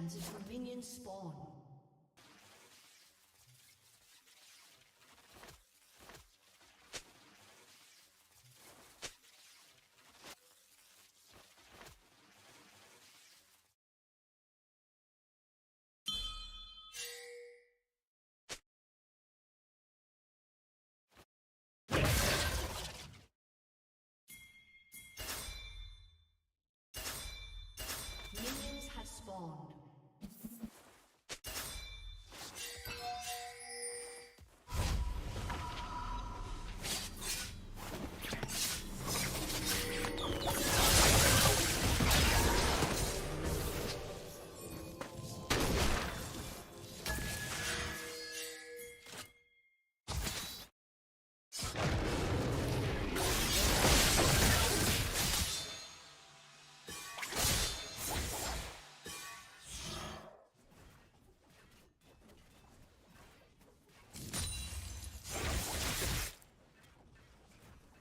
seconds until minions spawn. Minions have spawned.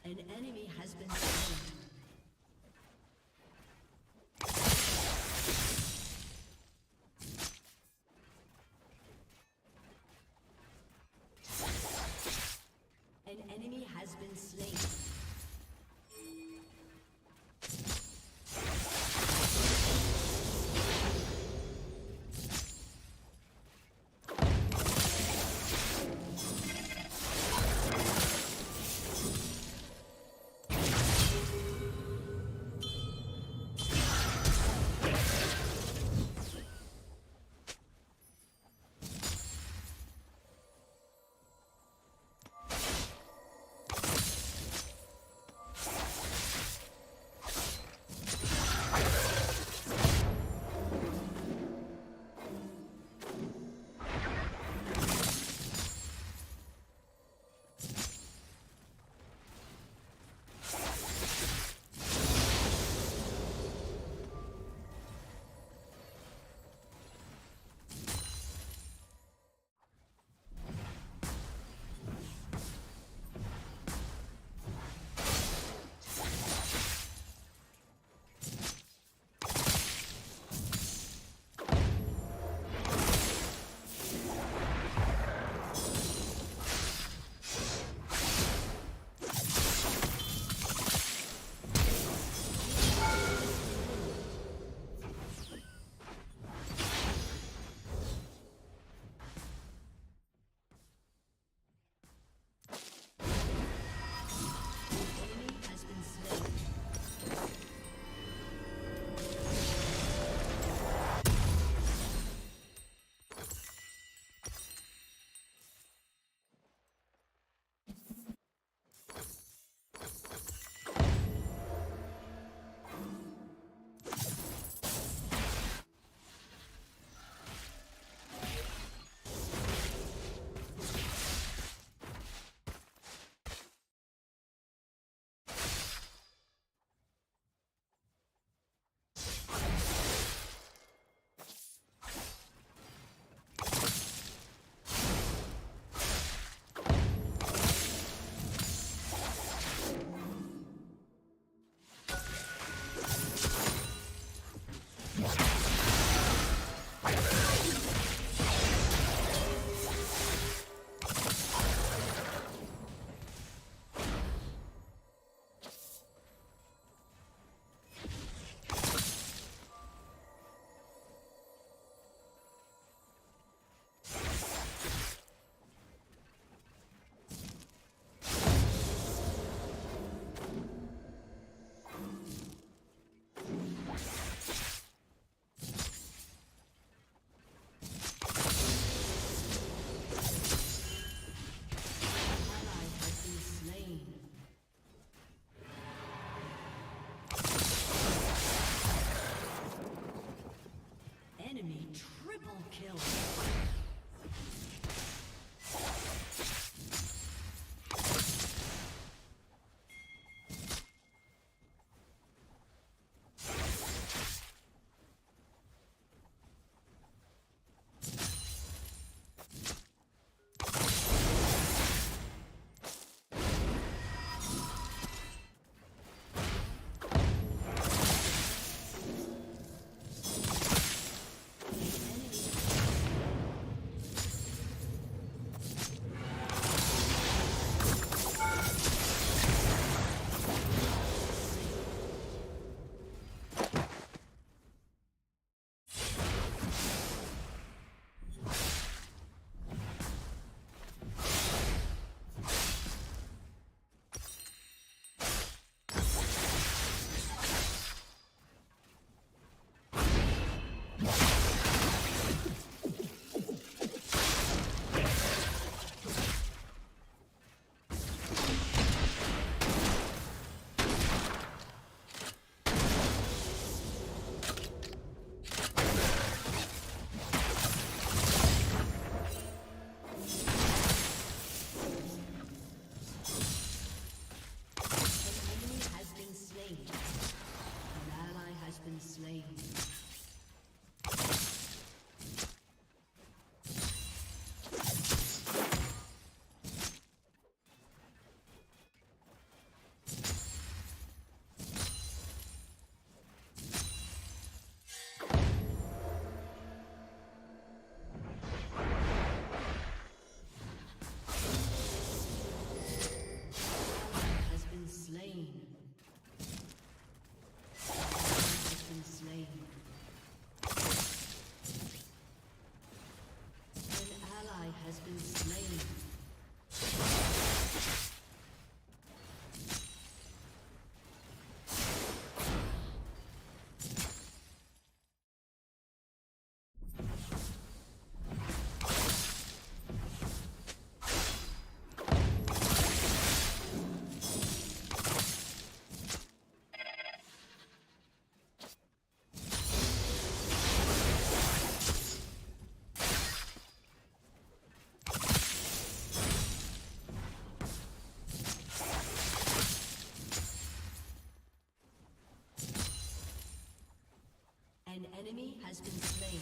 An enemy has been slain. An enemy has been slain. enemy has been slain.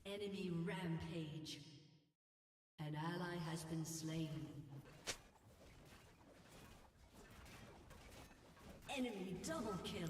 Enemy rampage. An ally has been slain. Enemy double kill.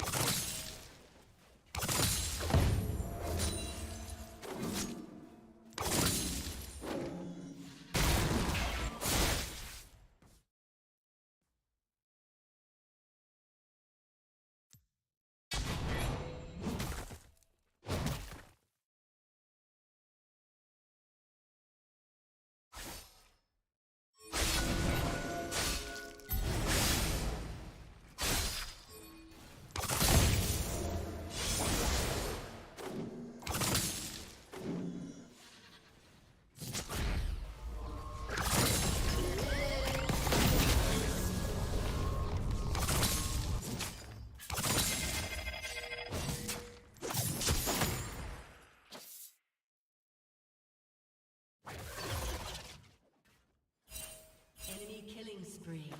Killing spree.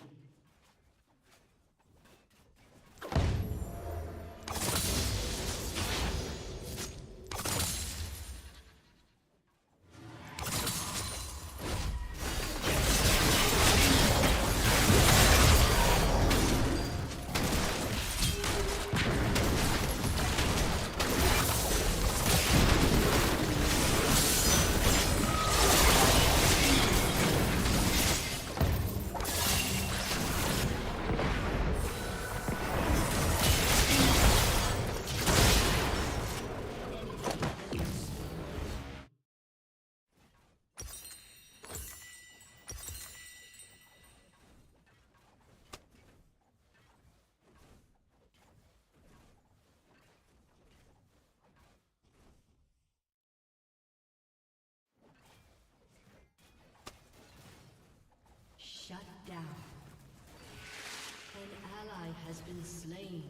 Shut down. An ally has been slain.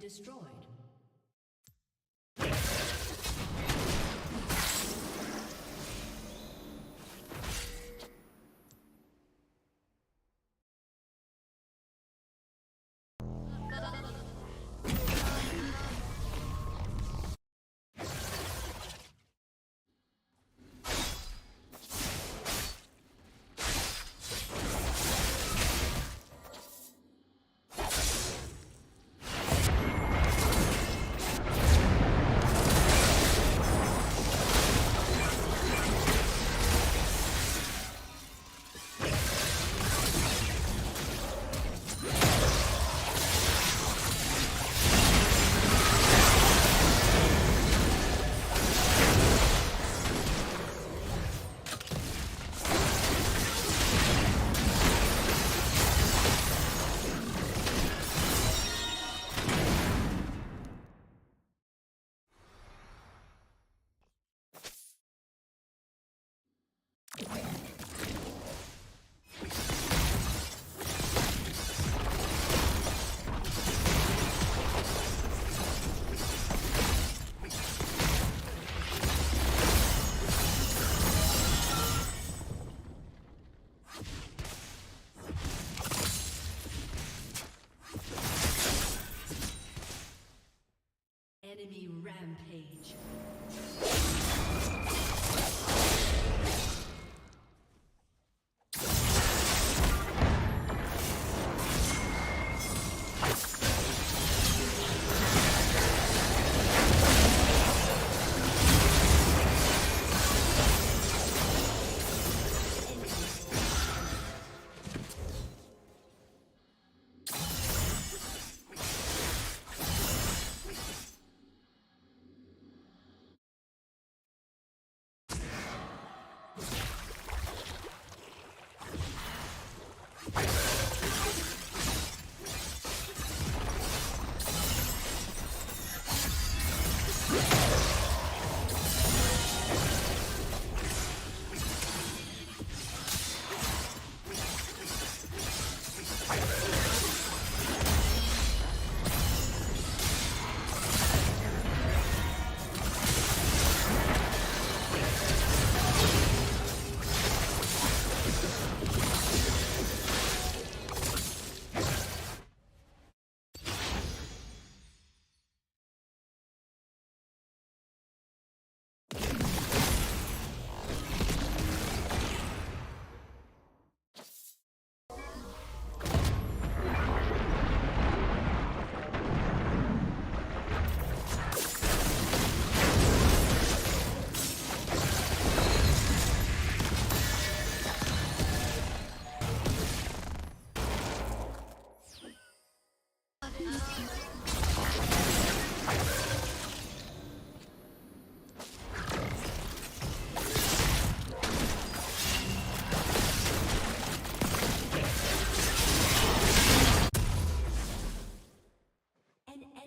destroyed. Enemy rampage.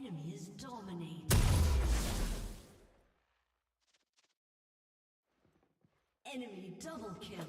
enemy is dominating. Enemy double kill.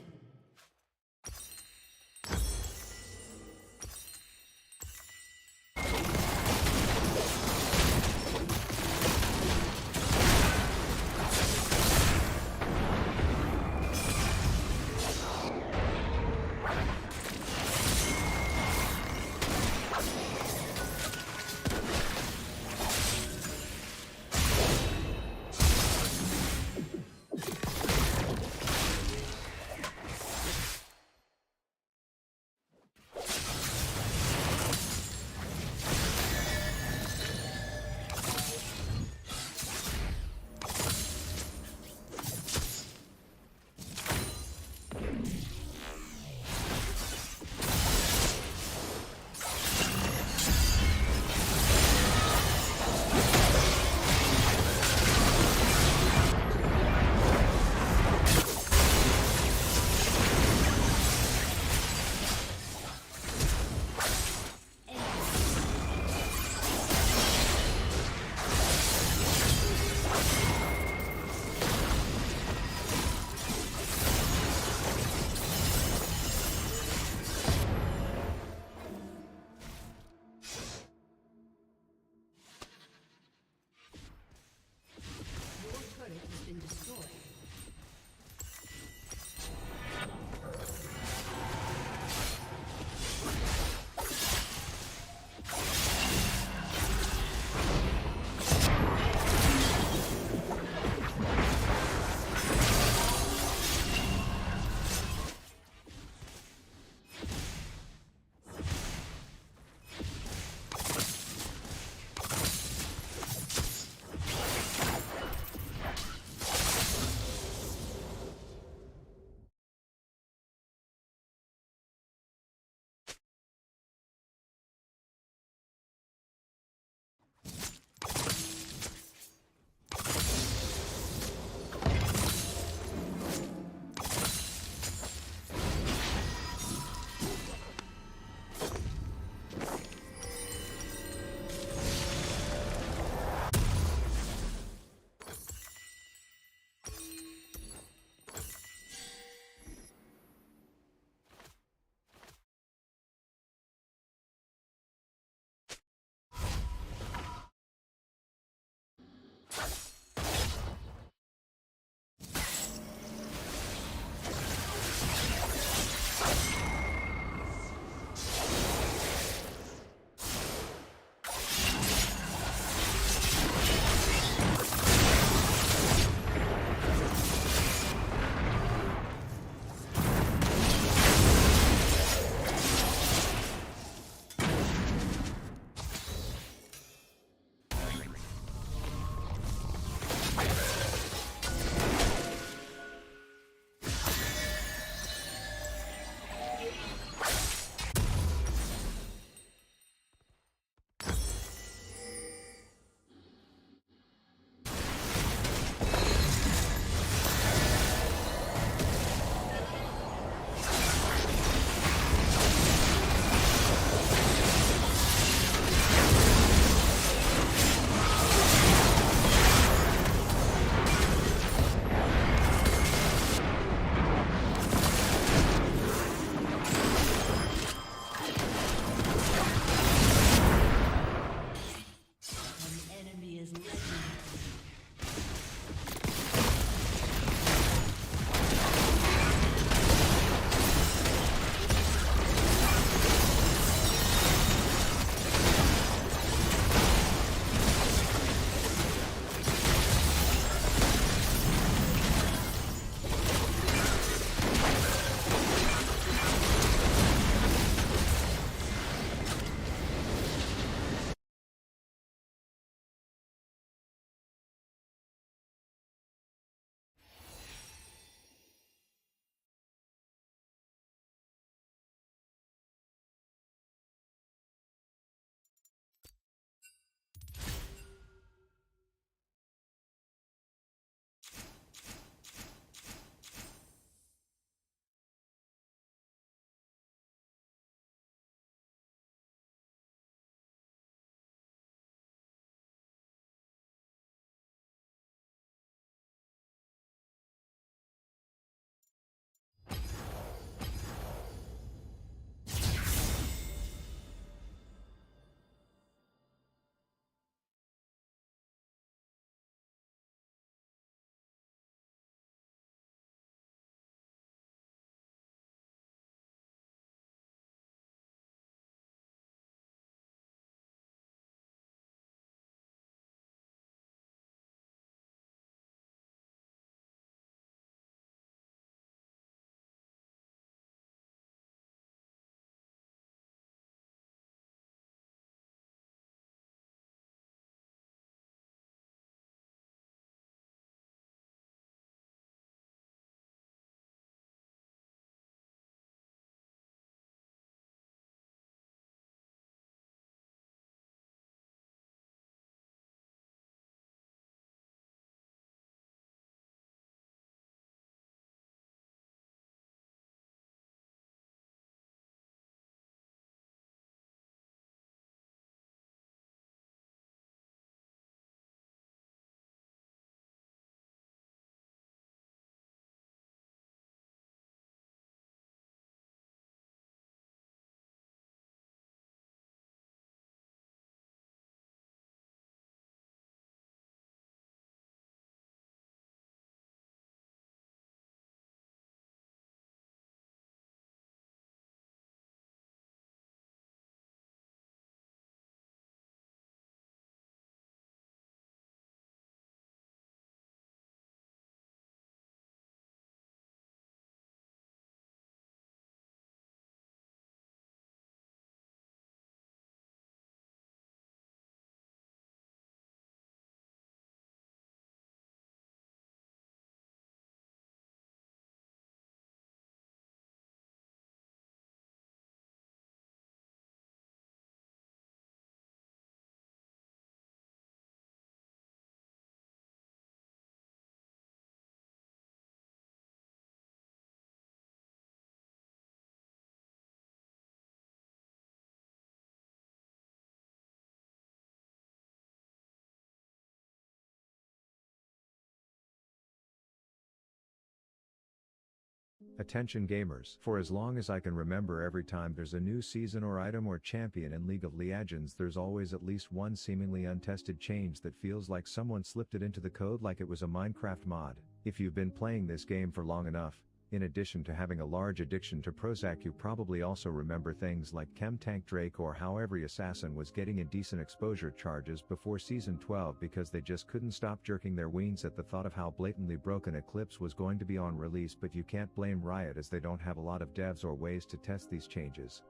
Attention gamers, for as long as I can remember, every time there's a new season or item or champion in League of Legends, there's always at least one seemingly untested change that feels like someone slipped it into the code like it was a Minecraft mod. If you've been playing this game for long enough, in addition to having a large addiction to Prozac, you probably also remember things like Chem Tank Drake, or how every assassin was getting indecent exposure charges before Season 12 because they just couldn't stop jerking their wings at the thought of how blatantly broken Eclipse was going to be on release. But you can't blame Riot, as they don't have a lot of devs or ways to test these changes.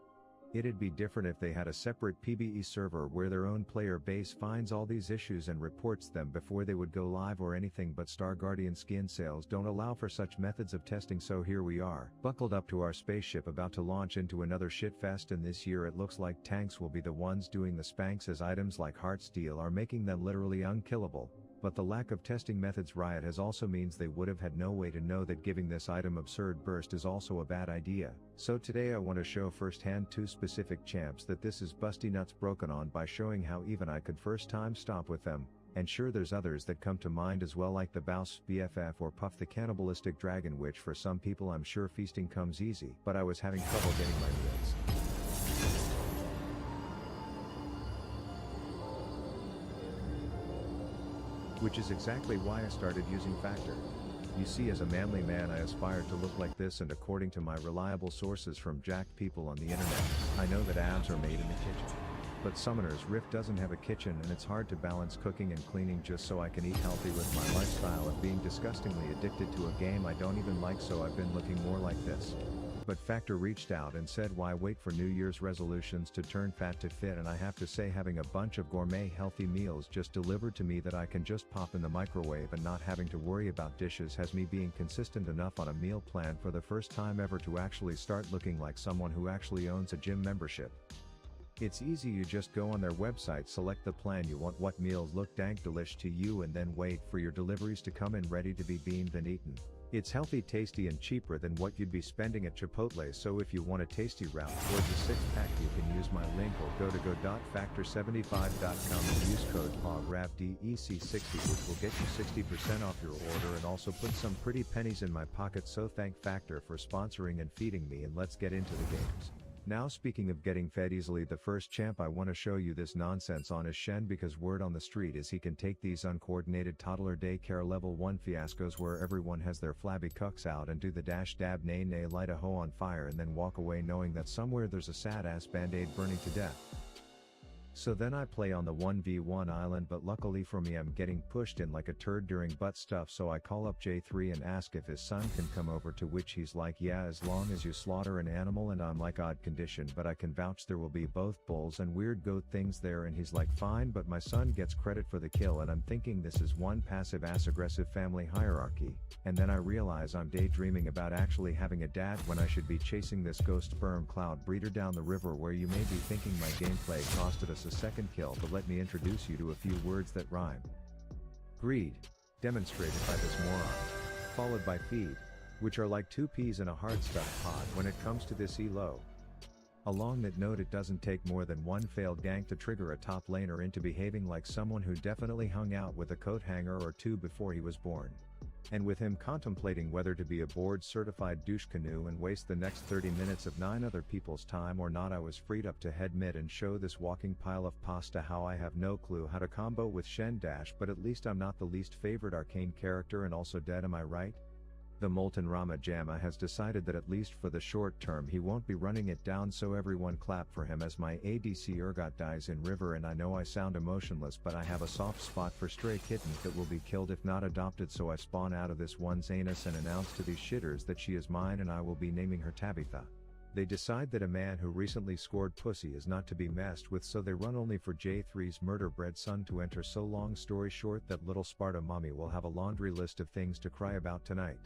It'd be different if they had a separate PBE server where their own player base finds all these issues and reports them before they would go live or anything, but Star Guardian skin sales don't allow for such methods of testing, so here we are, buckled up to our spaceship about to launch into another shitfest, and this year it looks like tanks will be the ones doing the spanks, as items like Heartsteel are making them literally unkillable. But the lack of testing methods Riot has also means they would have had no way to know that giving this item Absurd Burst is also a bad idea. So today I want to show firsthand two specific champs that this is busty nuts broken on, by showing how even I could first time stop with them. And sure, there's others that come to mind as well, like the Baus BFF or Puff the Cannibalistic Dragon, which for some people I'm sure feasting comes easy, but I was having trouble getting my meals. Which is exactly why I started using Factor. You see, as a manly man I aspired to look like this, and according to my reliable sources from jacked people on the internet, I know that abs are made in the kitchen. But Summoner's Rift doesn't have a kitchen, and it's hard to balance cooking and cleaning just so I can eat healthy with my lifestyle of being disgustingly addicted to a game I don't even like, so I've been looking more like this. But Factor reached out and said, why wait for New Year's resolutions to turn fat to fit? And I have to say, having a bunch of gourmet healthy meals just delivered to me that I can just pop in the microwave and not having to worry about dishes has me being consistent enough on a meal plan for the first time ever to actually start looking like someone who actually owns a gym membership. It's easy, you just go on their website, select the plan you want, what meals look dank delish to you, and then wait for your deliveries to come in ready to be beamed and eaten. It's healthy, tasty, and cheaper than what you'd be spending at Chipotle, so if you want a tasty route towards a 6-pack, you can use my link or go to go.factor75.com and use code POGRABDEC60, which will get you 60% off your order and also put some pretty pennies in my pocket. So thank Factor for sponsoring and feeding me, and let's get into the games. Now, speaking of getting fed easily, the first champ I want to show you this nonsense on is Shen, because word on the street is he can take these uncoordinated toddler daycare level 1 fiascos where everyone has their flabby cucks out and do the dash dab nay nay, light a hoe on fire, and then walk away knowing that somewhere there's a sad ass band-aid burning to death. So then I play on the 1v1 island, but luckily for me I'm getting pushed in like a turd during butt stuff, so I call up J3 and ask if his son can come over, to which he's like, yeah, as long as you slaughter an animal. And I'm like, odd condition, but I can vouch there will be both bulls and weird goat things there. And he's like, fine, but my son gets credit for the kill. And I'm thinking this is one passive ass aggressive family hierarchy, and then I realize I'm daydreaming about actually having a dad when I should be chasing this ghost sperm cloud breeder down the river, where you may be thinking my gameplay costed us a second kill, but let me introduce you to a few words that rhyme. Greed, demonstrated by this moron, followed by feed, which are like two peas in a hard stuffed pod when it comes to this elo. Along that note, it doesn't take more than one failed gank to trigger a top laner into behaving like someone who definitely hung out with a coat hanger or two before he was born. And with him contemplating whether to be a board certified douche canoe and waste the next 30 minutes of 9 other people's time or not, I was freed up to head mid and show this walking pile of pasta how I have no clue how to combo with Shen Dash, but at least I'm not the least favorite arcane character and also dead, am I right? The Molten Rama Jamma has decided that at least for the short term he won't be running it down, so everyone clap for him as my ADC Urgot dies in river. And I know I sound emotionless, but I have a soft spot for stray kittens that will be killed if not adopted, so I spawn out of this one's anus and announce to these shitters that she is mine and I will be naming her Tabitha. They decide that a man who recently scored pussy is not to be messed with, so they run only for J3's murder-bred son to enter. So long story short, that little Sparta mommy will have a laundry list of things to cry about tonight.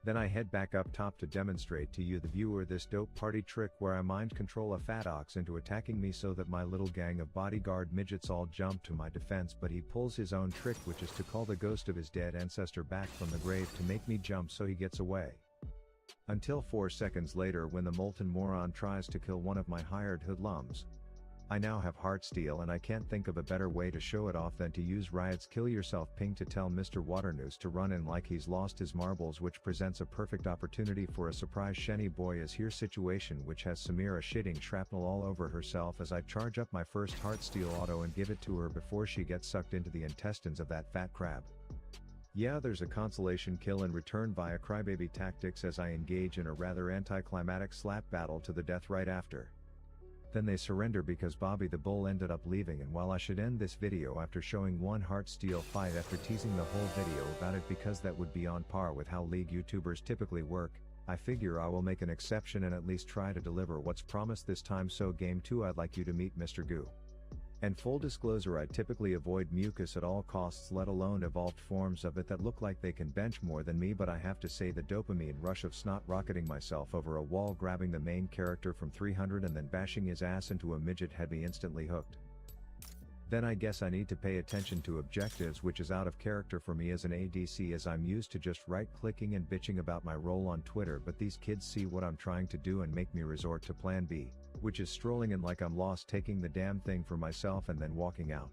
Then I head back up top to demonstrate to you the viewer this dope party trick where I mind control a fat ox into attacking me so that my little gang of bodyguard midgets all jump to my defense, but he pulls his own trick, which is to call the ghost of his dead ancestor back from the grave to make me jump so he gets away. Until 4 seconds later, when the molten moron tries to kill one of my hired hoodlums. I now have Heartsteel and I can't think of a better way to show it off than to use Riot's Kill Yourself ping to tell Mr. Waternoose to run in like he's lost his marbles, which presents a perfect opportunity for a surprise Shenny boy is here situation, which has Samira shitting shrapnel all over herself as I charge up my first Heartsteel auto and give it to her before she gets sucked into the intestines of that fat crab. Yeah, there's a consolation kill in return via crybaby tactics as I engage in a rather anticlimactic slap battle to the death right after. Then they surrender because Bobby the Bull ended up leaving, and while I should end this video after showing one Heartsteel fight after teasing the whole video about it because that would be on par with how League YouTubers typically work, I figure I will make an exception and at least try to deliver what's promised this time. So game 2 I'd like you to meet Mr. Goo. And full disclosure, I typically avoid mucus at all costs, let alone evolved forms of it that look like they can bench more than me, but I have to say the dopamine rush of snot rocketing myself over a wall, grabbing the main character from 300 and then bashing his ass into a midget had me instantly hooked. Then I guess I need to pay attention to objectives, which is out of character for me as an ADC, as I'm used to just right-clicking and bitching about my role on Twitter, but these kids see what I'm trying to do and make me resort to plan B, which is strolling in like I'm lost, taking the damn thing for myself and then walking out.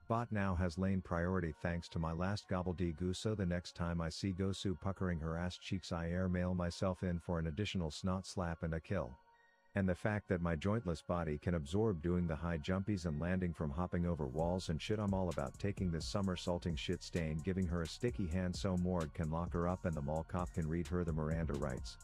Bot now has lane priority thanks to my last gobbledygook, so the next time I see Gosu puckering her ass cheeks I airmail myself in for an additional snot slap and a kill. And the fact that my jointless body can absorb doing the high jumpies and landing from hopping over walls and shit, I'm all about taking this somersaulting shit stain, giving her a sticky hand so Morg can lock her up and the mall cop can read her the Miranda rights.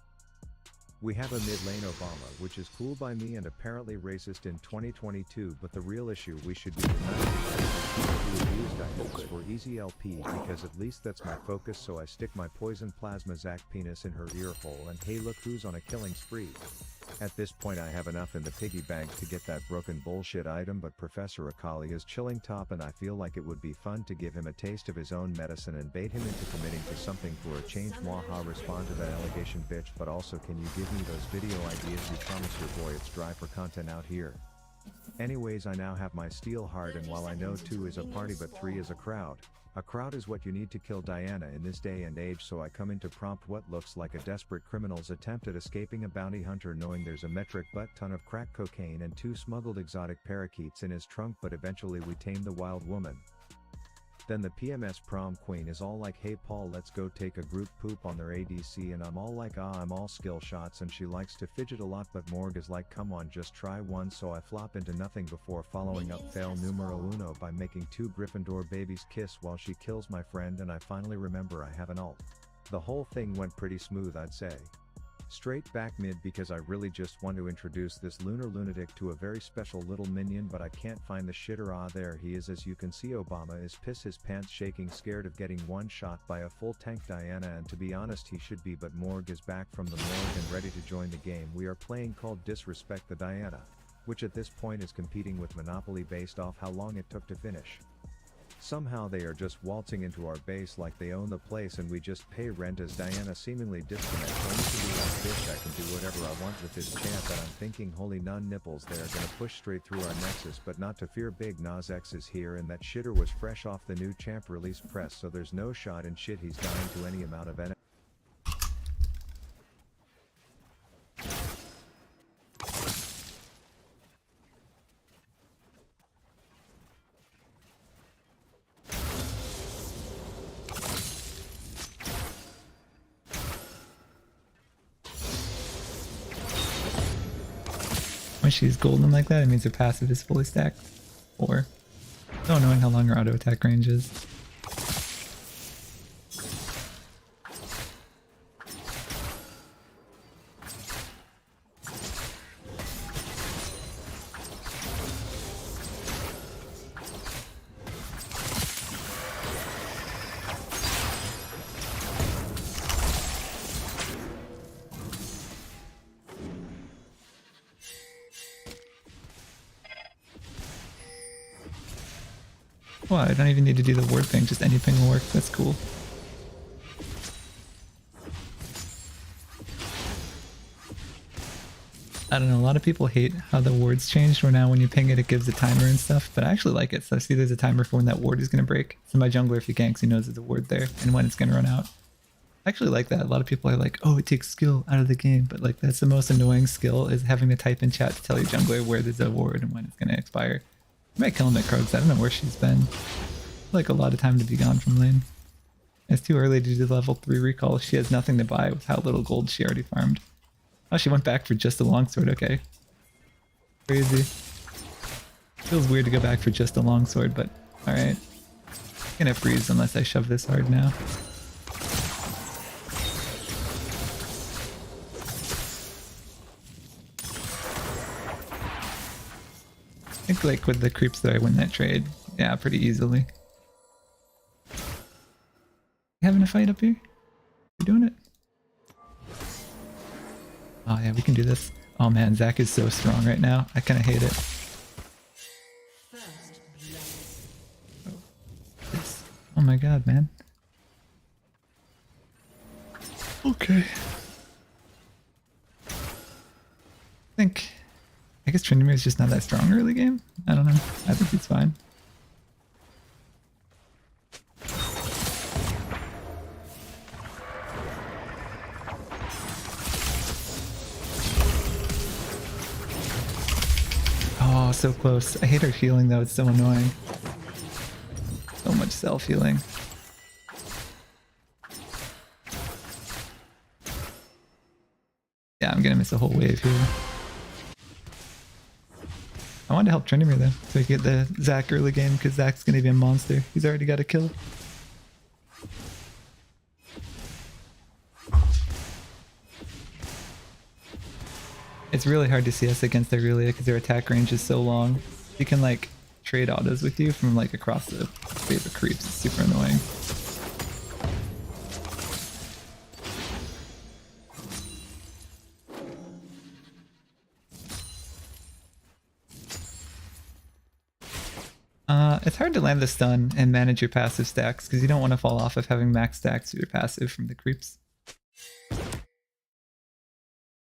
We have a mid-lane Obama, which is cool by me and apparently racist in 2022, but the real issue we should be united to abuse diets for easy LP, because at least that's my focus, so I stick my poison plasma Zac penis in her ear hole and hey look who's on a killing spree. At this point I have enough in the piggy bank to get that broken bullshit item, but Professor Akali is chilling top and I feel like it would be fun to give him a taste of his own medicine and bait him into committing to something for a change. Mwaha, respond to that allegation bitch, but also can you give me those video ideas you promised your boy? It's dry for content out here. Anyways, I now have my steel heart, and while I know 2 is a party but 3 is a crowd is what you need to kill Diana in this day and age, so I come in to prompt what looks like a desperate criminal's attempt at escaping a bounty hunter, knowing there's a metric butt ton of crack cocaine and 2 smuggled exotic parakeets in his trunk, but eventually we tame the wild woman. Then the PMS prom queen is all like, hey Paul, let's go take a group poop on their ADC, and I'm all like, I'm all skill shots, and she likes to fidget a lot, but Morg is like, come on just try one, so I flop into nothing before following up fail numero uno by making 2 Gryffindor babies kiss while she kills my friend, and I finally remember I have an ult. The whole thing went pretty smooth, I'd say. Straight back mid, because I really just want to introduce this lunar lunatic to a very special little minion, but I can't find the shitter. Ah, there he is. As you can see, Obama is piss his pants shaking, scared of getting one shot by a full tank Diana, and to be honest he should be, but Morg is back from the morgue and ready to join the game we are playing called Disrespect the Diana, which at this point is competing with Monopoly based off how long it took to finish. Somehow they are just waltzing into our base like they own the place and we just pay rent, as Diana seemingly disconnects only to be like, bitch, I can do whatever I want with this champ, and I'm thinking holy nun nipples, they're gonna push straight through our nexus, but not to fear, Big Nas X is here and that shitter was fresh off the new champ release press, so there's no shot in shit he's dying to any amount of energy. When she's golden like that, it means her passive is fully stacked. Or no knowing how long her auto attack range is. Well, I don't even need to do the ward thing, just anything will work, that's cool. I don't know, a lot of people hate how the wards changed, where now when you ping it, it gives a timer and stuff, but I actually like it. So I see there's a timer for when that ward is going to break. So my jungler, if he ganks, he knows there's a ward there and when it's going to run out. I actually like that. A lot of people are like, oh, it takes skill out of the game, but like that's the most annoying skill is having to type in chat to tell your jungler where there's a ward and when it's gonna expire. I might kill him at Krugs. I don't know where she's been. Like a lot of time to be gone from lane. It's too early to do level 3 recall. She has nothing to buy with how little gold she already farmed. Oh, she went back for just a longsword. Okay. Crazy. Feels weird to go back for just a longsword, but alright. Gonna freeze unless I shove this hard now. I think like with the creeps that I win that trade. Yeah, pretty easily. You having a fight up here? You doing it? Oh yeah, we can do this. Oh man, Zach is so strong right now. I kind of hate it. Oh my god, man. Okay. I guess Tryndamere is just not that strong early game. I don't know. I think he's fine. Oh, so close. I hate her healing though. It's so annoying. So much self-healing. Yeah, I'm gonna miss a whole wave here. I wanted to help Tryndamere though, so we could get the Zac early game because Zac's gonna be a monster. He's already got a kill. It's really hard to CS against Aurelia because their attack range is so long. You can like trade autos with you from like across the wave of creeps. It's super annoying. It's hard to land the stun and manage your passive stacks because you don't want to fall off of having max stacks with your passive from the creeps.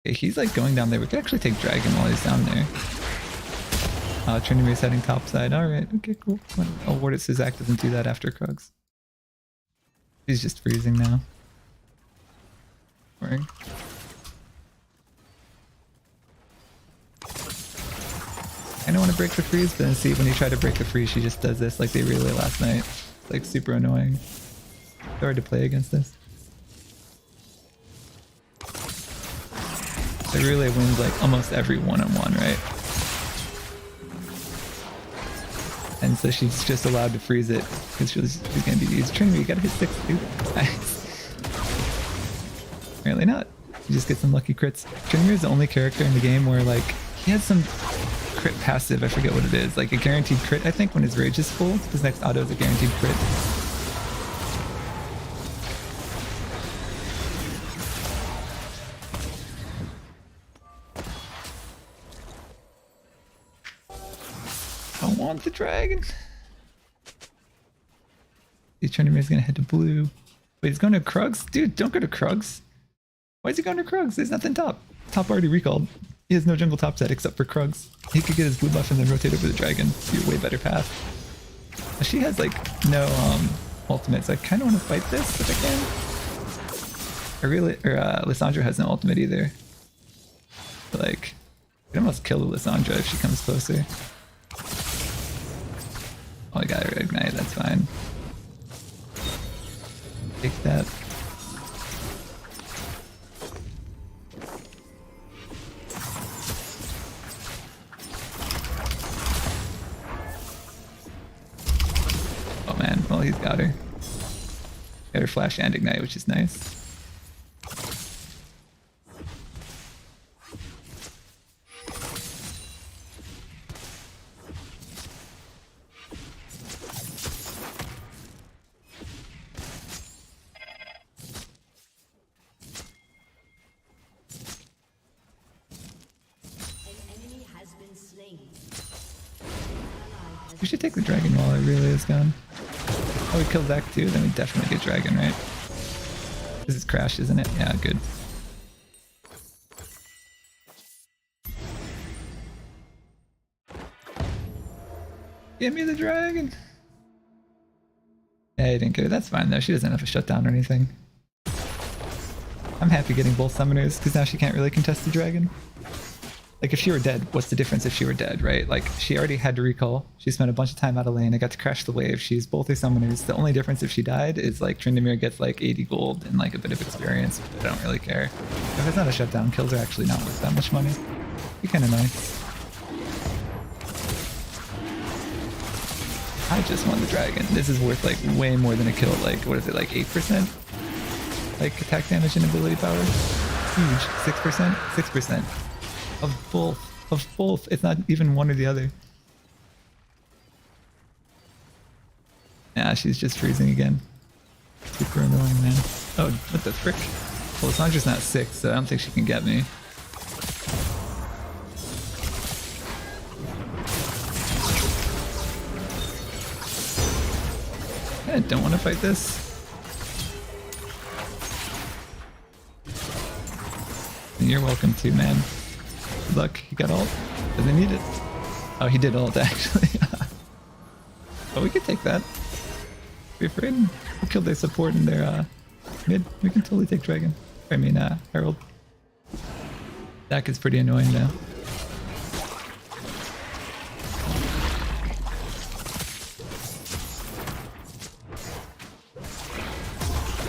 Okay, he's like going down there. We could actually take Dragon while he's down there. Tryndamere's heading topside. Alright, okay, cool. I'll ward it so Zac doesn't do that after Krugs. He's just freezing now. Boring. I don't want to break the freeze, but then see when you try to break the freeze, she just does this like they really last night. It's like super annoying. It's hard to play against this. It really wins like almost every one-on-one, right? And so she's just allowed to freeze it because she's gonna be used. Tryndamere, you gotta hit 6, dude. Nice. Apparently not. You just get some lucky crits. Tryndamere is the only character in the game where like he has some crit passive, I forget what it is, like a guaranteed crit I think when his rage is full. His next auto is a guaranteed crit. I want the dragon. He's Tryndamere's gonna head to blue. Wait, he's going to Krugs? Dude, don't go to Krugs. Why is he going to Krugs? There's nothing top. Top already recalled. He has no jungle top set except for Krugs. He could get his blue buff and then rotate over the dragon. Be a way better path. She has like no ultimate, so I kind of want to fight this if I can. Lissandra has no ultimate either. But like, I can almost kill the Lissandra if she comes closer. Oh, I got her ignite. That's fine. Take that. Oh man, well he's got her. Got her flash and ignite, which is nice. We should take the dragon while it really is gone. Oh, we kill Zac too, then we definitely get dragon, right? This is Crash, isn't it? Yeah, good. Give me the dragon! Yeah, I didn't get it. That's fine though. She doesn't have a shutdown or anything. I'm happy getting both summoners because now she can't really contest the dragon. Like if she were dead, what's the difference if she were dead, right? Like she already had to recall. She spent a bunch of time out of lane. I got to crash the wave. She's both her summoners. The only difference if she died is like Tryndamere gets like 80 gold and like a bit of experience. But I don't really care. If it's not a shutdown, kills are actually not worth that much money. Be kind of nice. I just won the dragon. This is worth like way more than a kill. Like what is it, like 8%? Like attack damage and ability power? Huge. 6%? 6%. Of both. Of both. It's not even one or the other. Yeah, she's just freezing again. Super annoying, man. Oh, what the frick? Well, Sandra's not 6, so I don't think she can get me. I don't want to fight this. And you're welcome to, man. Good luck. He got ult. Doesn't need it. Oh, he did ult, actually. But we could take that. Be afraid. We killed their support and their mid. We can totally take Dragon. I mean, Herald. Dak is pretty annoying now.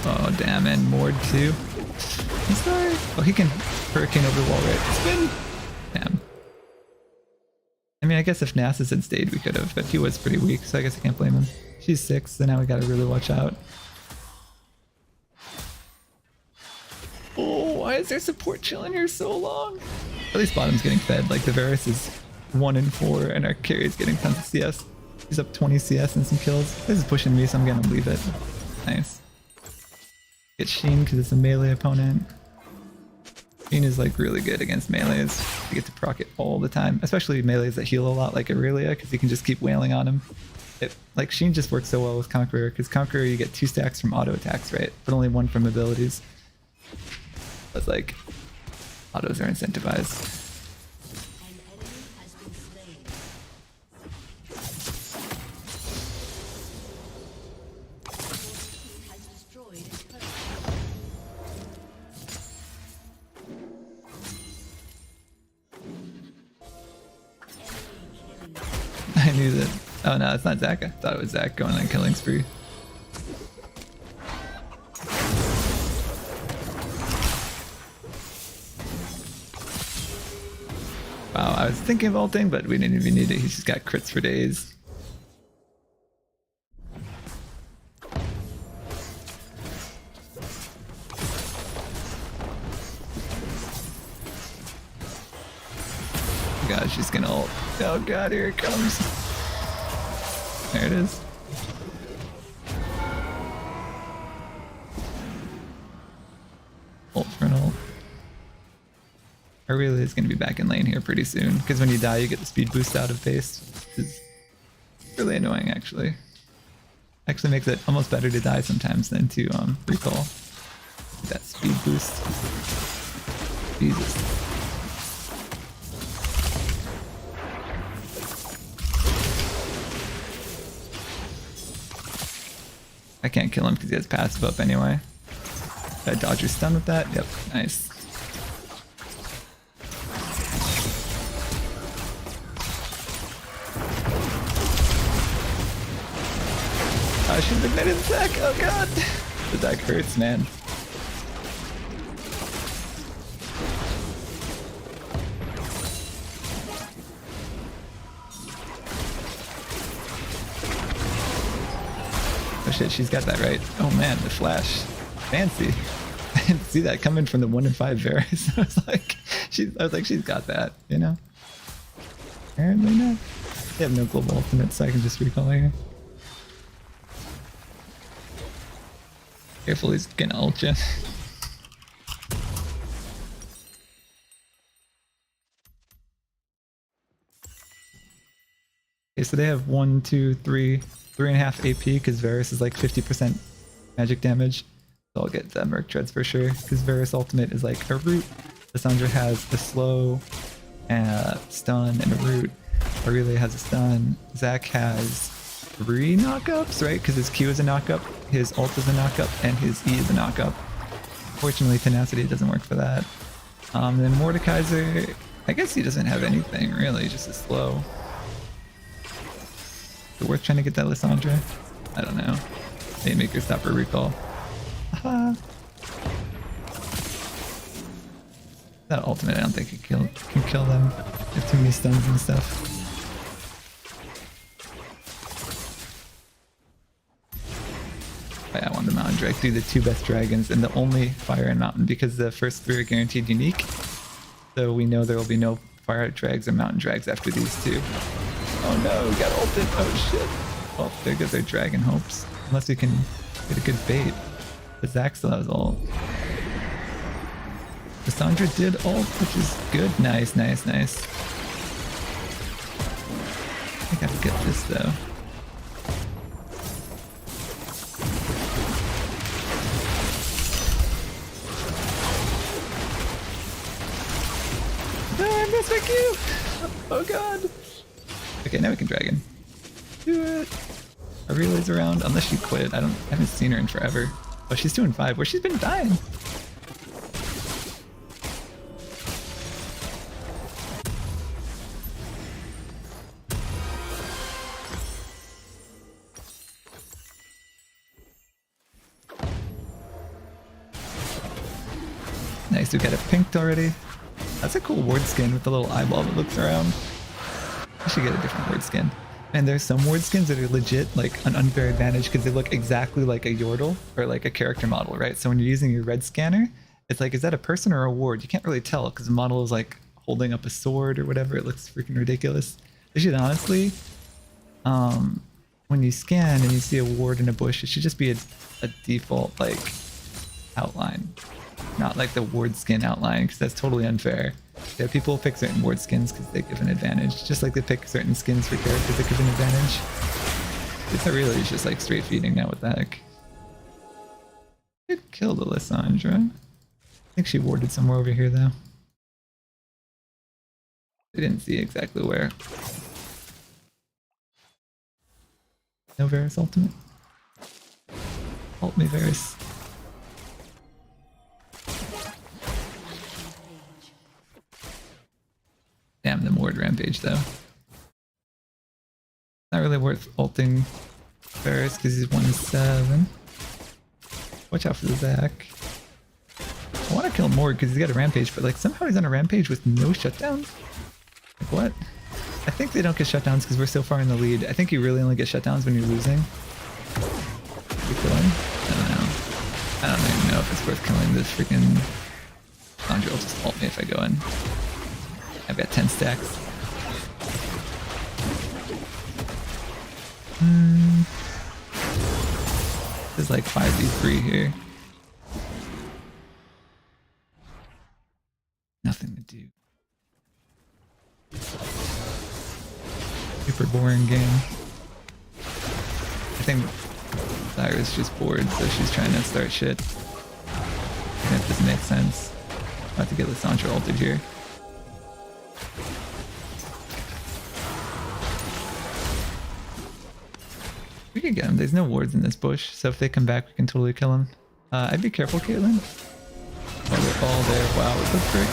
Oh, damn, and Mord too. I'm sorry. Oh, he can hurricane over the wall, right? Spin! Damn. I mean, I guess if Nasus had stayed, we could have, but he was pretty weak, so I guess I can't blame him. She's 6, so now we gotta really watch out. Oh, why is their support chilling here so long? At least bottom's getting fed. Like, the Varus is 1 and 4, and our carry is getting tons of CS. He's up 20 CS and some kills. This is pushing me, so I'm gonna leave it. Nice. Get Sheen because it's a melee opponent. Sheen is like really good against melees. You get to proc it all the time, especially melees that heal a lot like Aurelia, because you can just keep wailing on him. Like Sheen just works so well with Conqueror, because Conqueror you get 2 stacks from auto attacks, right? But only 1 from abilities. But like, autos are incentivized. I knew that. Oh no, it's not Zach. I thought it was Zach going on killing spree. Wow, I was thinking of ulting, but we didn't even need it. He's just got crits for days. God, she's gonna ult. Oh god, here it comes. There it is. Ult for an ult. Aurelia is gonna be back in lane here pretty soon, because when you die you get the speed boost out of base. Which is really annoying actually. Actually makes it almost better to die sometimes than to recall. That speed boost. Jesus. I can't kill him because he has passive up anyway. Did I dodge your stun with that? Yep, nice. I should have ignited the deck. Oh god! The deck hurts, man. Oh shit, she's got that right. Oh man, the flash. Fancy. I didn't see that coming from the 1 in 5 Varus. I was like, she's got that, you know? Apparently not. They have no global ultimate, so I can just recall here. Careful, he's gonna ult you. Okay, so they have 1, 2, 3, 3.5 AP because Varus is like 50% magic damage. So I'll get the Merc Treads for sure because Varus ultimate is like a root. Cassandra has a slow, stun, and a root. Aurelia has a stun. Zach has 3 knockups, right? Because his Q is a knockup, his ult is a knockup, and his E is a knockup. Fortunately, tenacity doesn't work for that. Then Mordekaiser, I guess he doesn't have anything really, just is slow. Is it worth trying to get that Lissandra? I don't know. Maybe make her stop her recall. Aha. That ultimate, I don't think can kill them. They have too many stuns and stuff. I want the Mountain Drake, do the 2 best dragons and the only fire and mountain because the first 3 are guaranteed unique. So we know there will be no fire drags or mountain drags after these 2. Oh no, we got ulted. Oh shit. Well, there goes our dragon hopes. Unless we can get a good bait. But Zac still has ult. Cassandra did ult, which is good. Nice, nice, nice. I gotta get this though. No, I missed my Q! Oh god. Okay, now we can dragon. Do it. Are relays around? Unless she quit. I haven't seen her in forever. Oh, she's 2-5. Where she's been dying. Nice, we got it pinked already. That's a cool ward skin with the little eyeball that looks around. I should get a different ward skin. And there's some ward skins that are legit like an unfair advantage because they look exactly like a Yordle or like a character model, right? So when you're using your red scanner, it's like, is that a person or a ward? You can't really tell because the model is like holding up a sword or whatever. It looks freaking ridiculous. They should honestly, when you scan and you see a ward in a bush, it should just be a default like outline. Not like the ward skin outline, because that's totally unfair. Yeah, people pick certain ward skins because they give an advantage, just like they pick certain skins for characters that give an advantage. It's not really just like straight feeding now, what the heck. Could kill the Lissandra. I think she warded somewhere over here though. I didn't see exactly where. No Varus ultimate? Ult me Varus. Damn, the ward rampage though. Not really worth ulting Varus because he's 1-7. Watch out for the Zac. I want to kill Mord because he's got a rampage, but like somehow he's on a rampage with no shutdowns. Like what? I think they don't get shutdowns because we're so far in the lead. I think you really only get shutdowns when you're losing. You kill him? I don't know. I don't even know if it's worth killing this freaking... Sandra will just ult me if I go in. I've got 10 stacks. There's like 5v3 here. Nothing to do. Super boring game. I think Lyra's just bored, so she's trying to start shit. And it doesn't make sense. I'm about to get Lissandra ulted here. We can get him. There's no wards in this bush, so if they come back, we can totally kill him. I'd be careful, Caitlyn. Oh, they're all there. Wow, what the frick?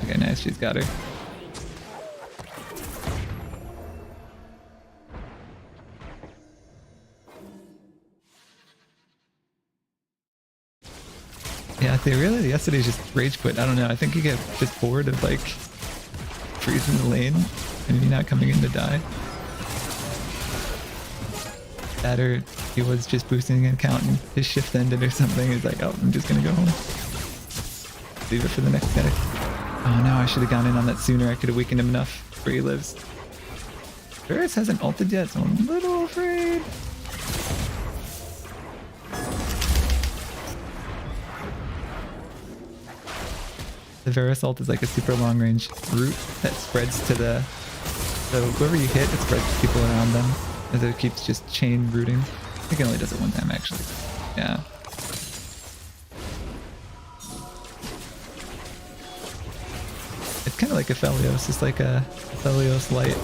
Okay, nice. She's got her. Yeah, they really yesterday just rage quit. I don't know. I think you get just bored of like freezing the lane and me not coming in to die. That or he was just boosting an account and his shift ended or something. He's like, oh, I'm just gonna go home. Leave it for the next guy. Oh no, I should have gone in on that sooner. I could have weakened him enough where he lives. Varus hasn't ulted yet, so I'm a little afraid. The Varus ult is like a super long range route that spreads to the... So whoever you hit, it spreads to people around them. As it keeps just chain rooting. I think it only does it one time actually. Yeah. It's kind of like Aphelios, it's like a Aphelios light.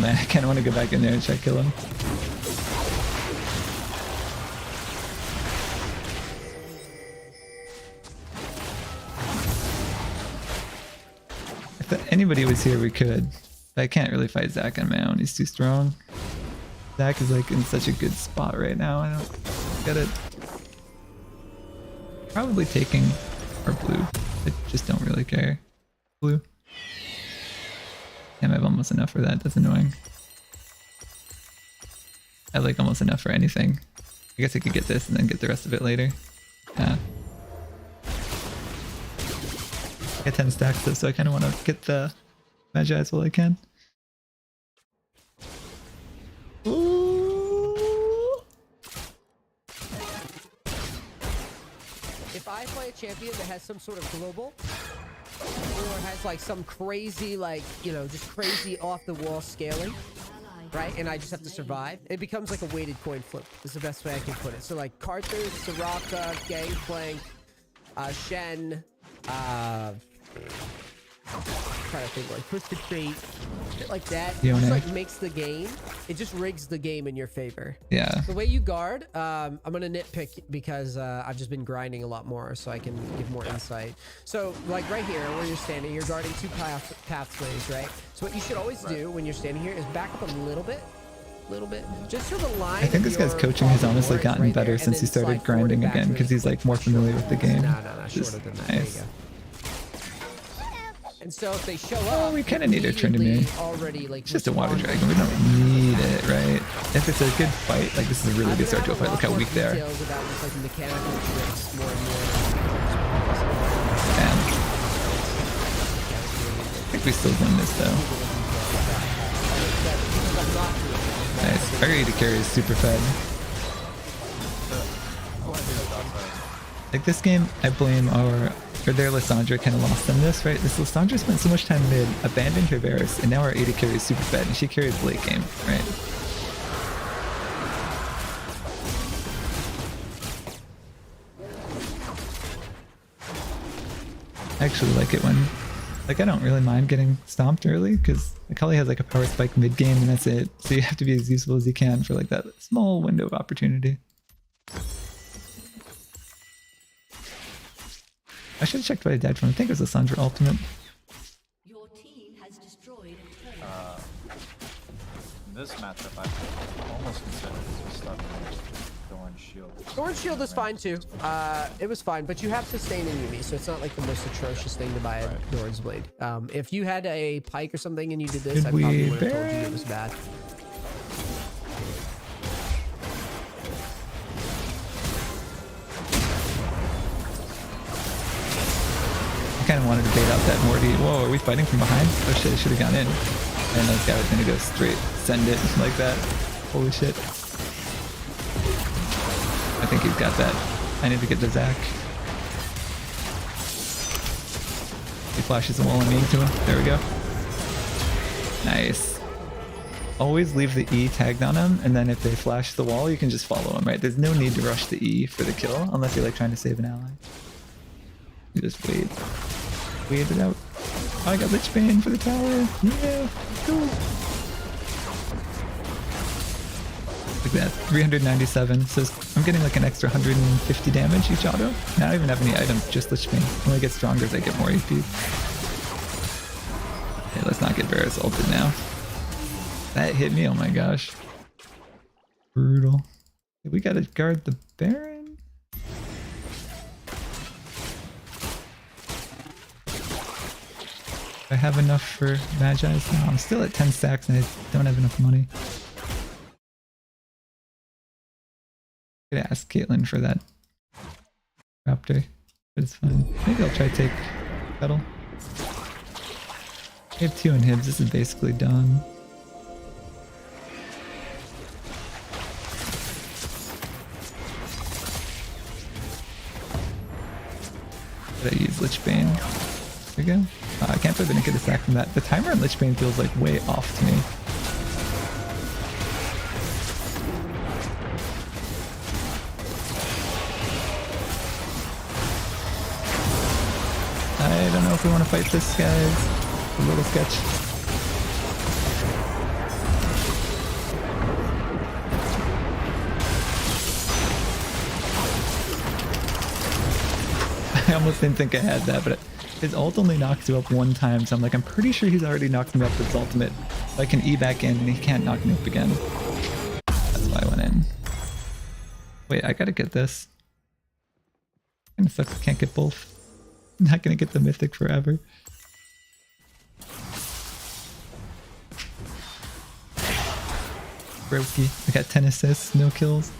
man, I kind of want to go back in there and try to kill him. If anybody was here, we could. But I can't really fight Zach on my own. He's too strong. Zach is like in such a good spot right now. I don't get it. Probably taking our blue. I just don't really care. Blue. Damn, I have almost enough for that. That's annoying. I have like almost enough for anything. I guess I could get this and then get the rest of it later. Yeah. I got 10 stacks though, so I kind of want to get the Magi as well I can. Ooh. If I play a champion that has some sort of global, or has like some crazy, like, you know, just crazy off the wall scaling, right? And I just have to survive, it becomes like a weighted coin flip. Is the best way I can put it. So like Carthage, Soraka, Gangplank, Shen, trying to think, like Twisted Fate, shit like that. It just like makes the game, it just rigs the game in your favor. Yeah. The way you guard, I'm gonna nitpick because I've just been grinding a lot more, so I can give more insight. So like right here where you're standing, you're guarding two pathways, right? So what you should always do when you're standing here is back up a little bit, just so the line. I think this guy's coaching has honestly gotten better since he started grinding again, because he's like more familiar with the game. No, shorter than that. Nice. There you go. And so if they show up, oh, we kind of need to turn him in. Already, like, it's just a water dragon. We don't need it, right? If it's a good fight, like this is a really good start to a fight. Look how weak they are. About just, like, mechanical tricks more and more. Damn. I think we still win this though. Nice. Our AD carry is super fed. Like this game, I blame their Lissandra kind of lost them this, right? This Lissandra spent so much time mid, abandoned her Varus, and now our AD carry is super fed, and she carried the late game, right? I actually like it when, like, I don't really mind getting stomped early, because Akali has like a power spike mid game, and that's it. So you have to be as useful as you can for like that small window of opportunity. I should have checked what I died from. I think it was a Sandra ultimate. Your team has destroyed This matchup, I almost considered just starting Thorn Shield. Thorn Shield is fine too. It was fine, but you have sustain in Yumi, so it's not like the most atrocious thing to buy a Doran's Blade. If you had a Pike or something and you did this, I probably would have told you it was bad. I kind of wanted to bait out that Morty. Whoa, are we fighting from behind? Oh shit, I should have gone in. And this guy was gonna go straight, send it like that. Holy shit. I think he's got that. I need to get the Zac. He flashes the wall and me to him. There we go. Nice. Always leave the E tagged on him, and then if they flash the wall, you can just follow him, right? There's no need to rush the E for the kill, unless you're like trying to save an ally. You just wait. Wait it out. Oh, I got Lich Bane for the tower. Yeah, cool. Look at that, 397. So I'm getting like an extra 150 damage each auto. Now I don't even have any items, just Lich Bane. When I get stronger as I get more AP. Okay, let's not get Varus ulted now. That hit me, oh my gosh. Brutal. Okay, we gotta guard the Baron. I have enough for Magi's now. I'm still at 10 stacks and I don't have enough money. I could ask Caitlyn for that Raptor, but it's fine. Maybe I'll try to take Petal. I have 2 inhibs, this is basically done. Did I use Lich Bane? There we go. I can't believe I didn't get a sack from that. The timer on Lich Bane feels like way off to me. I don't know if we want to fight this, guys. A little sketch. I almost didn't think I had that, but his ult only knocks you up one time, so I'm like, I'm pretty sure he's already knocked me up with his ultimate. So I can E back in, and he can't knock me up again. That's why I went in. Wait, I gotta get this. Kinda sucks I can't get both. I'm not gonna get the mythic forever. Brokey. I got 10 assists, no kills.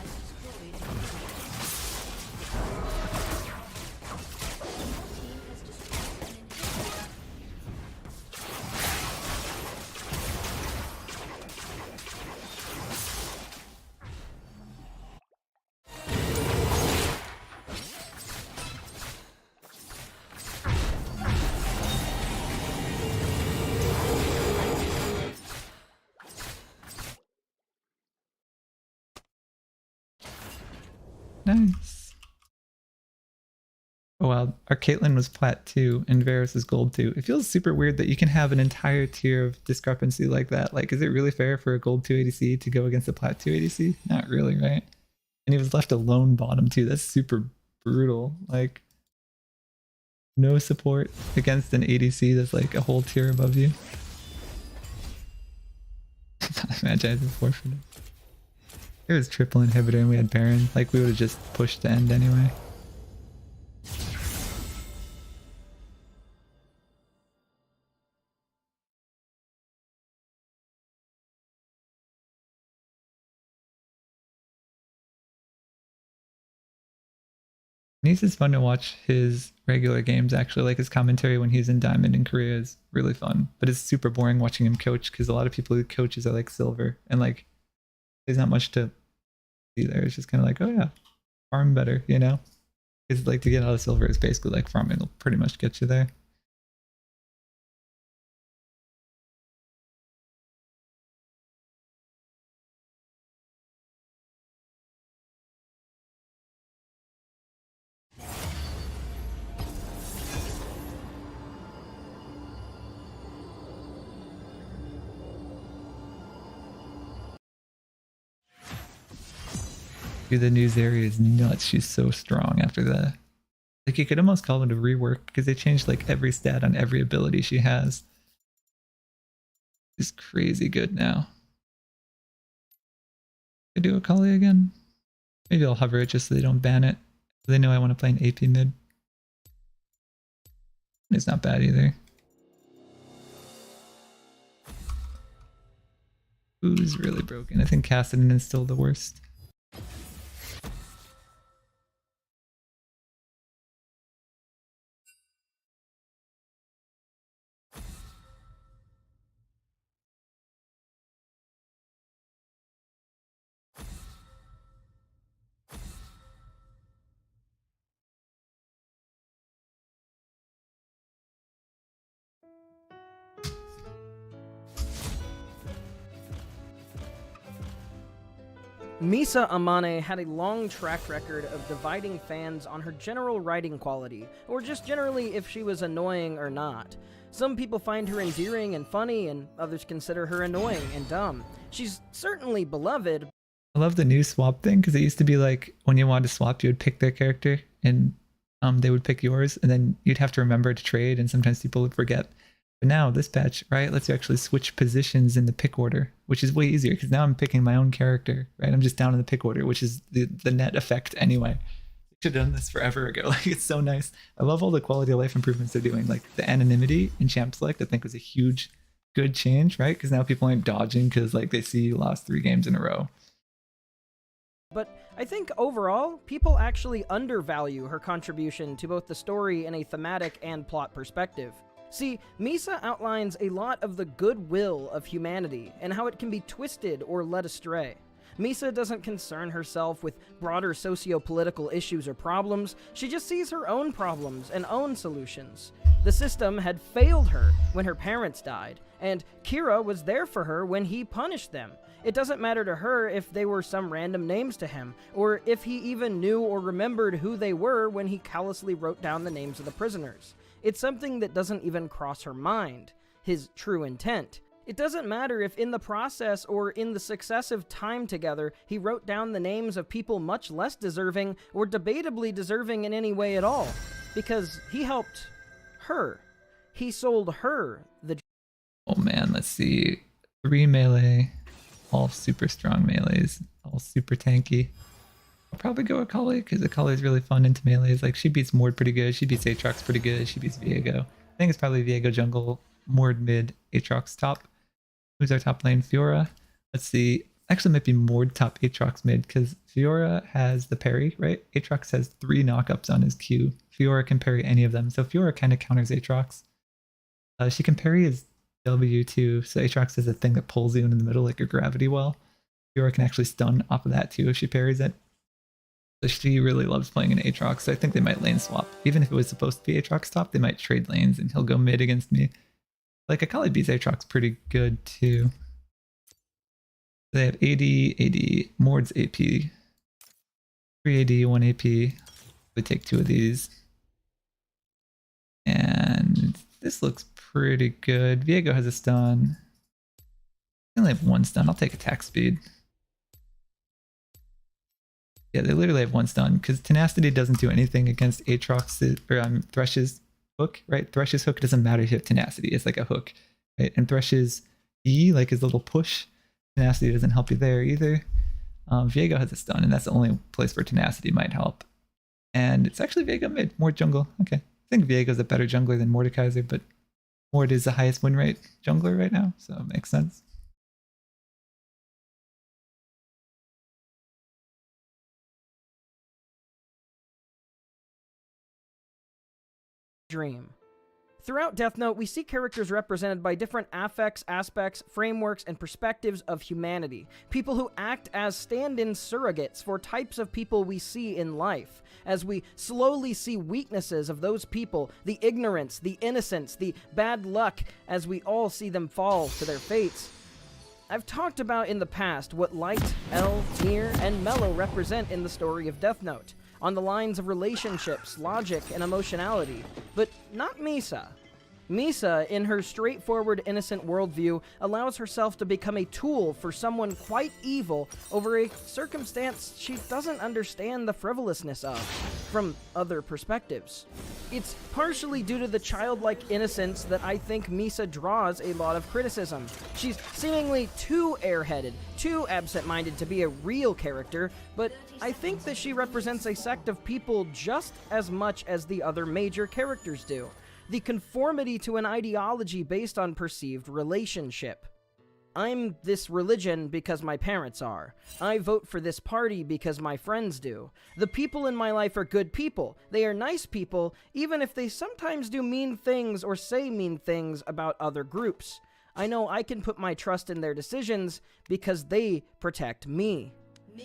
Nice. Oh wow, our Caitlyn was plat 2 and Varus is gold 2. It feels super weird that you can have an entire tier of discrepancy like that. Like, is it really fair for a gold 2 ADC to go against a plat 2 ADC? Not really, right? And he was left alone bottom 2. That's super brutal. Like, no support against an ADC that's like a whole tier above you. Imagine I forfeited. It was triple inhibitor and we had Baron. Like, we would have just pushed the end anyway. Is fun to watch his regular games actually. Like, his commentary when he's in Diamond in Korea is really fun. But it's super boring watching him coach because a lot of people who coaches are like silver and like there's not much to see there. It's just kind of like, oh yeah, farm better, you know? Because like to get out of silver is basically like farming will pretty much get you there. Dude, the news area is nuts. She's so strong after that. Like, you could almost call it a rework because they changed like every stat on every ability she has. She's crazy good now. I do Akali again. Maybe I'll hover it just so they don't ban it. They know I want to play an AP mid. It's not bad either. Who's really broken? I think Kassadin is still the worst. Misa Amane had a long track record of dividing fans on her general writing quality, or just generally if she was annoying or not. Some people find her endearing and funny, and others consider her annoying and dumb. She's certainly beloved. I love the new swap thing because it used to be like when you wanted to swap, you would pick their character and they would pick yours, and then you'd have to remember to trade, and sometimes people would forget. But now this patch, right, lets you actually switch positions in the pick order, which is way easier because now I'm picking my own character, right? I'm just down in the pick order, which is the net effect anyway. Should have done this forever ago. Like, it's so nice. I love all the quality of life improvements they're doing. Like the anonymity in champ select, I think was a huge, good change, right? Because now people aren't dodging because like they see you lost 3 games in a row. But I think overall, people actually undervalue her contribution to both the story in a thematic and plot perspective. See, Misa outlines a lot of the goodwill of humanity and how it can be twisted or led astray. Misa doesn't concern herself with broader socio-political issues or problems, she just sees her own problems and own solutions. The system had failed her when her parents died, and Kira was there for her when he punished them. It doesn't matter to her if they were some random names to him, or if he even knew or remembered who they were when he callously wrote down the names of the prisoners. It's something that doesn't even cross her mind, his true intent. It doesn't matter if in the process or in the successive time together he wrote down the names of people much less deserving or debatably deserving in any way at all. because he helped her. He sold her the... Oh man, let's see. 3 melee, all super strong melees, all super tanky. I'll probably go Akali because Akali is really fun into melees. Like, she beats Mord pretty good, she beats Aatrox pretty good, she beats Viego. I think it's probably Viego jungle, Mord mid, Aatrox top. Who's our top lane? Fiora. Let's see. Actually, might be Mord top, Aatrox mid because Fiora has the parry, right? Aatrox has 3 knockups on his Q. Fiora can parry any of them, so Fiora kind of counters Aatrox. She can parry his W too, so Aatrox is a thing that pulls you in the middle like a gravity well. Fiora can actually stun off of that too if she parries it. So she really loves playing an Aatrox, so I think they might lane swap. Even if it was supposed to be Aatrox top, they might trade lanes and he'll go mid against me. Like, Akali beats Aatrox pretty good too. They have AD, Mord's AP. 3 AD, 1 AP. We take 2 of these. And this looks pretty good. Viego has a stun. They only have 1 stun. I'll take attack speed. Yeah, they literally have 1 stun because Tenacity doesn't do anything against Aatrox's or Thresh's hook, right? Thresh's hook doesn't matter if you have Tenacity. It's like a hook, right? And Thresh's E, like his little push, Tenacity doesn't help you there either. Viego has a stun, and that's the only place where Tenacity might help. And it's actually Viego mid, Mord jungle. Okay. I think Viego's a better jungler than Mordekaiser, but Mord is the highest win rate jungler right now, so it makes sense. Dream. Throughout Death Note, we see characters represented by different affects, aspects, frameworks, and perspectives of humanity. People who act as stand-in surrogates for types of people we see in life. As we slowly see weaknesses of those people, the ignorance, the innocence, the bad luck, as we all see them fall to their fates. I've talked about in the past what Light, El, Nier, and Mellow represent in the story of Death Note, on the lines of relationships, logic, and emotionality, but not Misa. Misa, in her straightforward, innocent worldview, allows herself to become a tool for someone quite evil over a circumstance she doesn't understand the frivolousness of, from other perspectives. It's partially due to the childlike innocence that I think Misa draws a lot of criticism. She's seemingly too airheaded, too absent-minded to be a real character, but I think that she represents a sect of people just as much as the other major characters do. The conformity to an ideology based on perceived relationship. I'm this religion because my parents are. I vote for this party because my friends do. The people in my life are good people. They are nice people, even if they sometimes do mean things or say mean things about other groups. I know I can put my trust in their decisions because they protect me.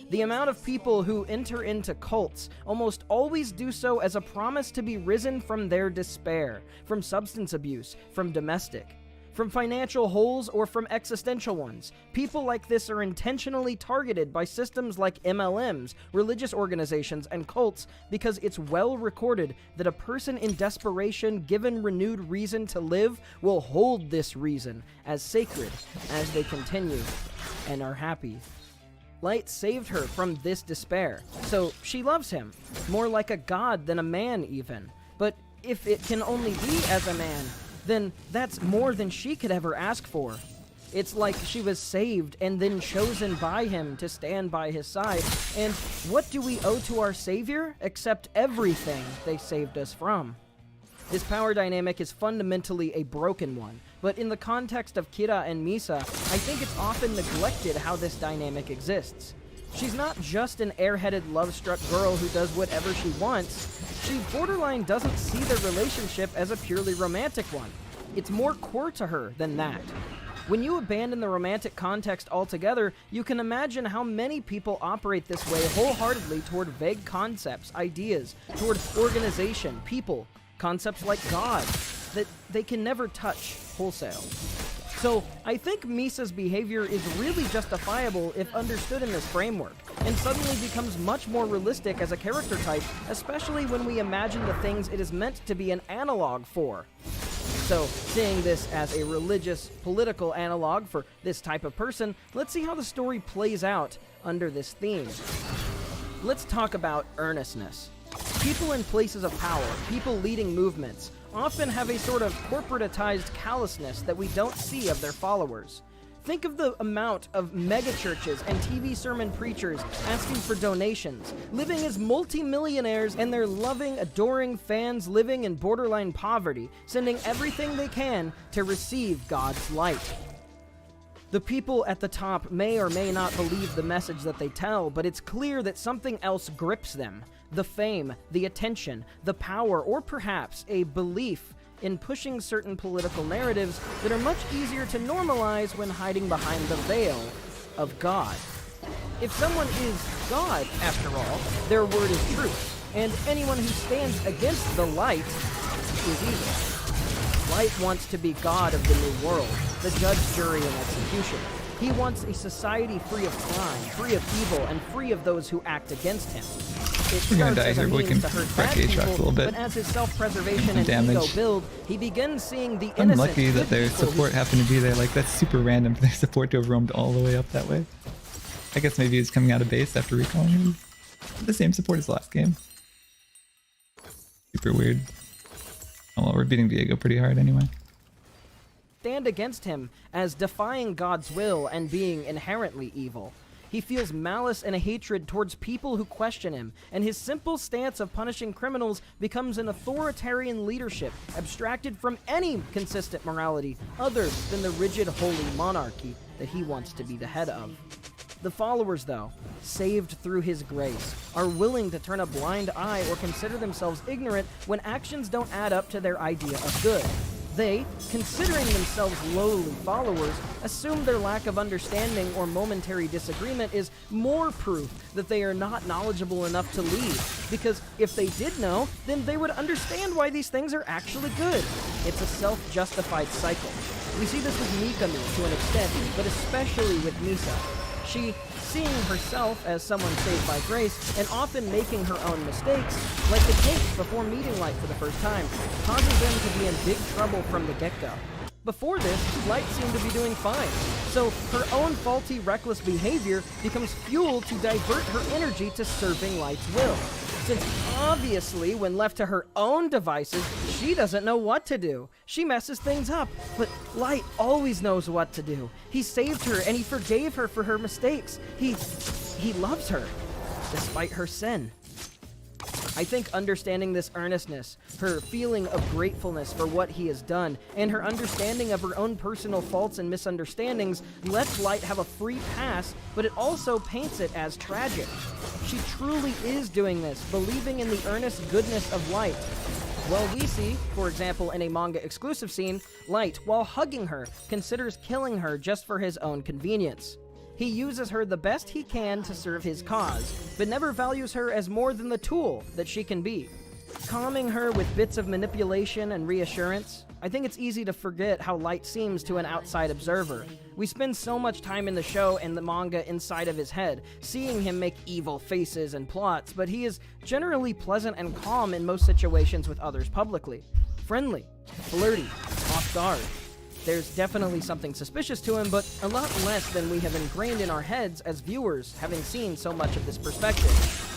The amount of people who enter into cults almost always do so as a promise to be risen from their despair, from substance abuse, from domestic, from financial holes, or from existential ones. People like this are intentionally targeted by systems like MLMs, religious organizations, and cults because it's well recorded that a person in desperation given renewed reason to live will hold this reason as sacred as they continue and are happy. Light saved her from this despair, so she loves him, more like a god than a man even. But if it can only be as a man, then that's more than she could ever ask for. It's like she was saved and then chosen by him to stand by his side, and what do we owe to our savior except everything they saved us from? This power dynamic is fundamentally a broken one, but in the context of Kira and Misa, I think it's often neglected how this dynamic exists. She's not just an airheaded, love-struck girl who does whatever she wants. She borderline doesn't see their relationship as a purely romantic one. It's more core to her than that. When you abandon the romantic context altogether, you can imagine how many people operate this way wholeheartedly toward vague concepts, ideas, toward organization, people, concepts like God, that they can never touch wholesale. So, I think Misa's behavior is really justifiable if understood in this framework, and suddenly becomes much more realistic as a character type, especially when we imagine the things it is meant to be an analog for. So, seeing this as a religious, political analog for this type of person, let's see how the story plays out under this theme. Let's talk about earnestness. People in places of power, people leading movements, often have a sort of corporatized callousness that we don't see of their followers. Think of the amount of megachurches and TV sermon preachers asking for donations, living as multimillionaires, and their loving, adoring fans living in borderline poverty, sending everything they can to receive God's light. The people at the top may or may not believe the message that they tell, but it's clear that something else grips them. The fame, the attention, the power, or perhaps a belief in pushing certain political narratives that are much easier to normalize when hiding behind the veil of God. If someone is God, after all, their word is truth, and anyone who stands against the light is evil. Light wants to be God of the new world, the judge, jury, and executioner. He wants a society free of crime, free of evil, and free of those who act against him. It We're gonna starts die as a here, but we means can to hurt crack bad Aatrox a people, little bit. but as his self-preservation and Damage. ego build, he begins seeing the I'm innocent, lucky that good their people who support happened to be there. Like, that's super random for their support to have roamed all the way up that way. I guess maybe he's coming out of base after recalling him. The same support as last game. Super weird. Oh well, we're beating Viego pretty hard anyway. stand against him as defying God's will and being inherently evil. He feels malice and a hatred towards people who question him, and his simple stance of punishing criminals becomes an authoritarian leadership abstracted from any consistent morality other than the rigid holy monarchy that he wants to be the head of. The followers, though, saved through his grace, are willing to turn a blind eye or consider themselves ignorant when actions don't add up to their idea of good. They, considering themselves lowly followers, assume their lack of understanding or momentary disagreement is more proof that they are not knowledgeable enough to lead, because if they did know, then they would understand why these things are actually good. It's a self-justified cycle. We see this with Mikami to an extent, but especially with Misa. She, seeing herself as someone saved by grace, and often making her own mistakes, like the Cakes before meeting Light for the first time, causes them to be in big trouble from the get-go. Before this, Light seemed to be doing fine, so her own faulty, reckless behavior becomes fuel to divert her energy to serving Light's will. Since obviously, when left to her own devices, she doesn't know what to do. She messes things up, but Light always knows what to do. He saved her and he forgave her for her mistakes. He loves her, despite her sin. I think understanding this earnestness, her feeling of gratefulness for what he has done, and her understanding of her own personal faults and misunderstandings lets Light have a free pass, but it also paints it as tragic. She truly is doing this, believing in the earnest goodness of Light. Well, we see, for example, in a manga exclusive scene, Light, while hugging her, considers killing her just for his own convenience. He uses her the best he can to serve his cause, but never values her as more than the tool that she can be. Calming her with bits of manipulation and reassurance, I think it's easy to forget how Light seems to an outside observer. We spend so much time in the show and the manga inside of his head, seeing him make evil faces and plots, but he is generally pleasant and calm in most situations with others publicly. Friendly, flirty, off guard. There's definitely something suspicious to him, but a lot less than we have ingrained in our heads as viewers, having seen so much of this perspective.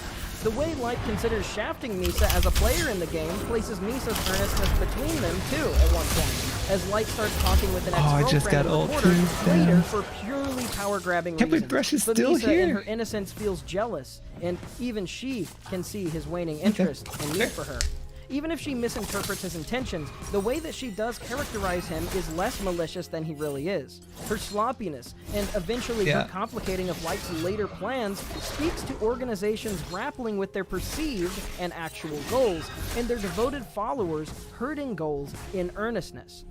The way Light considers shafting Misa as a player in the game places Misa's earnestness between them, too, at one point, as Light starts talking with an I just got ex-girlfriend ult reporter too, later damn. for purely power-grabbing Can't believe reasons. Brush is But still Misa, in here. her innocence, feels jealous, and even she can see his waning interest and need for her. Even if she misinterprets his intentions, the way that she does characterize him is less malicious than he really is. Her sloppiness, and eventually her complicating of Light's later plans, speaks to organizations grappling with their perceived and actual goals, and their devoted followers hurting goals in earnestness.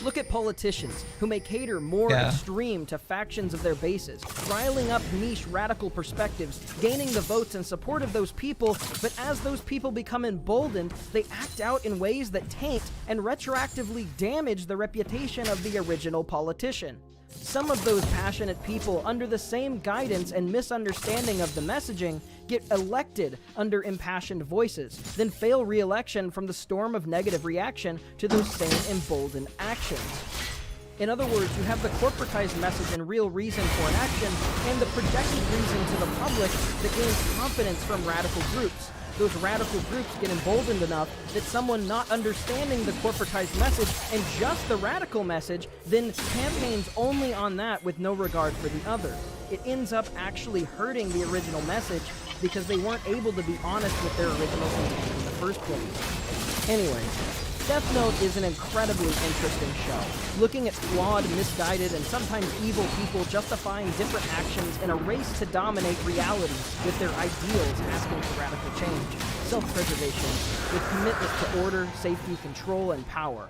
Look at politicians who may cater more extreme to factions of their bases, riling up niche radical perspectives, gaining the votes and support of those people, but as those people become emboldened, they act out in ways that taint and retroactively damage the reputation of the original politician. Some of those passionate people, under the same guidance and misunderstanding of the messaging, get elected under impassioned voices, then fail re-election from the storm of negative reaction to those same emboldened actions. In other words, you have the corporatized message and real reason for an action, and the projected reason to the public that gains confidence from radical groups. those radical groups get emboldened enough that someone not understanding the corporatized message and just the radical message then campaigns only on that with no regard for the other. It ends up actually hurting the original message because they weren't able to be honest with their original intent in the first place. Anyway, Death Note is an incredibly interesting show, looking at flawed, misguided, and sometimes evil people justifying different actions in a race to dominate reality with their ideals asking for radical change, self-preservation, with commitment to order, safety, control, and power.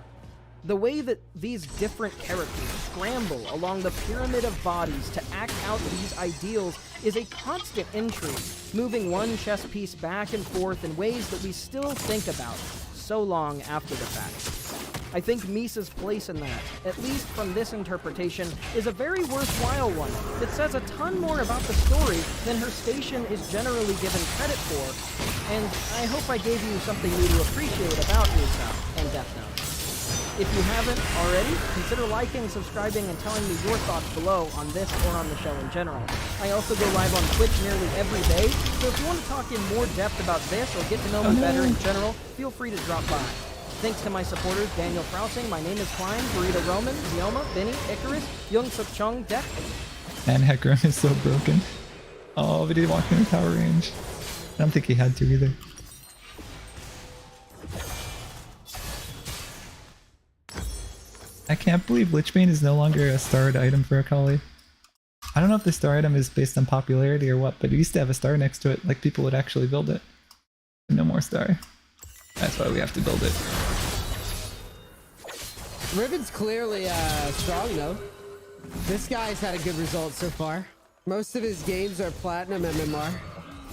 The way that these different characters scramble along the pyramid of bodies to act out these ideals is a constant intrigue, moving one chess piece back and forth in ways that we still think about so long after the fact. I think Misa's place in that, at least from this interpretation, is a very worthwhile one that says a ton more about the story than her station is generally given credit for, and I hope I gave you something new to appreciate about Misa and Death Note. If you haven't already, consider liking, subscribing, and telling me your thoughts below on this or on the show in general. I also go live on Twitch nearly every day, so if you want to talk in more depth about this or get to know me better in general, feel free to drop by. Thanks to my supporters, Daniel Frausing, My Name is Klein, Burrito Roman, Zioma, Benny, Icarus, Young Suk Chung, Deck. And Hecarim is so broken. Oh, but he walked in power range. I don't think he had to either. I can't believe Lichbane is no longer a starred item for Akali. I don't know if the star item is based on popularity or what, but it used to have a star next to it, like people would actually build it. No more star. That's why we have to build it. Riven's clearly strong though. This guy's had a good result so far. Most of his games are platinum MMR.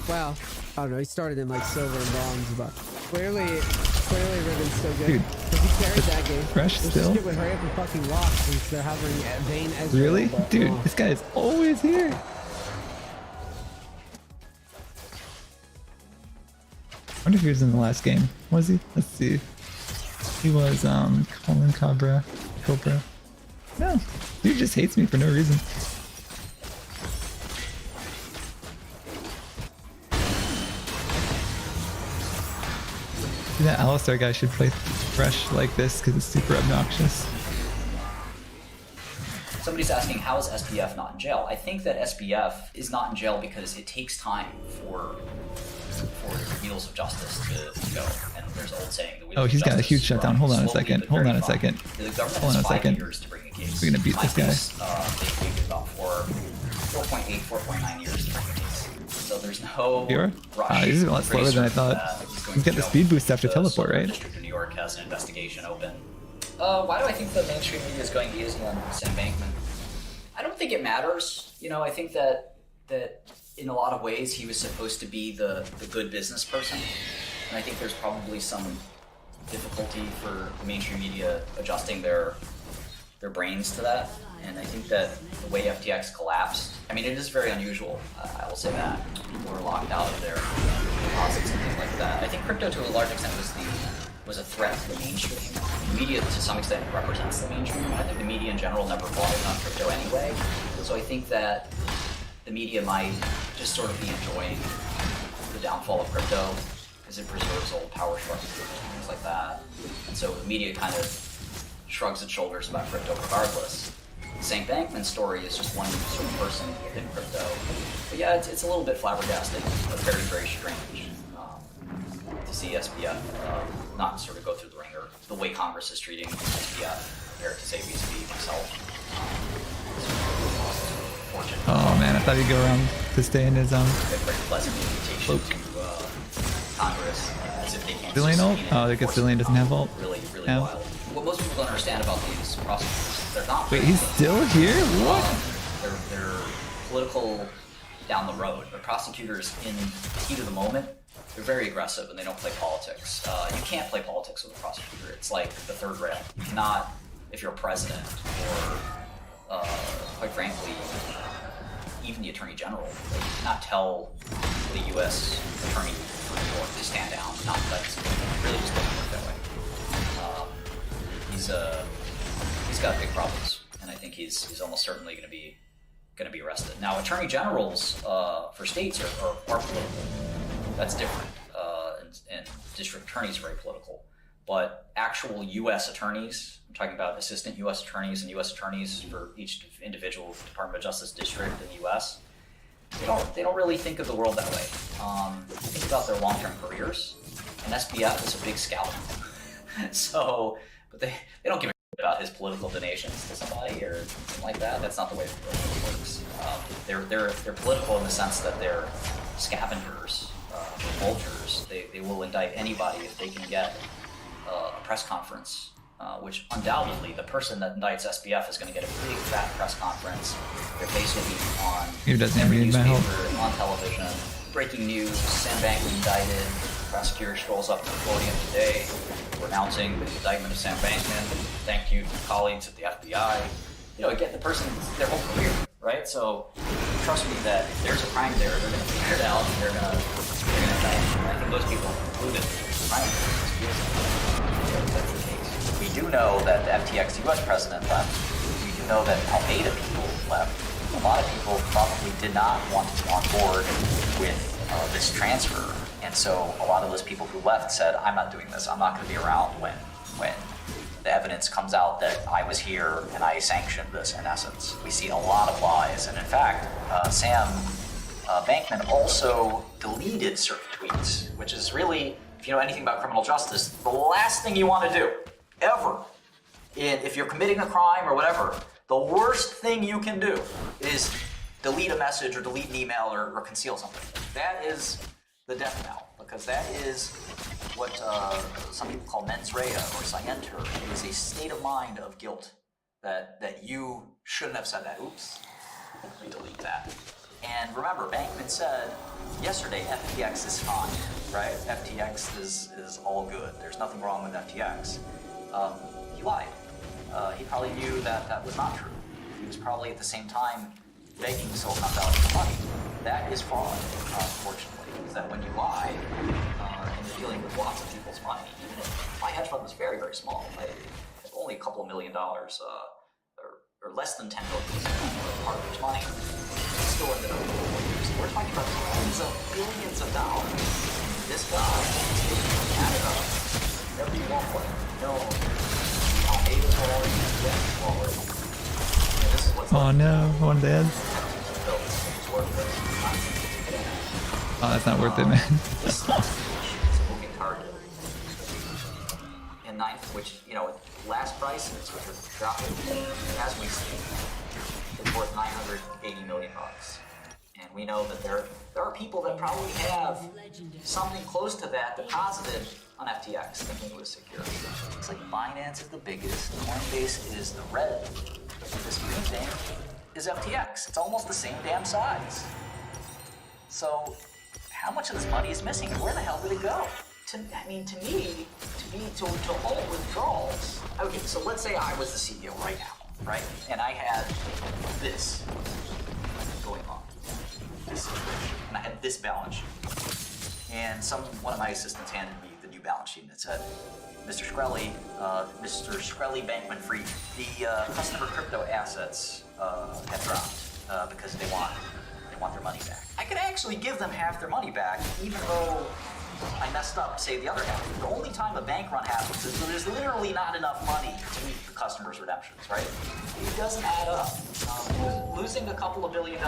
Well, I don't know, he started in like silver and bronze, but clearly Riven's still good. Dude, he carried that game. Fresh This still? kid would hurry up and fucking walk since they're hovering at Vayne as Really? well, but, Dude, oh. this guy is always here. I wonder if he was in the last game. Was he? Let's see. He was, Colin Cobra. No, dude just hates me for no reason. That Alistar guy should play Fresh like this because it's super obnoxious. Somebody's asking, how is SBF not in jail? I think that SBF is not in jail because it takes time for the wheels of justice to go. And there's an old saying, the wheels Oh, he's of got a justice huge shutdown. Hold on a slowly second. but Hold very on a far. second. The government Hold on has a 5 second. years to bring a case. We're gonna beat this guy. They waited about 4.8, 4.9 years to bring a case. So there's no Viewer? rush. He's a lot Pretty slower than I certain thought. that going He's got to the jail. speed boost after The teleport, Southern right? District of New York has an investigation open. Why do I think the mainstream media is going easy on Sam Bankman? I don't think it matters. You know, I think that in a lot of ways he was supposed to be the good business person. And I think there's probably some difficulty for the mainstream media adjusting their brains to that. And I think that the way FTX collapsed, I mean, it is very unusual. I will say that. People are locked out of their deposits and things like that. I think crypto to a large extent was a threat to the mainstream. The media to some extent represents the mainstream. I think the media in general never bothered on crypto anyway. So I think that the media might just sort of be enjoying the downfall of crypto because it preserves old power structures and things like that. And so the media kind of shrugs its shoulders about crypto regardless. The St. Bankman story is just one sort of person within crypto. But yeah, it's a little bit flabbergasting, but very, very strange to see SBF not sort of go through the ringer the way Congress is treating SBF compared to, say, vis-a-vis myself. Fortune. Oh man, I thought he'd go around to stay in his A very pleasant invitation Cloak. to Congress, as if they can't Zillion just ult? subpoena Oh, I guess enforce Zillion it. doesn't have ult. Really, really Yeah. wild. What most people don't understand about these prosecutors, they're not. Wait, he's still here? What? They're political down the road, but prosecutors in the heat of the moment, they're very aggressive and they don't play politics. You can't play politics with a prosecutor. It's like the third rail. You cannot, if you're a president or, quite frankly, even the attorney general, you cannot tell the U.S. attorney for New York to stand down. Not that's really just doesn't work that way. He's got big problems, and I think he's almost certainly going to be arrested. Now, attorney generals for states are political. That's different. district attorneys are very political. But actual U.S. attorneys, I'm talking about assistant U.S. attorneys and U.S. attorneys for each individual Department of Justice district in the U.S., they don't really think of the world that way. They think about their long-term careers, and SBF is a big scout. So, but they don't give a shit about his political donations to somebody or something like that. That's not the way it works. They're political in the sense that they're scavengers, vultures. They will indict anybody if they can get a press conference, which undoubtedly the person that indicts SBF is going to get a big fat press conference. Their face will be on every newspaper, on television. Breaking news: Sam Bankman indicted. Prosecutor strolls up to the podium today. We're announcing the indictment of Sam Bankman. Thank you to colleagues at the FBI. You know, again, the person, their whole career, right? So trust me that if there's a crime there, they're going to figure it out and they're going to indict him. I think most people included crime. That's the case. We do know that the FTX US president left. We do know that Al-Qaeda people left. A lot of people probably did not want to be on board with this transfer. And so a lot of those people who left said, I'm not doing this. I'm not going to be around when the evidence comes out that I was here and I sanctioned this, in essence. We see a lot of lies. And in fact, Sam Bankman also deleted certain tweets, which is really, if you know anything about criminal justice, the last thing you want to do, ever, if you're committing a crime or whatever, the worst thing you can do is delete a message or delete an email or conceal something. That is the death knell, because that is what some people call mens rea or scienter. It is a state of mind of guilt that you shouldn't have said that. Oops, let me delete that. And remember, Bankman said yesterday FTX is fine, right? FTX is all good. There's nothing wrong with FTX. He lied. He probably knew that was not true. He was probably at the same time begging Silicon Valley for money. That is fraud, unfortunately. Is that when you lie and you're dealing with lots of people's money, even if my hedge fund was very, very small, only a couple of $1 million or less than $10 million of partners' money, still ended up we're talking about tens of billions of dollars. This guy added up every one point. No, Al-Qaeda's forward, yeah, forward. And this is what's oh no, one of the ads. Oh, that's not worth it, man. This is a moving target. And ninth, which, you know, last prices, which are dropping as we speak, is worth $980 million. And we know that there are people that probably have something close to that deposited on FTX, thinking it was secure. It's like Binance is the biggest, Coinbase is the red. This green thing is FTX. It's almost the same damn size. So how much of this money is missing? Where the hell did it go? To hold withdrawals. Okay, so let's say I was the CEO right now, right? And I had this going on. And I had this balance sheet. And one of my assistants handed me the new balance sheet and it said, Mr. Shkreli Bankman-Fried, the customer crypto assets have dropped because they want their money back. I could actually give them half their money back, even though I messed up, say, the other half. The only time a bank run happens is when there's literally not enough money to meet the customer's redemptions, right? It doesn't add up. Losing a couple of $1 billion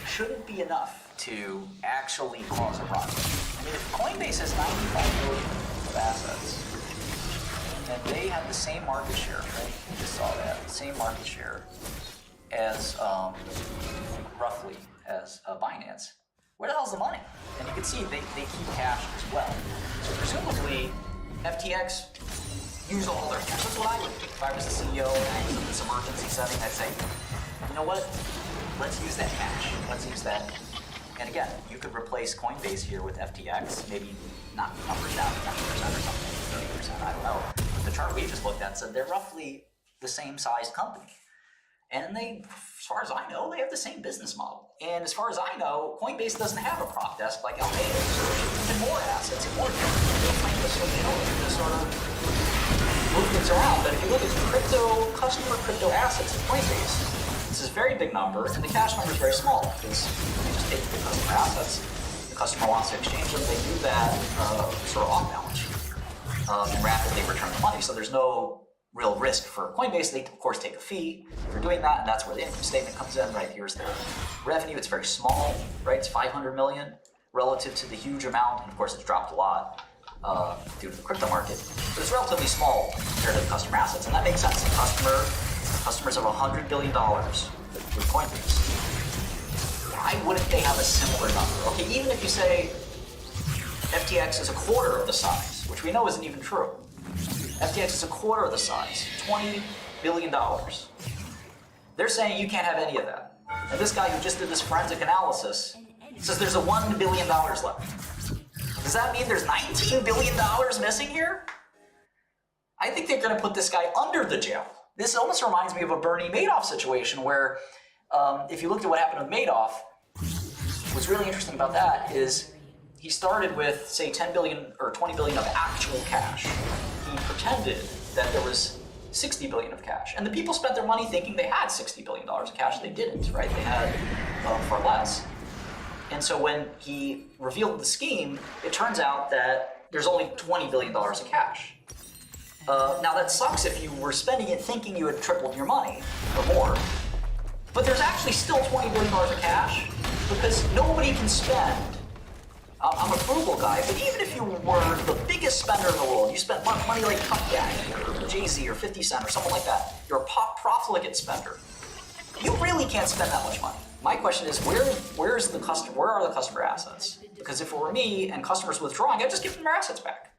shouldn't be enough to actually cause a run. I mean, if Coinbase has $95 billion of assets, and they have the same market share, right? You just saw that, the same market share as, roughly, as Binance. Where the hell's the money? And you can see they keep cash as well. So presumably, FTX use all their cash. That's what I would do. If I was the CEO and I was in this emergency setting, I'd say, you know what? Let's use that cash. Let's use that. And again, you could replace Coinbase here with FTX, maybe knock the numbers down to 20% or something, 30%, I don't know. But the chart we just looked at said they're roughly the same sized company. And they, as far as I know, they have the same business model. And as far as I know, Coinbase doesn't have a prop desk like Al-Qaeda, so there's even more assets and more this sort of movements around. But if you look at customer crypto assets at Coinbase, this is a very big number, and the cash number is very small because they just take the customer assets. The customer wants to exchange them. They do that sort of off and rapidly return the money. So there's no real risk for Coinbase. They, of course, take a fee for doing that, and that's where the income statement comes in, right? Here's their revenue. It's very small, right? It's 500 million relative to the huge amount. And of course, it's dropped a lot due to the crypto market. But it's relatively small compared to the customer assets. And that makes sense. Customers have $100 billion with Coinbase. Why wouldn't they have a similar number? Okay, even if you say FTX is a quarter of the size, which we know isn't even true. FTX is a quarter of the size, $20 billion. They're saying you can't have any of that. And this guy who just did this forensic analysis says there's a $1 billion left. Does that mean there's $19 billion missing here? I think they're going to put this guy under the jail. This almost reminds me of a Bernie Madoff situation where if you looked at what happened with Madoff, what's really interesting about that is he started with, say, 10 billion or 20 billion of actual cash. He pretended that there was 60 billion of cash. And the people spent their money thinking they had $60 billion of cash. They didn't, right? They had far less. And so when he revealed the scheme, it turns out that there's only $20 billion of cash. Now that sucks if you were spending it thinking you had tripled your money or more. But there's actually still $20 billion of cash because nobody can spend. I'm a frugal guy, but even if you were the biggest spender in the world, you spent money like Puff Daddy or Jay-Z or 50 Cent or someone like that, you're a profligate spender. You really can't spend that much money. My question is, where are the customer assets? Because if it were me and customers withdrawing, I'd just give them their assets back.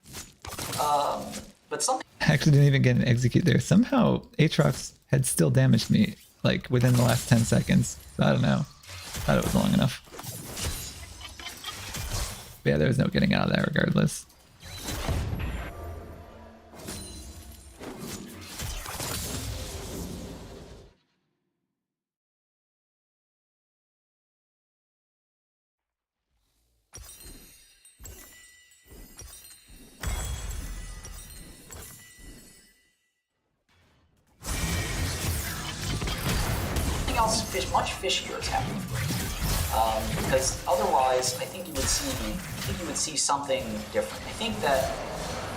But something... I actually didn't even get an execute there. Somehow Aatrox had still damaged me, like, within the last 10 seconds. So I don't know. Thought it was long enough. But yeah, there was no getting out of that regardless. Something else much fishier is happening. Because otherwise, I think you would see something different. I think that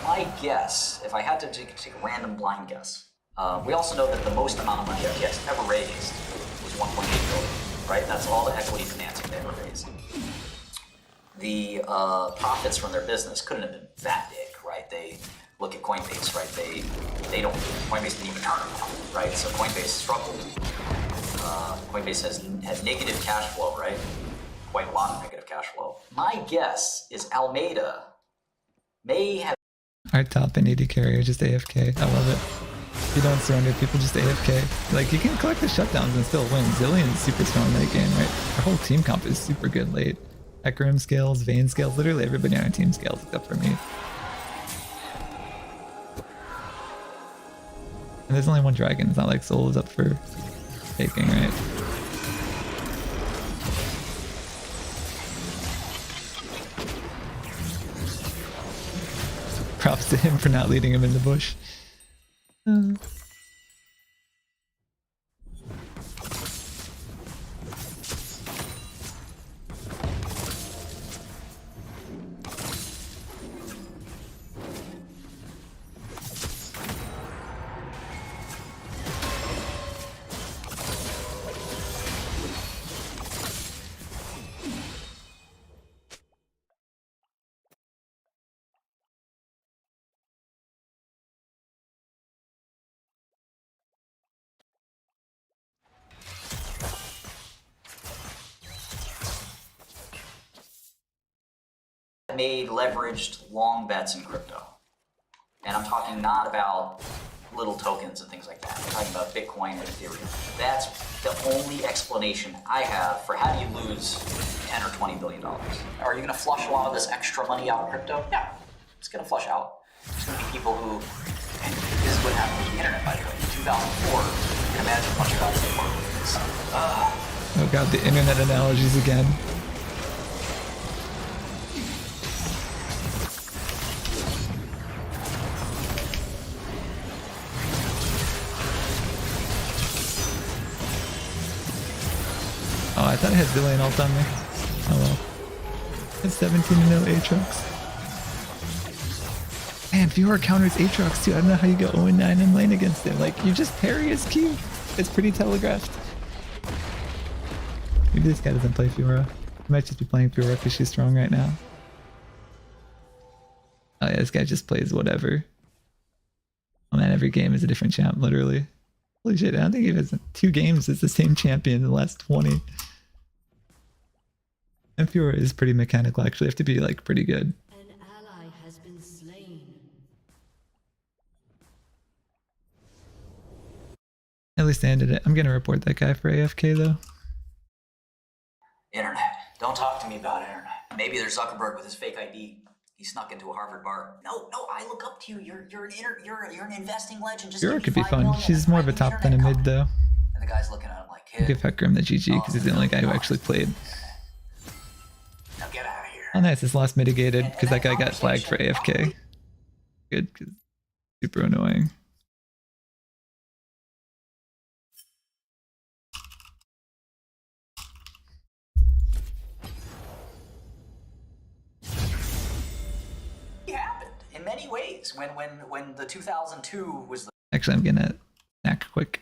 my guess, if I had to take a random blind guess, we also know that the most amount of money FTX ever raised was 1.8 billion, right? That's all the equity financing they ever raised. The profits from their business couldn't have been that big, right? They look at Coinbase, right? Coinbase didn't even earn a profit, right? So Coinbase struggled. Coinbase has negative cash flow, right? Quite a lot of negative cash flow. My guess is Alameda may have... Our top and AD carrier, just AFK. I love it. You don't surrender, people just AFK. Like, you can collect the shutdowns and still win. Zillion's super strong late game, right? Our whole team comp is super good late. Ekrim scales, Vayne scales, literally everybody on our team scales except for me. And there's only one dragon, it's not like Soul is up for taking, right? Props to him for not leading him in the bush. Made leveraged long bets in crypto. And I'm talking not about little tokens and things like that. I'm talking about Bitcoin and Ethereum. That's the only explanation I have for how do you lose 10 or 20 billion dollars. Are you going to flush a lot of this extra money out of crypto? Yeah, it's going to flush out. There's going to be people who, and this is what happened with the internet, by the way. In 2004, you can imagine how much it got support. Oh god, the internet analogies again. Oh, I thought I had Zillion ult on me. Oh well. It's 17-0 Aatrox. Man, Fiora counters Aatrox too. I don't know how you go 0-9 in lane against him. Like, you just parry his Q. It's pretty telegraphed. Maybe this guy doesn't play Fiora. He might just be playing Fiora because she's strong right now. Oh yeah, this guy just plays whatever. Oh man, every game is a different champ, literally. Holy shit, I don't think he has 2 games as the same champion in the last 20. And Fiora is pretty mechanical, actually. You have to be like pretty good. An ally has been slain. At least I ended it. I'm gonna report that guy for AFK though. Internet. Don't talk to me about internet. Maybe there's Zuckerberg with his fake ID. He snuck into a Harvard bar. No, I look up to you. You're an investing legend. Just Fiora give me could be $5 fun. million She's and more I of a need top internet than a mid company. though. And the guy's looking at him like, Give Hecarim the GG because he's the only guy who actually played. Now get out of here. Oh nice, his loss mitigated because that guy got flagged for AFK. Good, because super annoying. It happened in many ways. When the 2002 was the Actually, I'm gonna snack quick.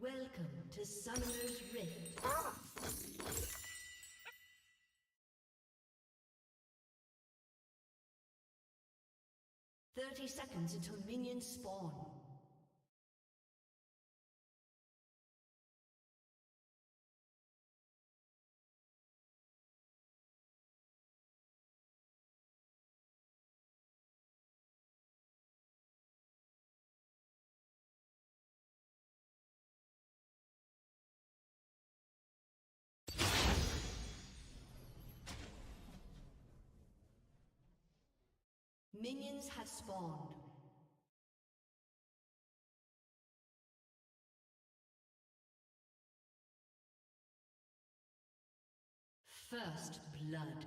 Welcome to Summoner's Rift. 30 seconds until minions spawn. Minions have spawned. First blood.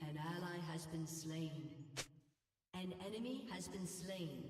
An ally has been slain. An enemy has been slain.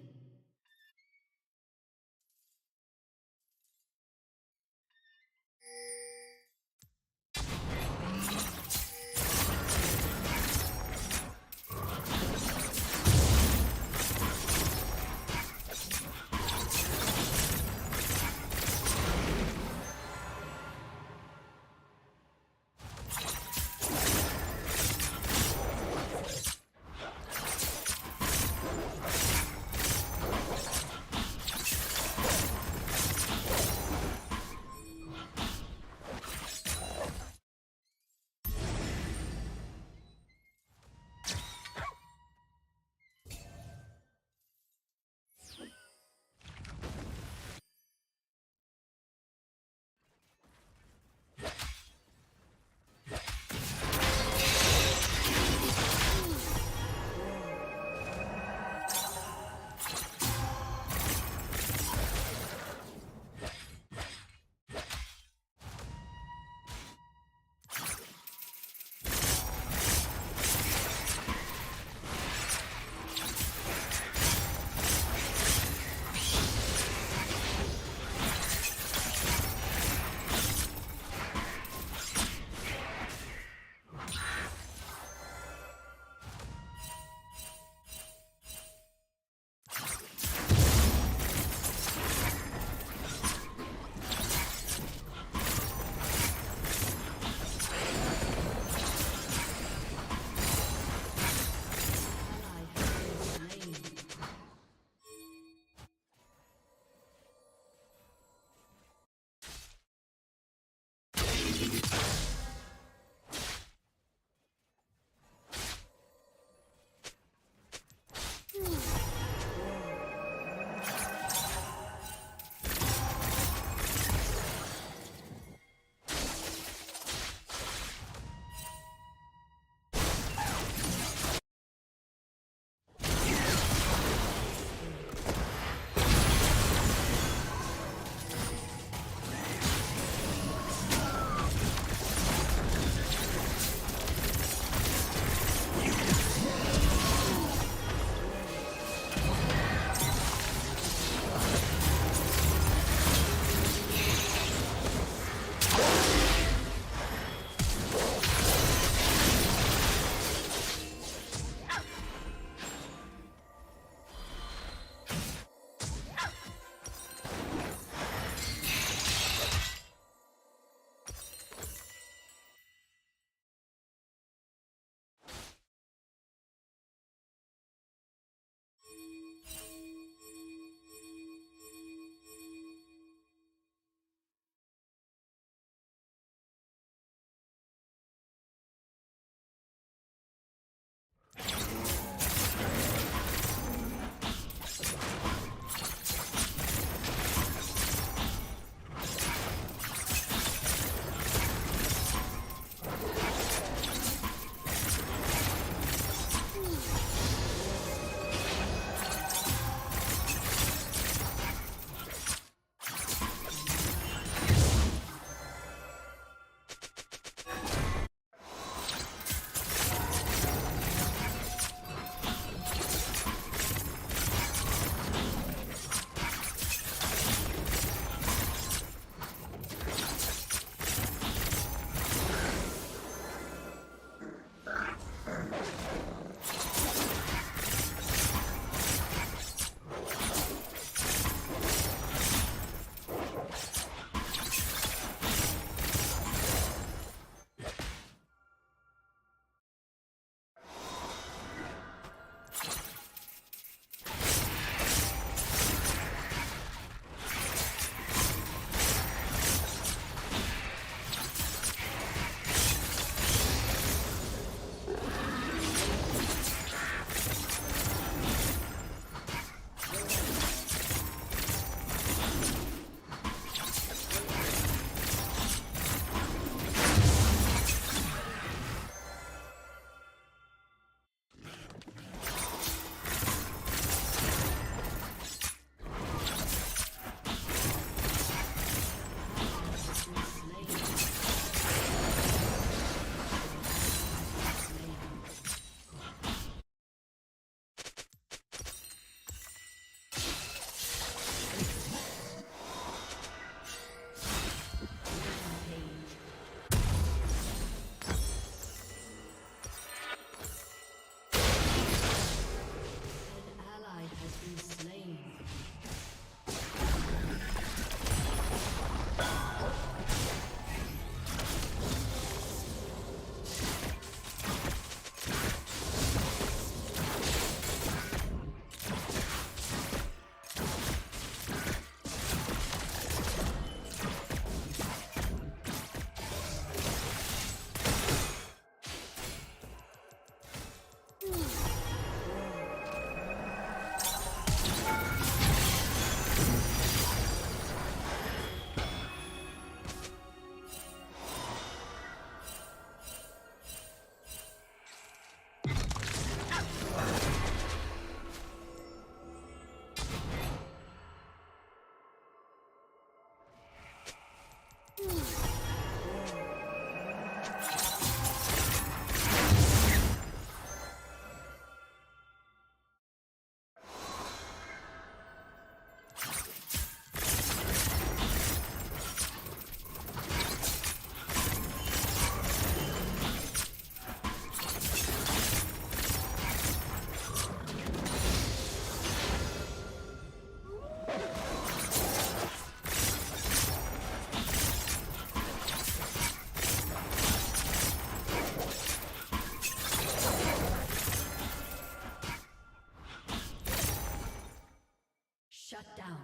Shut down.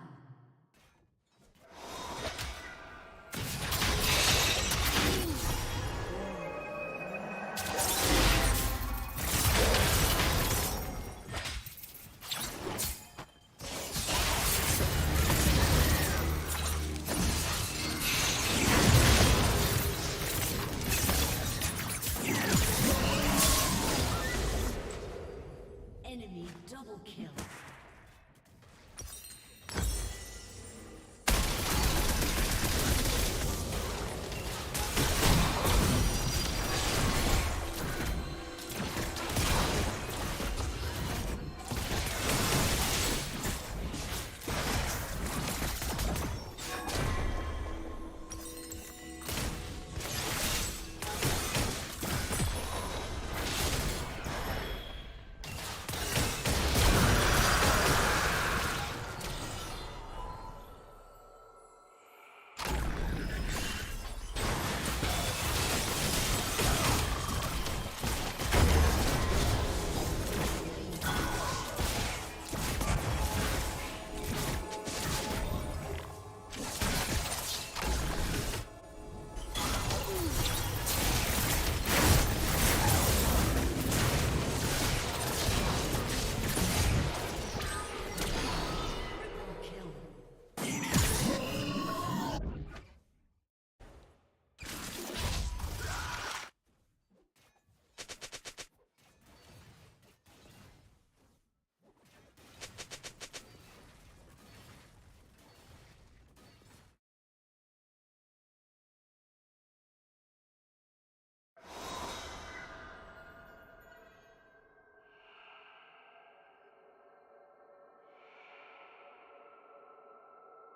Enemy double kill.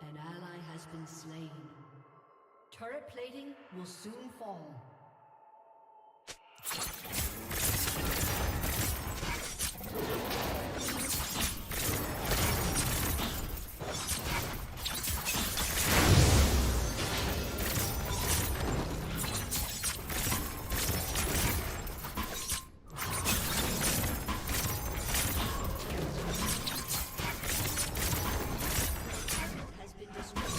An ally has been slain. Turret plating will soon fall. Has been destroyed.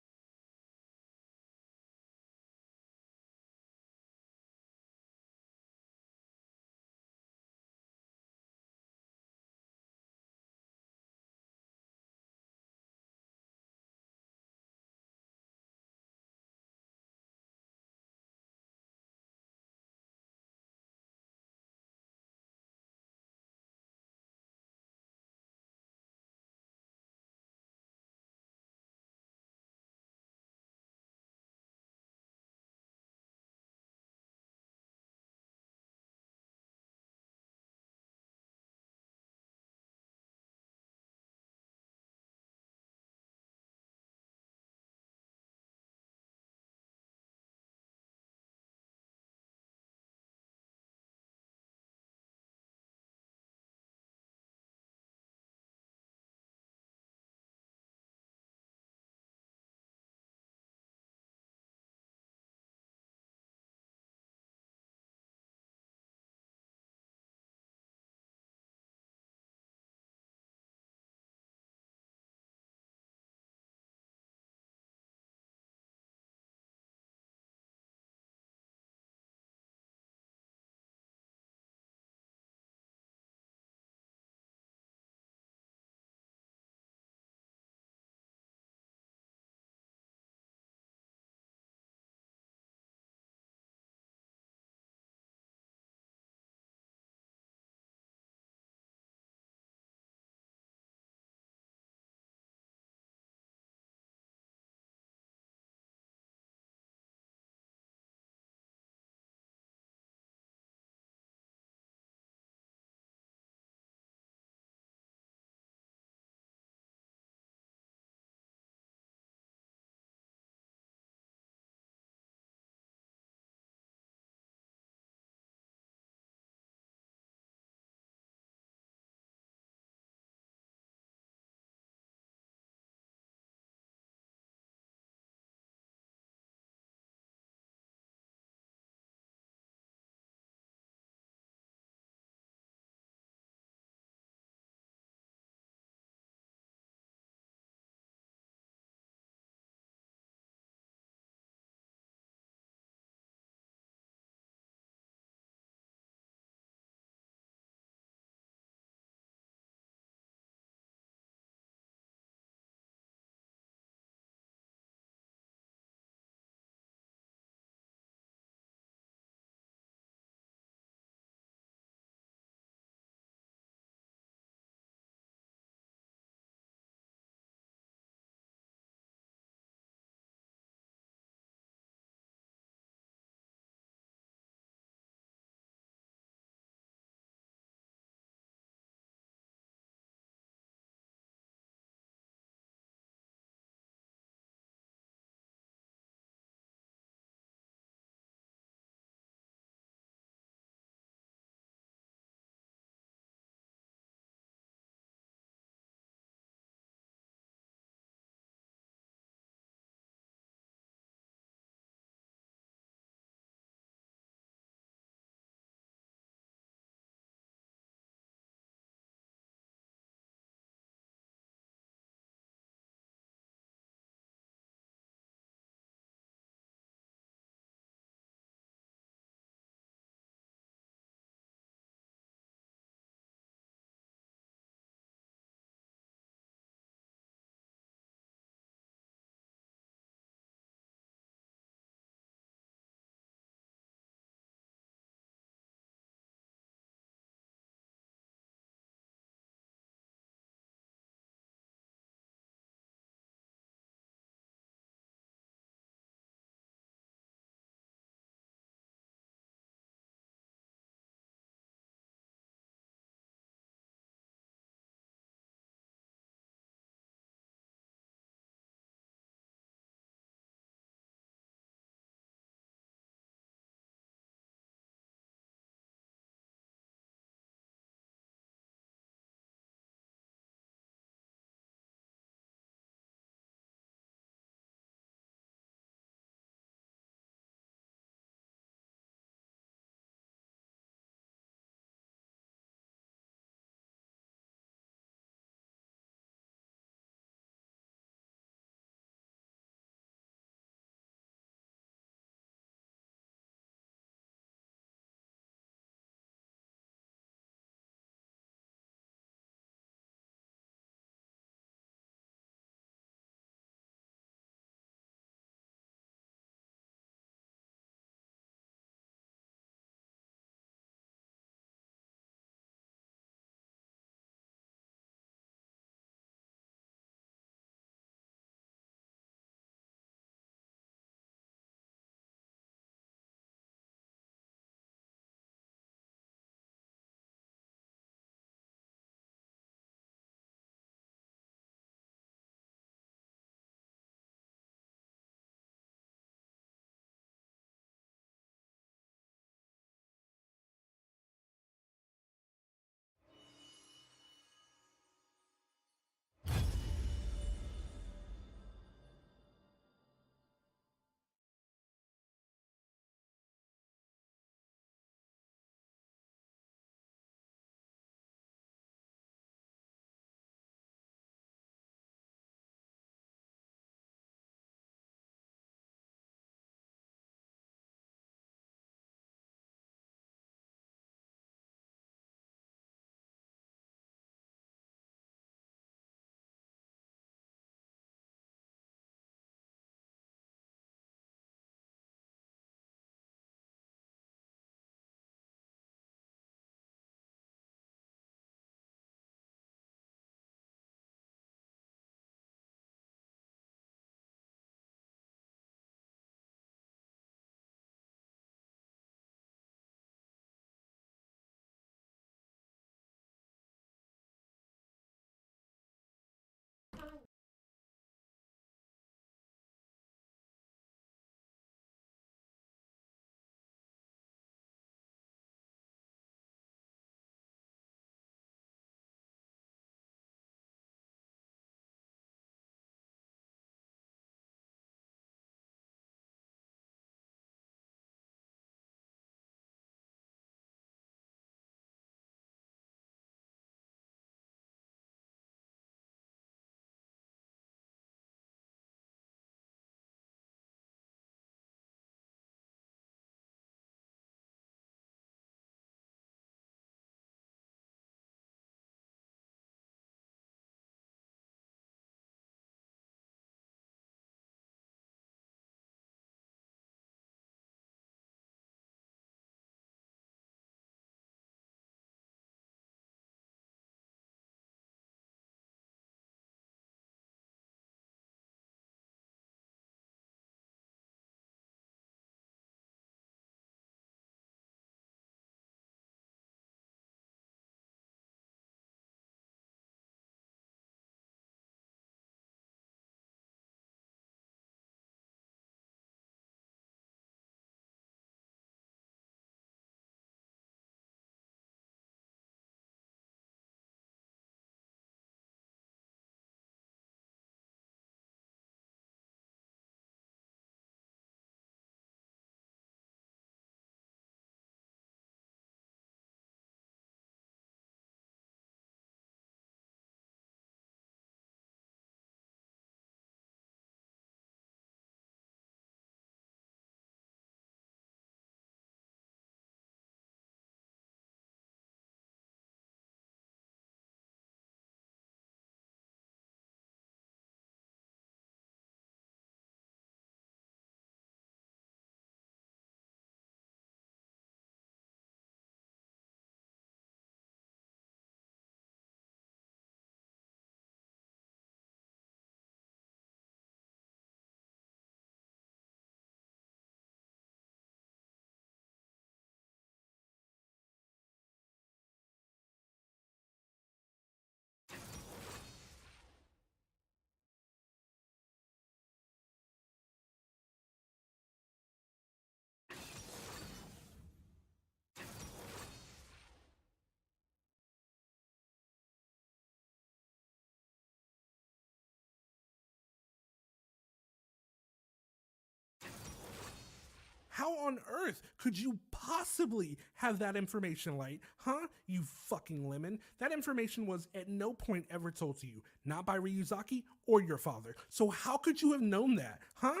How on earth could you possibly have that information, Light? Huh? You fucking lemon. That information was at no point ever told to you, not by Ryuzaki or your father. So how could you have known that? Huh?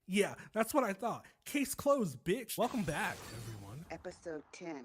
Yeah, that's what I thought. Case closed, bitch. Welcome back, everyone. Episode 10,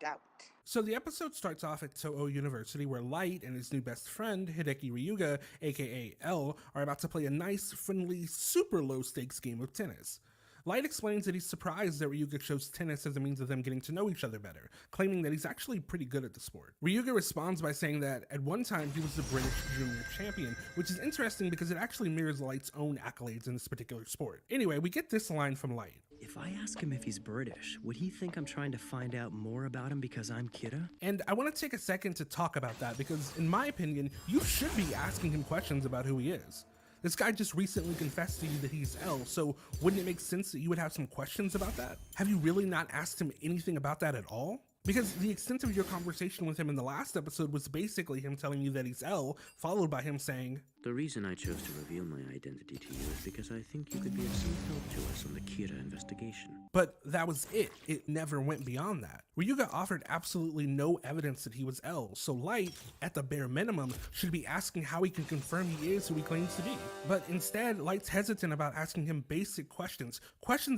Doubt. So the episode starts off at Toho University, where Light and his new best friend, Hideki Ryuga, aka L, are about to play a nice, friendly, super low-stakes game of tennis. Light explains that he's surprised that Ryuga chose tennis as a means of them getting to know each other better, claiming that he's actually pretty good at the sport. Ryuga responds by saying that at one time he was the British junior champion, which is interesting because it actually mirrors Light's own accolades in this particular sport. Anyway, we get this line from Light. If I ask him if he's British, would he think I'm trying to find out more about him because I'm Kira? And I want to take a second to talk about that because, in my opinion, you should be asking him questions about who he is. This guy just recently confessed to you that he's L, so wouldn't it make sense that you would have some questions about that? Have you really not asked him anything about that at all? Because the extent of your conversation with him in the last episode was basically him telling you that he's L, followed by him saying, The reason I chose to reveal my identity to you is because I think you could be of some help to us on the Kira investigation. But that was it. It never went beyond that. Ryuga offered absolutely no evidence that he was L, so Light, at the bare minimum, should be asking how he can confirm he is who he claims to be. But instead, Light's hesitant about asking him basic questions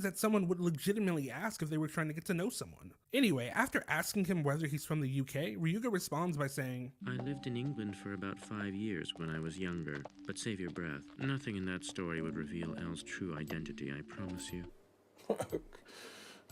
that someone would legitimately ask if they were trying to get to know someone. Anyway, after asking him whether he's from the UK, Ryuga responds by saying, I lived in England for about 5 years when I was younger, but save your breath. Nothing in that story would reveal L's true identity, I promise you.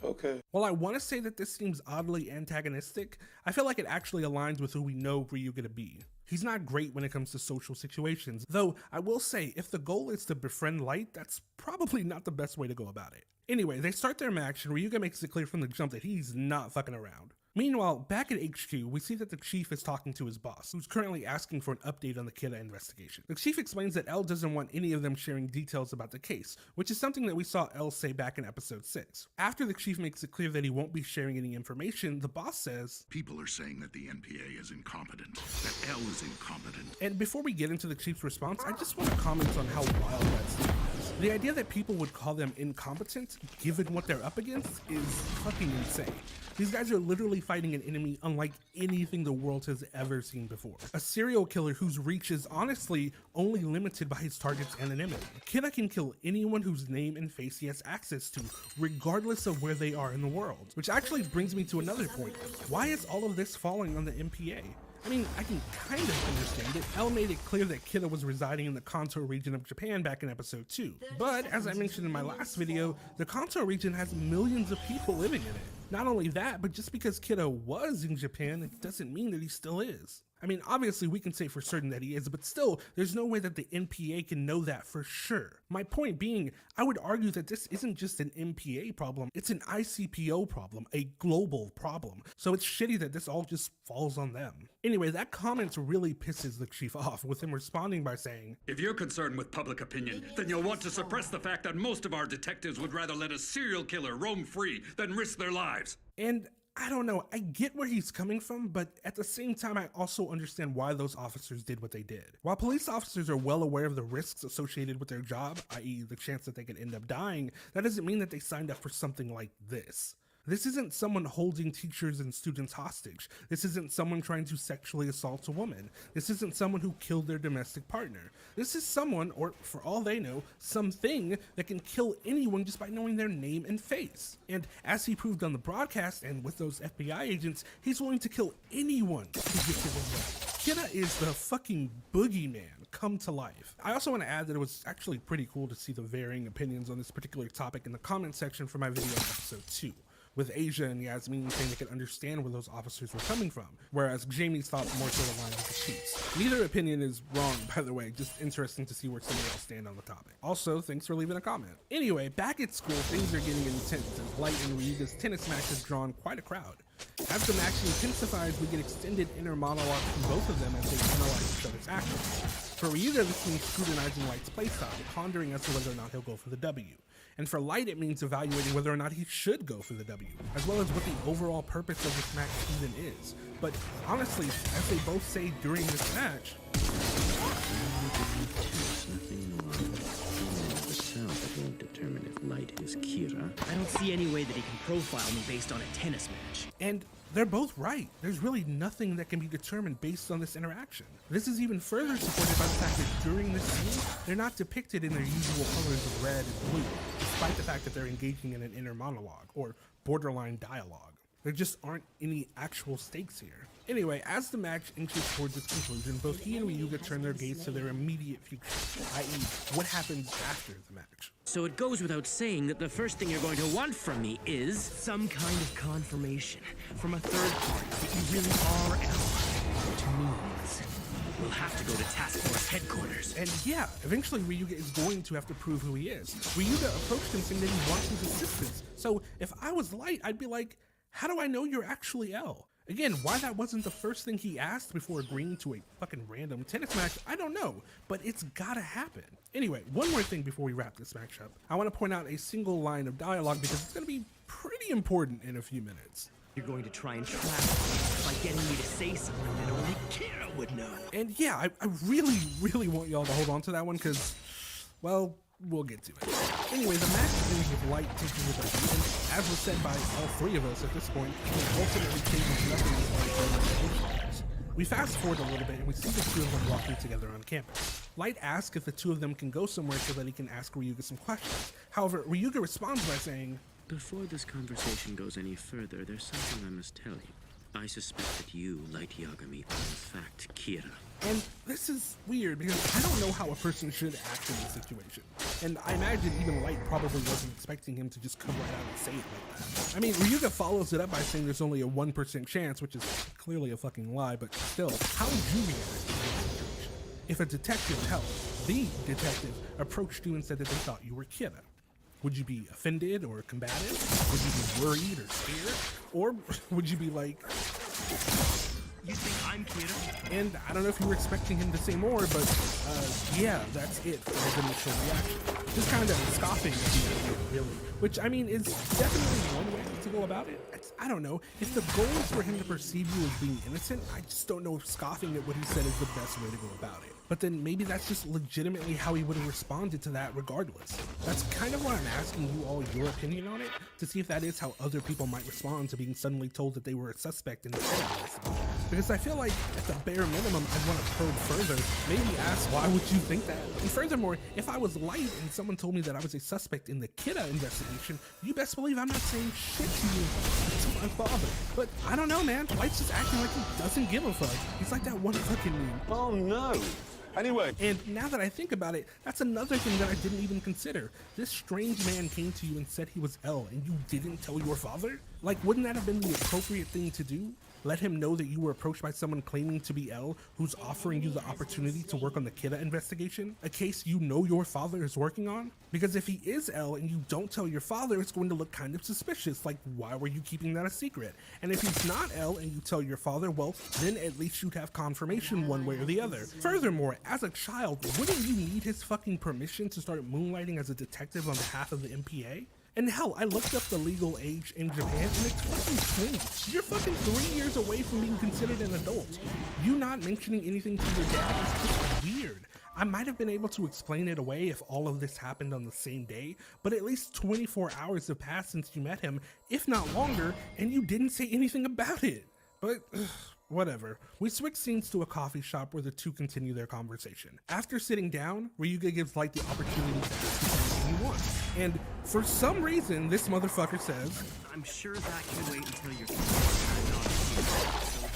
Okay. While I want to say that this seems oddly antagonistic, I feel like it actually aligns with who we know Ryuga to be. He's not great when it comes to social situations, though I will say if the goal is to befriend Light, that's probably not the best way to go about it. Anyway, they start their match and Ryuga makes it clear from the jump that he's not fucking around. Meanwhile, back at HQ, we see that the chief is talking to his boss, who's currently asking for an update on the Kira investigation. The chief explains that L doesn't want any of them sharing details about the case, which is something that we saw L say back in episode 6. After the chief makes it clear that he won't be sharing any information, the boss says, People are saying that the NPA is incompetent, that L is incompetent. And before we get into the chief's response, I just want to comment on how wild that statement is. The idea that people would call them incompetent, given what they're up against, is fucking insane. These guys are literally fighting an enemy unlike anything the world has ever seen before. A serial killer whose reach is honestly only limited by his target's anonymity. Kira can kill anyone whose name and face he has access to, regardless of where they are in the world. Which actually brings me to another point. Why is all of this falling on the MPA? I mean, I can kind of understand it. L made it clear that Kira was residing in the Kanto region of Japan back in episode 2. But, as I mentioned in my last video, the Kanto region has millions of people living in it. Not only that, but just because Kira was in Japan, it doesn't mean that he still is. I mean, obviously we can say for certain that he is, but still, there's no way that the NPA can know that for sure. My point being, I would argue that this isn't just an NPA problem, it's an ICPO problem, a global problem. So it's shitty that this all just falls on them. Anyway, that comment really pisses the chief off, with him responding by saying, If you're concerned with public opinion, then you'll want to suppress the fact that most of our detectives would rather let a serial killer roam free than risk their lives. And I don't know, I get where he's coming from, but at the same time, I also understand why those officers did what they did. While police officers are well aware of the risks associated with their job, i.e. the chance that they could end up dying, that doesn't mean that they signed up for something like this. This isn't someone holding teachers and students hostage. This isn't someone trying to sexually assault a woman. This isn't someone who killed their domestic partner. This is someone, or for all they know, something that can kill anyone just by knowing their name and face. And as he proved on the broadcast and with those FBI agents, he's willing to kill anyone who gets in his way. Kira is the fucking boogeyman come to life. I also want to add that it was actually pretty cool to see the varying opinions on this particular topic in the comment section for my video in episode 2. With Asia and Yasmin saying they could understand where those officers were coming from, whereas Jamie's thoughts more so aligned with the chief's. Neither opinion is wrong, by the way, just interesting to see where somebody else stand on the topic. Also, thanks for leaving a comment. Anyway, back at school, things are getting intense as Light and Ryuga's tennis match has drawn quite a crowd. As the match intensifies, we get extended inner monologues from both of them as they analyze each other's actions. For Ryuga, this means scrutinizing Light's playstyle, pondering as to whether or not he'll go for the W. And for Light, it means evaluating whether or not he should go for the W, as well as what the overall purpose of this match even is. But honestly, as they both say during this match, Nothing more. The sound that won't determine if Light is Kira. I don't see any way that he can profile me based on a tennis match. And they're both right. There's really nothing that can be determined based on this interaction. This is even further supported by the fact that during this scene, they're not depicted in their usual colors of red and blue, despite the fact that they're engaging in an inner monologue, or borderline dialogue. There just aren't any actual stakes here. Anyway, as the match inches towards its conclusion, both he and Ryuga turn their gaze to their immediate future, i.e. what happens after the match. So it goes without saying that the first thing you're going to want from me is some kind of confirmation from a third party that you really are L. Which means we'll have to go to Task Force headquarters. And yeah, eventually Ryuga is going to have to prove who he is. Ryuga approached him saying that he wants his assistance. So if I was Light, I'd be like, how do I know you're actually L? Again, why that wasn't the first thing he asked before agreeing to a fucking random tennis match, I don't know, but it's gotta happen. Anyway, one more thing before we wrap this match up. I want to point out a single line of dialogue because it's gonna be pretty important in a few minutes. You're going to try and trap me by getting me to say something that only Kira would know. And yeah, I really, really want y'all to hold on to that one because, well, we'll get to it. Anyway, the match ends with Light taking with us, and as was said by all three of us at this point, it ultimately changes nothing as far as we fast forward a little bit and we see the two of them walking together on campus. Light asks if the two of them can go somewhere so that he can ask Ryuga some questions. However, Ryuga responds by saying, "Before this conversation goes any further, there's something I must tell you. I suspect that you, Light Yagami, are in fact Kira." And this is weird because I don't know how a person should act in this situation. And I imagine even Light probably wasn't expecting him to just come right out and say it like that. I mean, Ryuga follows it up by saying there's only a 1% chance, which is clearly a fucking lie, but still, how would you react in this situation? If a detective, hell, the detective, approached you and said that they thought you were Kira, would you be offended or combative? Would you be worried or scared? Or would you be like, you think I'm Kira? And I don't know if you were expecting him to say more, but yeah, that's it for his initial reaction. Just kind of scoffing at you, really. Which, I mean, is definitely one way to go about it. I don't know. If the goal is for him to perceive you as being innocent, I just don't know if scoffing at what he said is the best way to go about it. But then maybe that's just legitimately how he would have responded to that regardless. That's kind of why I'm asking you all your opinion on it, to see if that is how other people might respond to being suddenly told that they were a suspect in the case. Because I feel like, at the bare minimum, I'd want to probe further, maybe ask, why would you think that? And furthermore, if I was Light and someone told me that I was a suspect in the Kira investigation, you best believe I'm not saying shit to you, to my father. But I don't know, man. Light's just acting like he doesn't give a fuck. He's like that one fucking meme. Oh no. Anyway. And now that I think about it, that's another thing that I didn't even consider. This strange man came to you and said he was L, and you didn't tell your father? Like, wouldn't that have been the appropriate thing to do? Let him know that you were approached by someone claiming to be L, who's offering you the opportunity to work on the Kira investigation, a case you know your father is working on? Because if he is L and you don't tell your father, it's going to look kind of suspicious, like why were you keeping that a secret? And if he's not L and you tell your father, well, then at least you'd have confirmation one way or the other. Furthermore, as a child, wouldn't you need his fucking permission to start moonlighting as a detective on behalf of the MPA? And hell, I looked up the legal age in Japan and it's fucking 20. You're fucking 3 years away from being considered an adult. You not mentioning anything to your dad is just weird. I might have been able to explain it away if all of this happened on the same day, but at least 24 hours have passed since you met him, if not longer, and you didn't say anything about it. But whatever. We switch scenes to a coffee shop where the two continue their conversation. After sitting down, Ryuga gives Light the opportunity to ask anything he wants. And for some reason, this motherfucker says, "I'm sure that can wait until you're so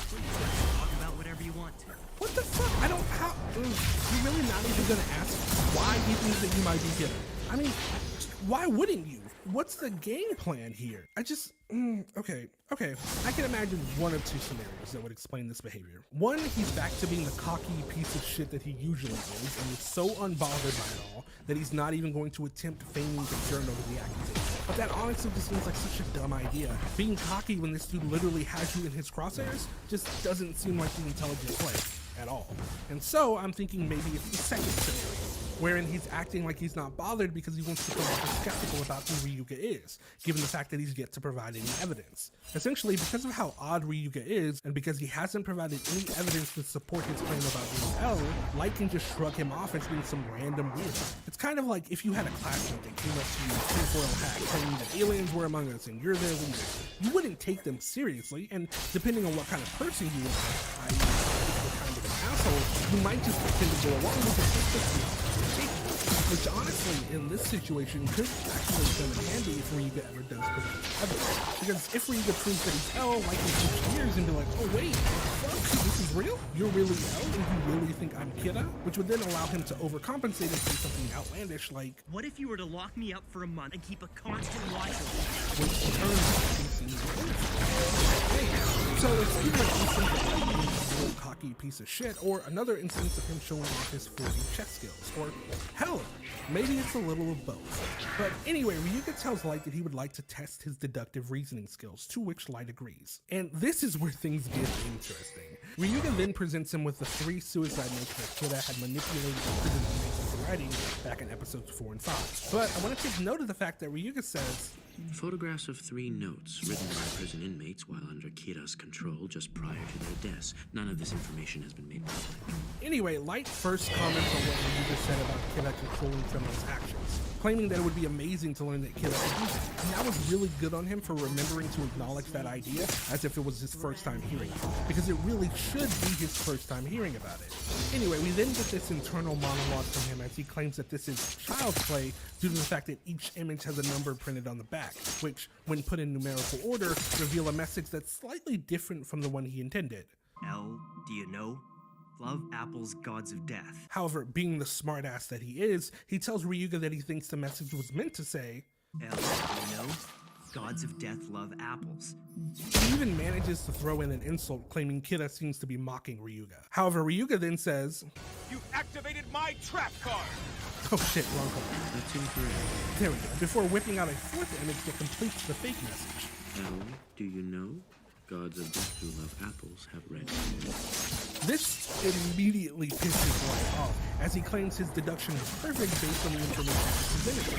please talk about whatever you want to." What the fuck? I don't, how, you're really not even gonna ask why he thinks that you might be Kira? I mean, why wouldn't you? What's the game plan here? I just, okay. I can imagine one of two scenarios that would explain this behavior. One, he's back to being the cocky piece of shit that he usually is, and is so unbothered by it all that he's not even going to attempt feigning concern over the accusation. But that honestly just seems like such a dumb idea. Being cocky when this dude literally has you in his crosshairs just doesn't seem like the intelligent play. at all. And so I'm thinking maybe it's the second scenario, wherein he's acting like he's not bothered because he wants to come off as skeptical about who Ryuga is, given the fact that he's yet to provide any evidence. Essentially, because of how odd Ryuga is, and because he hasn't provided any evidence to support his claim about being L, Light can just shrug him off as being some random weirdo. It's kind of like if you had a classmate that came up to you tinfoil hat claiming that aliens were among us and you're their leader. You wouldn't take them seriously, and depending on what kind of person you are, i.e. what kind of an asshole, you might just pretend to go along with it just to see, which honestly, in this situation, could actually come in handy if Ryuga ever does provide evidence. Because if Ryuga proves that he's L, like in 6 years, and be like, oh wait, fuck, this is real? You're really L, and you really think I'm Kira? Which would then allow him to overcompensate and say something outlandish like, what if you were to lock me up for a month and keep a constant watch over me? which in turn so it's either an instance of Light being a little cocky piece of shit, or another instance of him showing off his 4D chess skills, or hell, maybe it's a little of both. But anyway, Ryuga tells Light that he would like to test his deductive reasoning skills, to which Light agrees. And this is where things get interesting. Ryuga then presents him with the 3 suicide notes that Kira had manipulated the prison inmates into writing back in episodes 4 and 5. But I want to take note of the fact that Ryuga says, photographs of 3 notes written by prison inmates while under Kira's control just prior to their deaths. None of this information has been made public. Anyway, Light first comments on what Ryuga said about Kira controlling criminals' actions, claiming that it would be amazing to learn that Kira could do that. And that was really good on him for remembering to acknowledge that idea as if it was his first time hearing it, because it really should be his first time hearing about it. Anyway, we then get this internal monologue from him as he claims that this is child's play due to the fact that each image has a number printed on the back, which, when put in numerical order, reveal a message that's slightly different from the one he intended. L, do you know? Love apples, gods of death. However, being the smartass that he is, he tells Ryuga that he thinks the message was meant to say, L, do you know? Gods of death love apples. He even manages to throw in an insult, claiming Kira seems to be mocking Ryuga. However, Ryuga then says, You activated my trap card! Oh shit, wrong card. That's incorrect. There we go, before whipping out a 4th image that completes the fake message. L, do you know? Gods of death who love apples have red. This immediately pisses Light off, as he claims his deduction is perfect based on the information presented.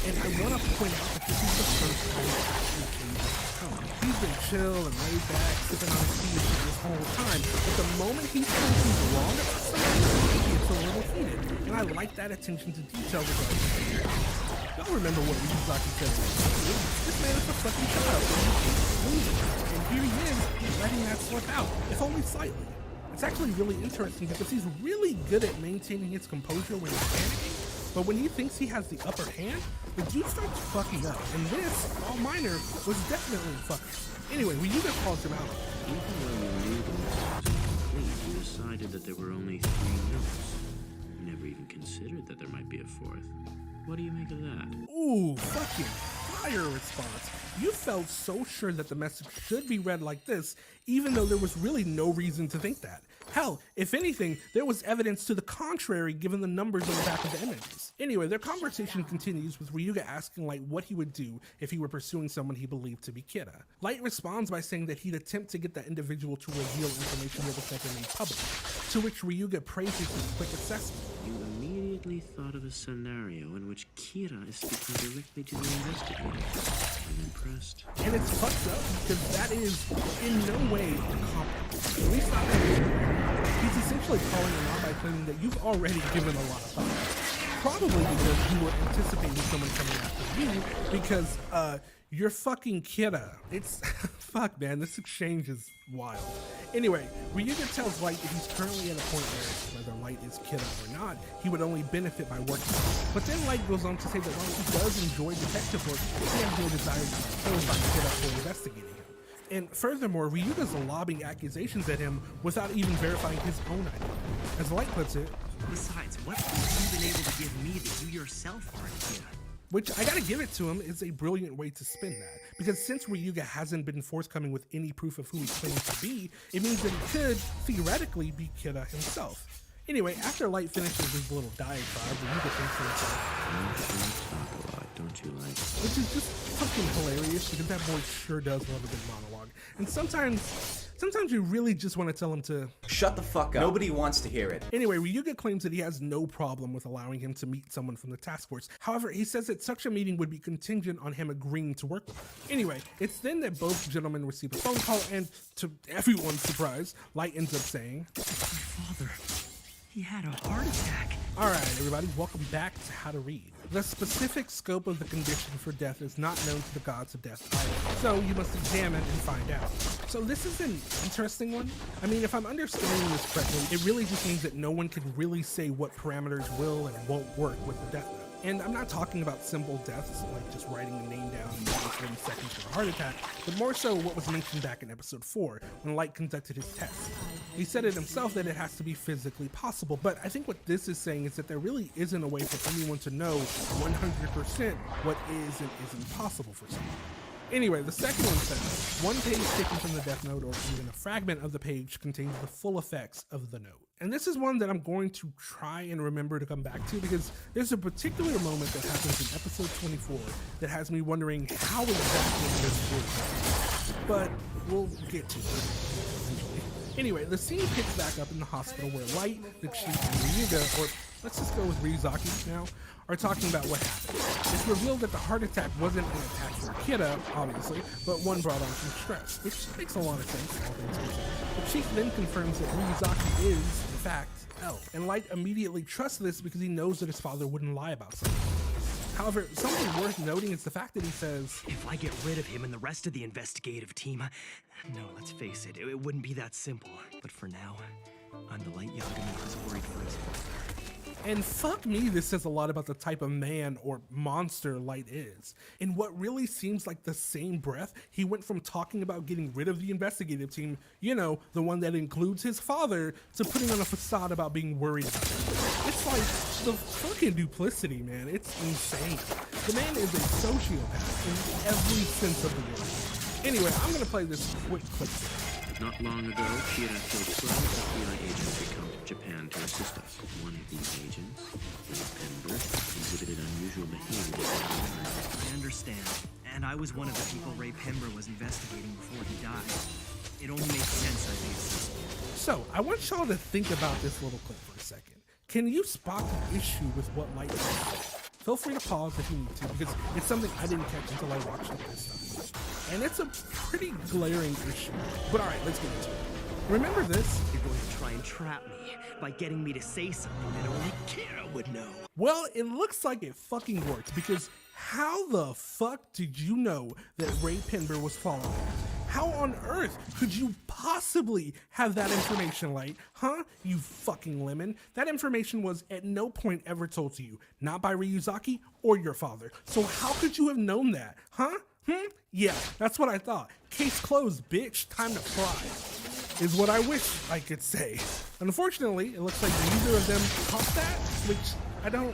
And I want to point out that this is the first time he actually changed his tone. He's been chill and laid back, sipping on his tea this whole time, but the moment he thinks he's wrong about something, he gets a little heated. And I like that attention to detail regarding his Y'all remember what Ryuzaki said? This man is a fucking child, and here he is, letting that slip out, if only slightly. It's actually really interesting because he's really good at maintaining his composure when he's panicking, but when he thinks he has the upper hand, the dude starts fucking up, and this, all minor, was definitely fucking. Anyway, Ryuga calls him out. Even though you knew the message was complete, you decided that there were only 3 notes. You never even considered that there might be a 4th. What do you make of that? Ooh, fucking fire response. You felt so sure that the message should be read like this, even though there was really no reason to think that. Hell, if anything, there was evidence to the contrary given the numbers on the back of the images. Anyway, their conversation continues with Ryuga asking Light what he would do if he were pursuing someone he believed to be Kira. Light responds by saying that he'd attempt to get that individual to reveal information that was never made public, to which Ryuga praises his quick assessment. You immediately thought of a scenario in which Kira is speaking directly to the investigator. I'm impressed. And it's fucked up because that is in no way competent. At least not that. He's essentially calling him out by claiming that you've already given a lot of thought. Probably because you were anticipating someone coming after you because, you're fucking Kira. It's, fuck man, this exchange is wild. Anyway, Ryuga tells Light that he's currently at a point where, whether Light is Kira or not, he would only benefit by working. But then Light goes on to say that while he does enjoy detective work, he has no desire to be killed by Kira for investigating him. And furthermore, Ryuga's lobbing accusations at him without even verifying his own idea. As Light puts it, besides, what have you been able to give me that you yourself aren't Kira? Which, I gotta give it to him, is a brilliant way to spin that. Because since Ryuga hasn't been forthcoming with any proof of who he claims to be, it means that he could, theoretically, be Kira himself. Anyway, after Light finishes his little diatribe, Ryuga thinks to himself, talk a lot, don't you, Light? Which is just fucking hilarious, because that boy sure does love a good monologue. And sometimes sometimes you really just want to tell him to shut the fuck up. Nobody wants to hear it. Anyway, Ryuga claims that he has no problem with allowing him to meet someone from the task force. However, he says that such a meeting would be contingent on him agreeing to work with him. Anyway, it's then that both gentlemen receive a phone call, and to everyone's surprise, Light ends up saying, Father, he had a heart attack. Alright everybody, welcome back to How to Read. The specific scope of the condition for death is not known to the gods of death either, so you must examine and find out. So this is an interesting one. I mean, if I'm understanding this correctly, it really just means that no one can really say what parameters will and won't work with the death note. And I'm not talking about simple deaths, like just writing a name down in 30 seconds for a heart attack, but more so what was mentioned back in episode 4, when Light conducted his test. He said it himself that it has to be physically possible, but I think what this is saying is that there really isn't a way for anyone to know 100% what is and isn't possible for someone. Anyway, the second one says, one page taken from the death note or even a fragment of the page contains the full effects of the note. And this is one that I'm going to try and remember to come back to because there's a particular moment that happens in episode 24 that has me wondering how exactly this works. But we'll get to it eventually. Anyway, the scene picks back up in the hospital where Light, the Chief, and Ryuga, or let's just go with Ryuzaki now, are talking about what happened. It's revealed that the heart attack wasn't an attack from Kira, obviously, but one brought on from stress, which makes a lot of sense, all things considered. The Chief then confirms that Ryuzaki is, in fact, L, and Light immediately trusts this because he knows that his father wouldn't lie about something. However, something worth noting is the fact that he says, if I get rid of him and the rest of the investigative team, no, let's face it, it wouldn't be that simple. But for now, I'm the Light Yagami who's worried for his father. And fuck me, this says a lot about the type of man or monster Light is. In what really seems like the same breath, he went from talking about getting rid of the investigative team, you know, the one that includes his father, to putting on a facade about being worried about him. It's like the fucking duplicity, man. It's insane. The man is a sociopath in every sense of the word. Anyway, I'm gonna play this quick clip. Not long ago, Kira killed 12 FBI agents who come to Japan to assist us. One of these agents, Ray Pember, exhibited unusual behavior. I understand. And I was one of the people Ray Pember was investigating before he died. It only makes sense I'd be assisted. So, I want y'all to think about this little clip for a second. Can you spot the issue with what Light does? Feel free to pause if you need to, because it's something I didn't catch until I watched it this time. And it's a pretty glaring issue. But alright, let's get into it. Remember this? You're going to try and trap me by getting me to say something that only Kira would know. Well, it looks like it fucking worked, because how the fuck did you know that Ray Pember was following you? How on earth could you possibly have that information, Light? Huh? You fucking lemon. That information was at no point ever told to you. Not by Ryuzaki or your father. So how could you have known that? Huh? Yeah, that's what I thought. Case closed, bitch. Time to fly. Is what I wish I could say. Unfortunately, it looks like neither of them caught that, which how the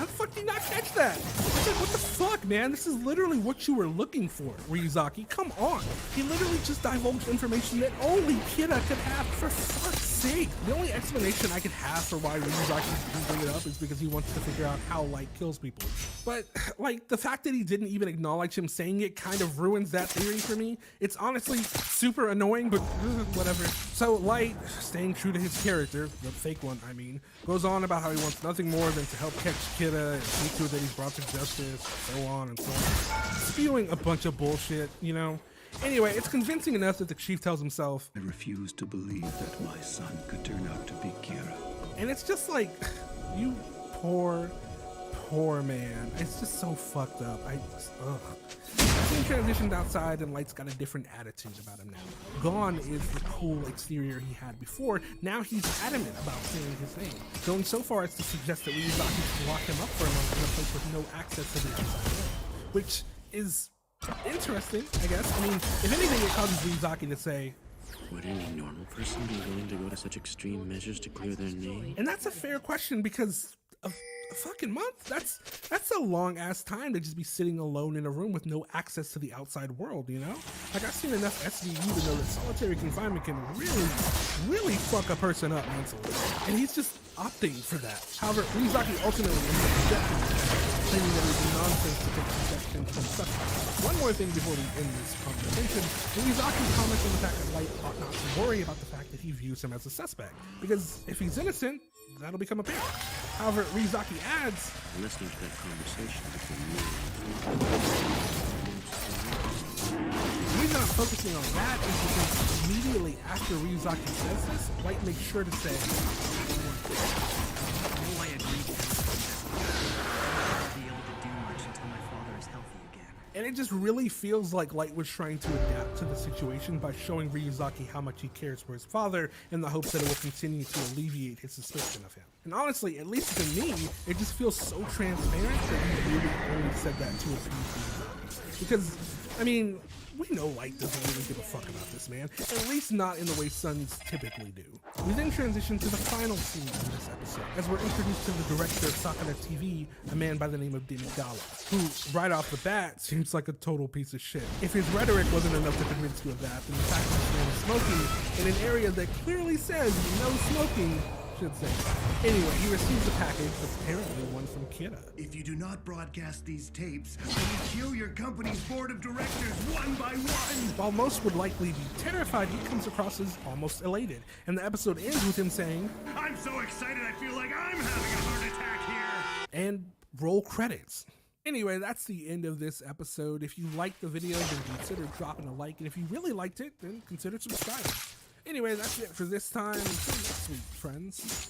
fuck did you not catch that? It's like, what the fuck, man? This is literally what you were looking for, Ryuzaki. Come on. He literally just divulged information that only Kira could have, for fuck's sake. The only explanation I could have for why Ryuzaki didn't bring it up is because he wants to figure out how Light kills people. But, like, the fact that he didn't even acknowledge him saying it kind of ruins that theory for me. It's honestly super annoying, but whatever. So, Light, staying true to his character, the fake one, I mean, goes on about how he wants nothing more than to help catch Kira and see to it that he's brought to justice, so on and so on. Spewing a bunch of bullshit, you know? Anyway, it's convincing enough that the Chief tells himself, I refuse to believe that my son could turn out to be Kira. And it's just like, you poor man. It's just so fucked up. Ugh. He transitioned outside and Light's got a different attitude about him now. Gone is the cool exterior he had before. Now he's adamant about saying his name, going so far as to suggest that Ryuzaki should lock him up for a month in a place with no access to the outside world. Which is interesting, I guess. I mean, if anything, it causes Ryuzaki to say, would any normal person be willing to go to such extreme measures to clear their name? And that's a fair question because of A fucking month? That's a long ass time to just be sitting alone in a room with no access to the outside world, you know? Like, I've seen enough SVU to know that solitary confinement can really fuck a person up mentally. And he's just opting for that. However, Ryuzaki ultimately ends up rejecting the fact, claiming that it would be nonsense to take suggestions from suspects. One more thing before we end this conversation, Ryuzaki comments on the fact that Light ought not to worry about the fact that he views him as a suspect, because if he's innocent, that'll become apparent. However, Ryuzaki adds, Listening to that conversation between you the reason I'm focusing on that is because immediately after Ryuzaki says this, Light makes sure to say, Oh, I agree with you. I won't be able to do much until my father is healthy again. and it just really feels like Light was trying to adapt to the situation by showing Ryuzaki how much he cares for his father in the hopes that it will continue to alleviate his suspicion of him. And honestly, at least to me, it just feels so transparent that he really only said that to appease Ryuzaki. Because, I mean, we know Light doesn't really give a fuck about this man, at least not in the way sons typically do. We then transition to the final scene of this episode, as we're introduced to the director of Sakura TV, a man by the name of Demigala, who, right off the bat, seems like a total piece of shit. If his rhetoric wasn't enough to convince you of that, then the fact that this man is smoking in an area that clearly says no smoking should say. Anyway, he receives a package, apparently one from Kira. If you do not broadcast these tapes, I will kill your company's board of directors one by one. While most would likely be terrified, he comes across as almost elated, and the episode ends with him saying, I'm so excited I feel like I'm having a heart attack here. and roll credits. Anyway, that's the end of this episode. If you liked the video, then consider dropping a like, and if you really liked it, then consider subscribing. Anyway, that's it for this time. Until next week, friends.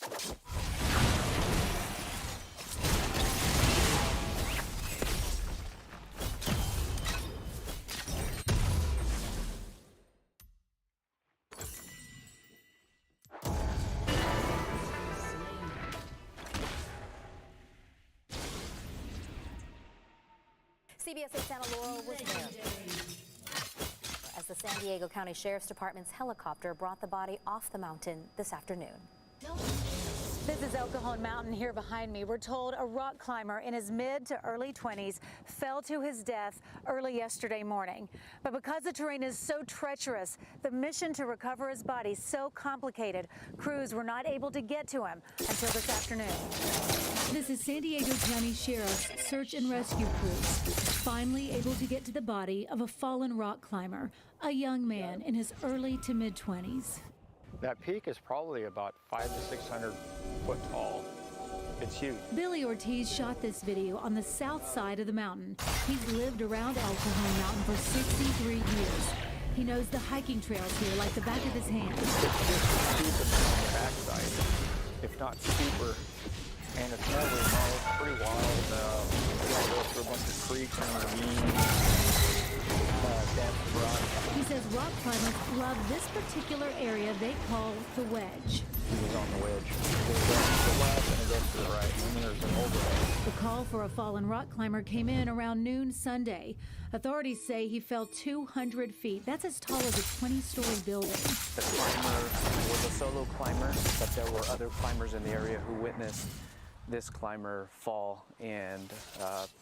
CBS 8 Santa Laura was there as the San Diego County Sheriff's Department's helicopter brought the body off the mountain this afternoon. This is El Cajon Mountain here behind me. We're told a rock climber in his mid to early 20s fell to his death early yesterday morning. But because the terrain is so treacherous, the mission to recover his body so complicated, crews were not able to get to him until this afternoon. This is San Diego County Sheriff's search and rescue crews, finally able to get to the body of a fallen rock climber, a young man in his early to mid 20s. That peak is probably about 500 to 600 foot tall. It's huge. Billy Ortiz shot this video on the south side of the mountain. He's lived around El Cajon Mountain for 63 years. He knows the hiking trails here like the back of his hand. It's steeper on the backside, if not steeper. And it's more remote, pretty wild. We gotta go through a bunch of creeks and ravines. He says rock climbers love this particular area they call the wedge. He was on the wedge. It goes to the left and it goes to the right, and then there's an overhead. The call for a fallen rock climber came in around noon Sunday. Authorities say he fell 200 feet. That's as tall as a 20-story building. The climber was a solo climber, but there were other climbers in the area who witnessed this climber fall and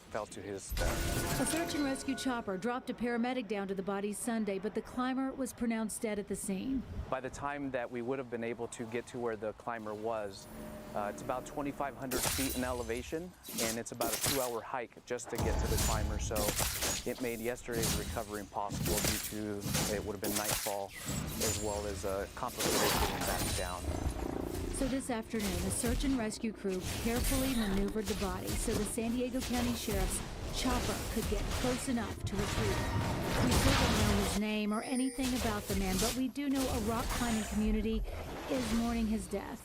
fell to his death. A search and rescue chopper dropped a paramedic down to the body Sunday, but the climber was pronounced dead at the scene. By the time that we would have been able to get to where the climber was, it's about 2,500 feet in elevation, and it's about a 2-hour hike just to get to the climber, so it made yesterday's recovery impossible due to it would have been nightfall, as well as complicated getting back down. So this afternoon, a search and rescue crew carefully maneuvered the body so the San Diego County Sheriff's chopper could get close enough to retrieve it. We still don't know his name or anything about the man, but we do know a rock climbing community is mourning his death.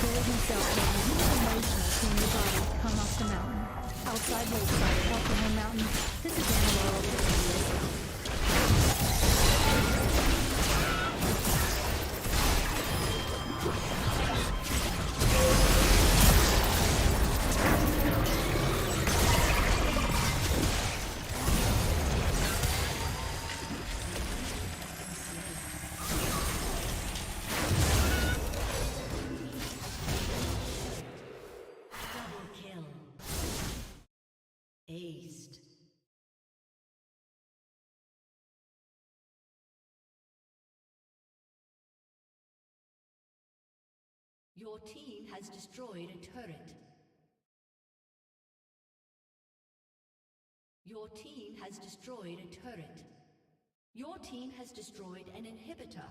Billy himself said he was emotional seeing the body come off the mountain. Outside Lakeside at El Cajon Mountain, this is Anna Laurel for CBS. Aced. Your team has destroyed a turret. Your team has destroyed a turret. Your team has destroyed an inhibitor.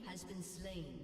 Has been slain.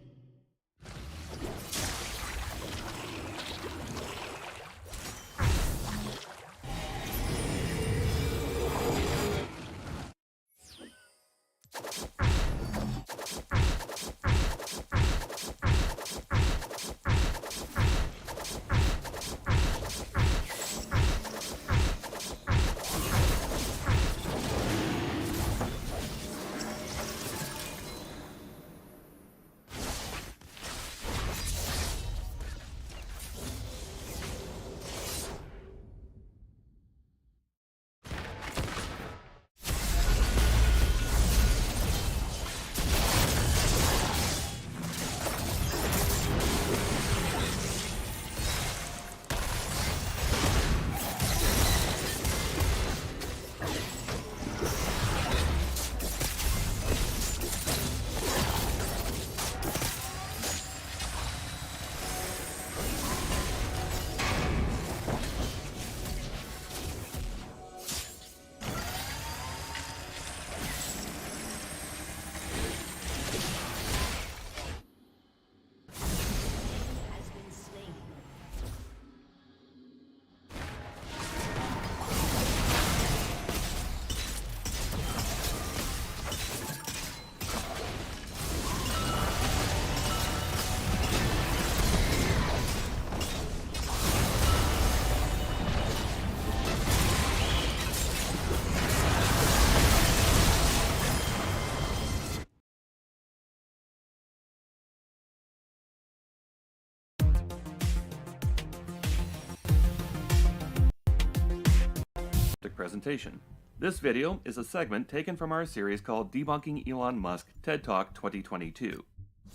presentation. This video is a segment taken from our series called Debunking Elon Musk TED Talk 2022.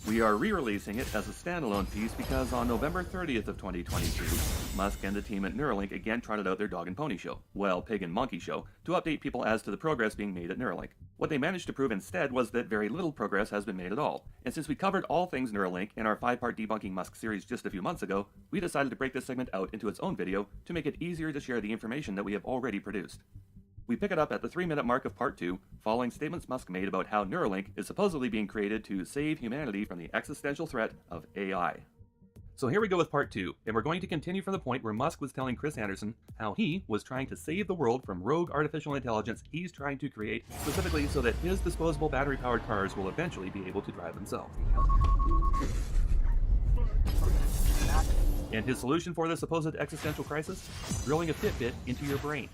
We are re-releasing it as a standalone piece because on November 30th of 2022, Musk and the team at Neuralink again trotted out their dog and pony show, well, pig and monkey show, to update people as to the progress being made at Neuralink. What they managed to prove instead was that very little progress has been made at all. And since we covered all things Neuralink in our 5-part Debunking Musk series just a few months ago, we decided to break this segment out into its own video to make it easier to share the information that we have already produced. We pick it up at the 3-minute mark of part 2, following statements Musk made about how Neuralink is supposedly being created to save humanity from the existential threat of AI. So here we go with part 2, and we're going to continue from the point where Musk was telling Chris Anderson how he was trying to save the world from rogue artificial intelligence he's trying to create, specifically so that his disposable battery-powered cars will eventually be able to drive themselves. And his solution for this supposed existential crisis? Drilling a Fitbit into your brain.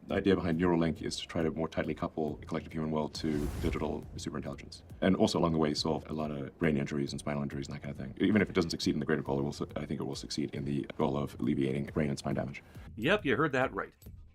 The idea behind Neuralink is to try to more tightly couple the collective human will to digital superintelligence. And also along the way solve a lot of brain injuries and spinal injuries and that kind of thing. Even if it doesn't succeed in the greater goal, I think it will succeed in the goal of alleviating brain and spine damage. Yep, you heard that right.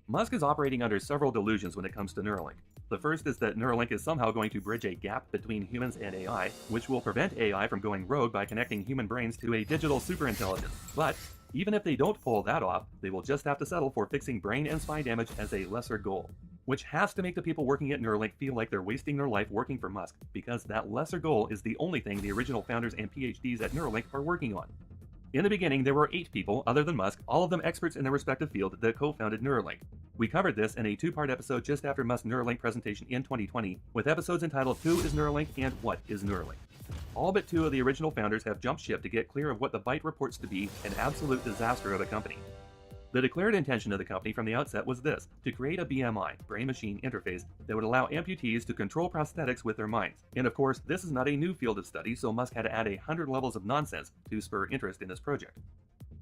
Musk is operating under several delusions when it comes to Neuralink. The first is that Neuralink is somehow going to bridge a gap between humans and AI, which will prevent AI from going rogue by connecting human brains to a digital superintelligence. But even if they don't pull that off, they will just have to settle for fixing brain and spine damage as a lesser goal. Which has to make the people working at Neuralink feel like they're wasting their life working for Musk, because that lesser goal is the only thing the original founders and PhDs at Neuralink are working on. In the beginning, there were 8 people, other than Musk, all of them experts in their respective field, that co-founded Neuralink. We covered this in a 2-part episode just after Musk's Neuralink presentation in 2020, with episodes entitled Who is Neuralink and What is Neuralink. All but 2 of the original founders have jumped ship to get clear of what the Byte reports to be an absolute disaster of a company. The declared intention of the company from the outset was this: to create a BMI, brain-machine interface, that would allow amputees to control prosthetics with their minds. And of course, this is not a new field of study, so Musk had to add 100 levels of nonsense to spur interest in this project.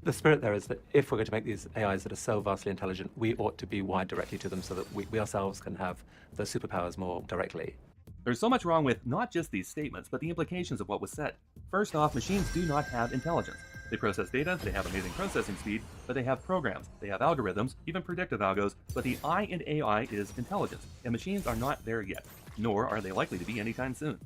The spirit there is that if we're going to make these AIs that are so vastly intelligent, we ought to be wired directly to them so that we ourselves can have the superpowers more directly. There's so much wrong with not just these statements, but the implications of what was said. First off, machines do not have intelligence. They process data, they have amazing processing speed, but they have programs, they have algorithms, even predictive algos, but the I in AI is intelligence, and machines are not there yet, nor are they likely to be anytime soon.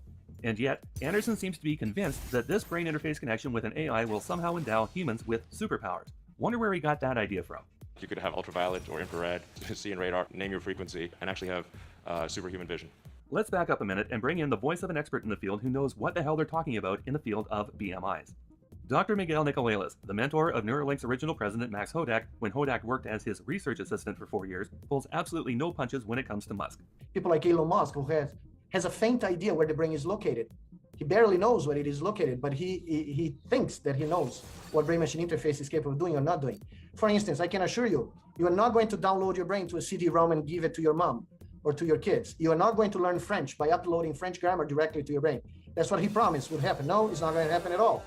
And yet, Anderson seems to be convinced that this brain interface connection with an AI will somehow endow humans with superpowers. Wonder where he got that idea from. You could have ultraviolet or infrared, see in radar, name your frequency, and actually have superhuman vision. Let's back up a minute and bring in the voice of an expert in the field who knows what the hell they're talking about in the field of BMIs. Dr. Miguel Nicolelis, the mentor of Neuralink's original president Max Hodak when Hodak worked as his research assistant for 4 years, pulls absolutely no punches when it comes to Musk. People like Elon Musk, who has a faint idea where the brain is located. He barely knows where it is located, but he thinks that he knows what brain-machine interface is capable of doing or not doing. For instance, I can assure you, you are not going to download your brain to a CD-ROM and give it to your mom or to your kids. You are not going to learn French by uploading French grammar directly to your brain. That's what he promised would happen. No, it's not going to happen at all.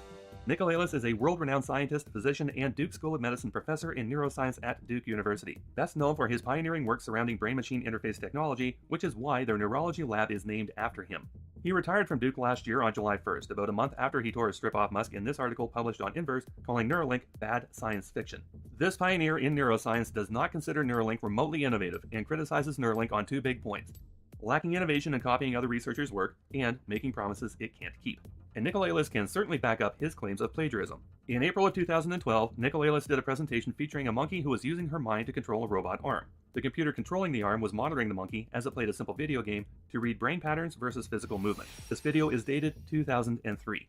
Nicolelis is a world-renowned scientist, physician, and Duke School of Medicine professor in neuroscience at Duke University. Best known for his pioneering work surrounding brain-machine interface technology, which is why their neurology lab is named after him. He retired from Duke last year on July 1st, about a month after he tore his strip off Musk in this article published on Inverse, calling Neuralink bad science fiction. This pioneer in neuroscience does not consider Neuralink remotely innovative and criticizes Neuralink on 2 big points: lacking innovation and copying other researchers' work, and making promises it can't keep. And Nicolelis can certainly back up his claims of plagiarism. In April of 2012, Nicolelis did a presentation featuring a monkey who was using her mind to control a robot arm. The computer controlling the arm was monitoring the monkey as it played a simple video game to read brain patterns versus physical movement. This video is dated 2003.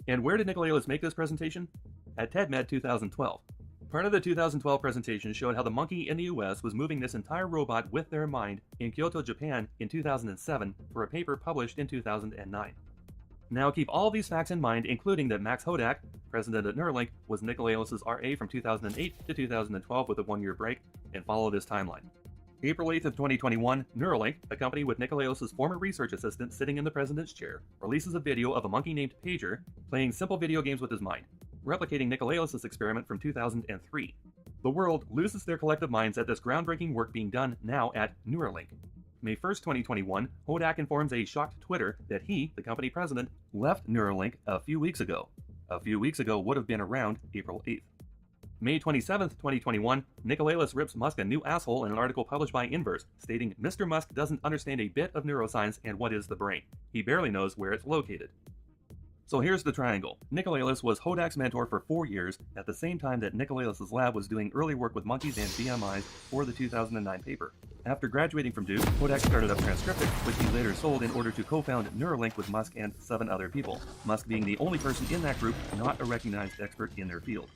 And where did Nicolelis make this presentation? At TEDMed 2012. Part of the 2012 presentation showed how the monkey in the US was moving this entire robot with their mind in Kyoto, Japan in 2007 for a paper published in 2009. Now keep all these facts in mind, including that Max Hodak, president at Neuralink, was Nicolelis' RA from 2008 to 2012 with a 1-year break, and follow this timeline. April 8th of 2021, Neuralink, a company with Nicolelis' former research assistant sitting in the president's chair, releases a video of a monkey named Pager playing simple video games with his mind, replicating Nicolelis' experiment from 2003. The world loses their collective minds at this groundbreaking work being done now at Neuralink. May 1st, 2021, Hodak informs a shocked Twitter that he, the company president, left Neuralink a few weeks ago. A few weeks ago would have been around April 8th. May 27th, 2021, Nikolaos rips Musk a new asshole in an article published by Inverse, stating Mr. Musk doesn't understand a bit of neuroscience and what is the brain. He barely knows where it's located. So here's the triangle. Nikolaos was Hodak's mentor for 4 years, at the same time that Nikolaos' lab was doing early work with monkeys and BMIs for the 2009 paper. After graduating from Duke, Hodak started up Transcriptic, which he later sold in order to co-found Neuralink with Musk and 7 other people, Musk being the only person in that group not a recognized expert in their field.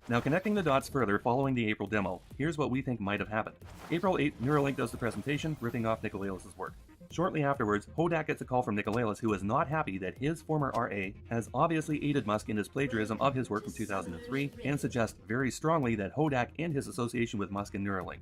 Now, connecting the dots further following the April demo, here's what we think might have happened. April 8th, Neuralink does the presentation, ripping off Nikolaos' work. Shortly afterwards, Hodak gets a call from Nikolaos, who is not happy that his former RA has obviously aided Musk in his plagiarism of his work from 2003, and suggests very strongly that Hodak end his association with Musk and Neuralink.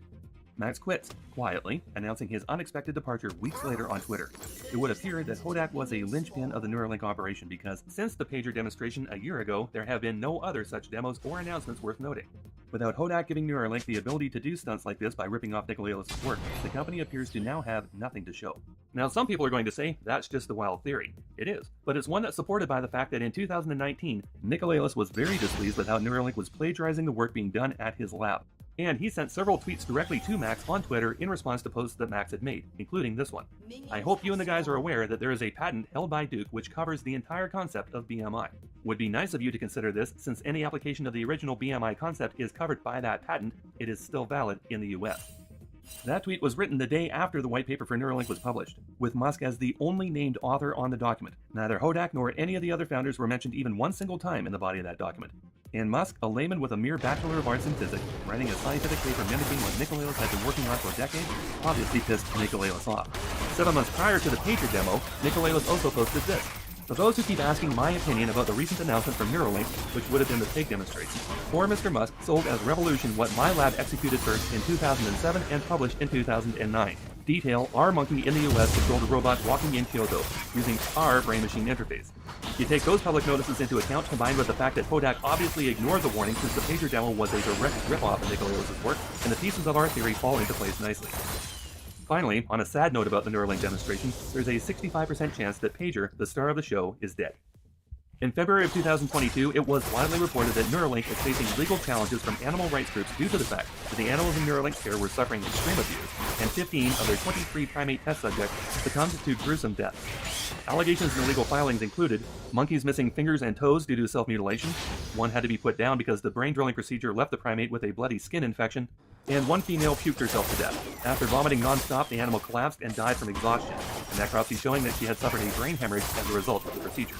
Max quits, quietly, announcing his unexpected departure weeks later on Twitter. It would appear that Hodak was a linchpin of the Neuralink operation because since the pager demonstration a year ago, there have been no other such demos or announcements worth noting. Without Hodak giving Neuralink the ability to do stunts like this by ripping off Nikolaos' work, the company appears to now have nothing to show. Now, some people are going to say that's just a wild theory. It is, but it's one that's supported by the fact that in 2019, Nikolaos was very displeased with how Neuralink was plagiarizing the work being done at his lab. And he sent several tweets directly to Max on Twitter in response to posts that Max had made, including this one. I hope you and the guys are aware that there is a patent held by Duke which covers the entire concept of BMI. Would be nice of you to consider this, since any application of the original BMI concept is covered by that patent, it is still valid in the US. That tweet was written the day after the white paper for Neuralink was published, with Musk as the only named author on the document. Neither Hodak nor any of the other founders were mentioned even one single time in the body of that document. And Musk, a layman with a mere Bachelor of Arts in Physics, writing a scientific paper mimicking what Nikolaos had been working on for decades, obviously pissed Nikolaos off. 7 months prior to the pager demo, Nikolaos also posted this. For those who keep asking my opinion about the recent announcement from Neuralink, which would have been the pig demonstration, poor Mr. Musk sold as revolution what my lab executed first in 2007 and published in 2009. Detail, our monkey in the US controlled a robot walking in Kyoto, using our brain-machine interface. You take those public notices into account, combined with the fact that Hodak obviously ignored the warning since the pager demo was a direct rip-off of Nikolaos' work, and the pieces of our theory fall into place nicely. Finally, on a sad note about the Neuralink demonstration, there's a 65% chance that Pager, the star of the show, is dead. In February of 2022, it was widely reported that Neuralink is facing legal challenges from animal rights groups due to the fact that the animals in Neuralink's care were suffering extreme abuse, and 15 of their 23 primate test subjects succumbed to gruesome deaths. Allegations in the legal filings included monkeys missing fingers and toes due to self-mutilation, one had to be put down because the brain drilling procedure left the primate with a bloody skin infection, and one female puked herself to death. After vomiting non-stop, the animal collapsed and died from exhaustion, a necropsy showing that she had suffered a brain hemorrhage as a result of the procedure.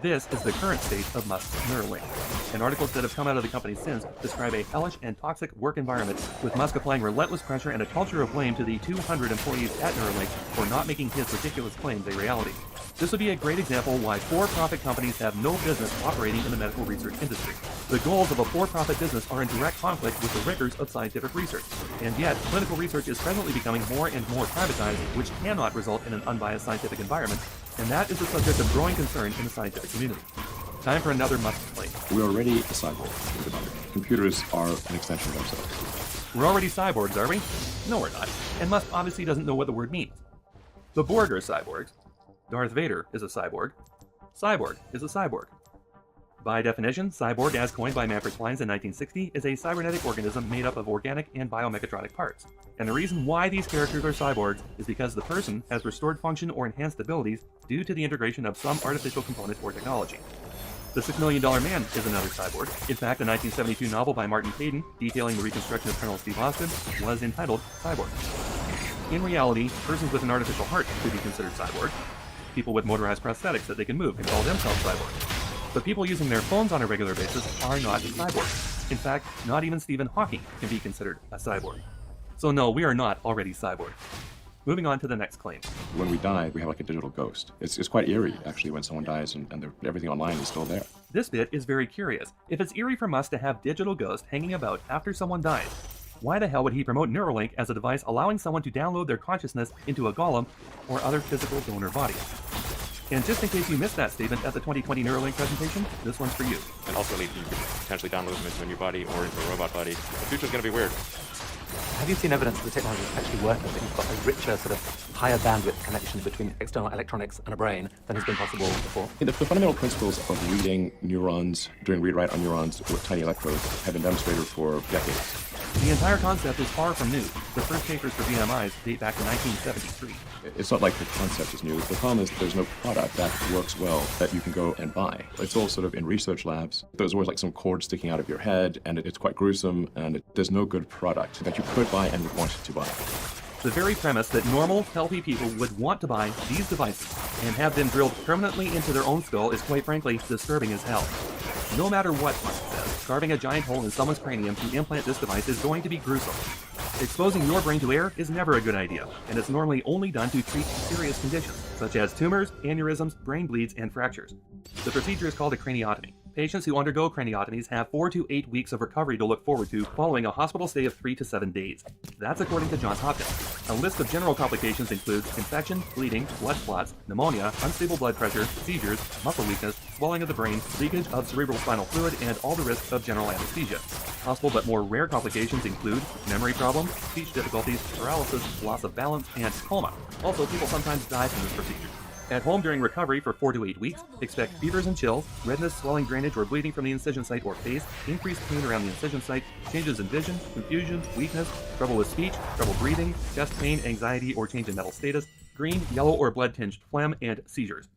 This is the current state of Musk's Neuralink. And articles that have come out of the company since describe a hellish and toxic work environment, with Musk applying relentless pressure and a culture of blame to the 200 employees at Neuralink for not making his ridiculous claims a reality. This would be a great example why for-profit companies have no business operating in the medical research industry. The goals of a for-profit business are in direct conflict with the rigors of scientific research, and yet clinical research is presently becoming more and more privatized, which cannot result in an unbiased scientific environment, and that is the subject of growing concern in the scientific community. Time for another Musk claim. We're already a cyborg. Think about it. Computers are an extension of ourselves. We're already cyborgs, are we? No, we're not. And Musk obviously doesn't know what the word means. The Borg are cyborgs. Darth Vader is a cyborg. Cyborg is a cyborg. By definition, cyborg, as coined by Manfred Clynes in 1960, is a cybernetic organism made up of organic and biomechatronic parts. And the reason why these characters are cyborgs is because the person has restored function or enhanced abilities due to the integration of some artificial component or technology. The $6 Million Man is another cyborg. In fact, a 1972 novel by Martin Caidin, detailing the reconstruction of Colonel Steve Austin, was entitled Cyborg. In reality, persons with an artificial heart could be considered cyborg. People with motorized prosthetics that they can move can call themselves cyborgs. But people using their phones on a regular basis are not cyborgs. In fact, not even Stephen Hawking can be considered a cyborg. So no, we are not already cyborg. Moving on to the next claim. When we die, we have like a digital ghost. It's quite eerie, actually, when someone dies and everything online is still there. This bit is very curious. If it's eerie for Musk to have digital ghosts hanging about after someone dies, why the hell would he promote Neuralink as a device allowing someone to download their consciousness into a golem or other physical donor body? And just in case you missed that statement at the 2020 Neuralink presentation, this one's for you. And also, you could potentially download them into a new body or into a robot body. The future's going to be weird. Have you seen evidence that the technology is actually working, that you've got a richer, sort of higher bandwidth connection between external electronics and a brain than has been possible before? The fundamental principles of reading neurons, doing read-write on neurons with tiny electrodes have been demonstrated for decades. The entire concept is far from new. The first papers for BMIs date back to 1973. It's not like the concept is new. The problem is there's no product that works well that you can go and buy. It's all sort of in research labs. There's always like some cord sticking out of your head, and it's quite gruesome, and there's no good product that you could buy and would want to buy. The very premise that normal, healthy people would want to buy these devices and have them drilled permanently into their own skull is quite frankly disturbing as hell. No matter what Musk says, carving a giant hole in someone's cranium to implant this device is going to be gruesome. Exposing your brain to air is never a good idea, and it's normally only done to treat serious conditions, such as tumors, aneurysms, brain bleeds, and fractures. The procedure is called a craniotomy. Patients who undergo craniotomies have 4 to 8 weeks of recovery to look forward to following a hospital stay of 3 to 7 days. That's according to Johns Hopkins. A list of general complications includes infection, bleeding, blood clots, pneumonia, unstable blood pressure, seizures, muscle weakness, swelling of the brain, leakage of cerebral spinal fluid, and all the risks of general anesthesia. Possible but more rare complications include memory problems, speech difficulties, paralysis, loss of balance, and coma. Also, people sometimes die from this procedure. At home during recovery for 4 to 8 weeks, expect fevers and chills, redness, swelling, drainage, or bleeding from the incision site or face, increased pain around the incision site, changes in vision, confusion, weakness, trouble with speech, trouble breathing, chest pain, anxiety, or change in mental status, green, yellow, or blood-tinged phlegm, and seizures.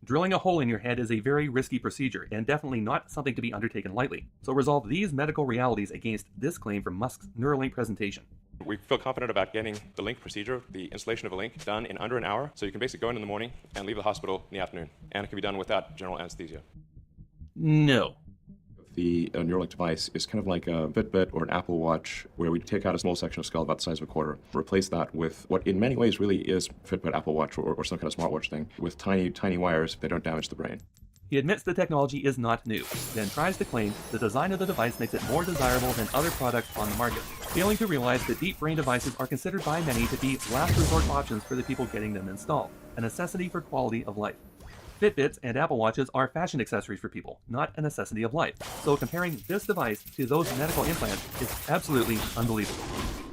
Drilling a hole in your head is a very risky procedure and definitely not something to be undertaken lightly. So resolve these medical realities against this claim from Musk's Neuralink presentation. We feel confident about getting the link procedure, the installation of a link, done in under an hour. So you can basically go in the morning and leave the hospital in the afternoon. And it can be done without general anesthesia. No. The Neuralink device is kind of like a Fitbit or an Apple Watch, where we take out a small section of skull about the size of a quarter, replace that with what in many ways really is Fitbit, Apple Watch, or some kind of smartwatch thing, with tiny wires that don't damage the brain. He admits the technology is not new, then tries to claim the design of the device makes it more desirable than other products on the market, failing to realize that deep brain devices are considered by many to be last resort options for the people getting them installed, a necessity for quality of life. Fitbits and Apple Watches are fashion accessories for people, not a necessity of life, so comparing this device to those medical implants is absolutely unbelievable.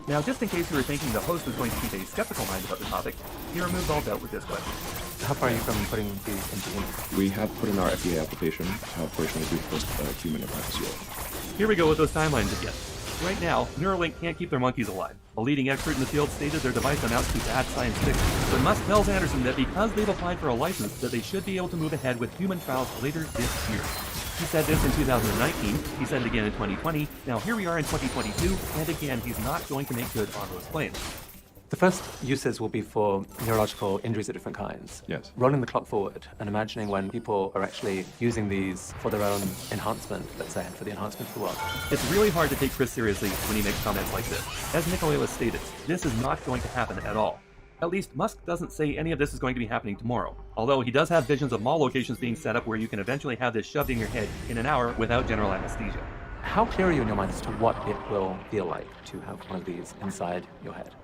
Now, just in case you were thinking the host was going to keep a skeptical mind about the topic, he removes all doubt with this question. How far are you from putting these into use? We have put in our FDA application for 2022 first human implant this year. Here we go with those timelines again. Right now, Neuralink can't keep their monkeys alive. A leading expert in the field stated their device amounts to bad science fiction. But Musk tells Anderson that because they've applied for a license, that they should be able to move ahead with human trials later this year. He said this in 2019, he said it again in 2020, now here we are in 2022, and again, he's not going to make good on those claims. The first uses will be for neurological injuries of different kinds. Yes. Rolling the clock forward and imagining when people are actually using these for their own enhancement, let's say, and for the enhancement of the world. It's really hard to take Chris seriously when he makes comments like this. As Nicola stated, this is not going to happen at all. At least Musk doesn't say any of this is going to be happening tomorrow, although he does have visions of mall locations being set up where you can eventually have this shoved in your head in an hour without general anesthesia. How clear are you in your mind as to what it will feel like to have one of these inside your head?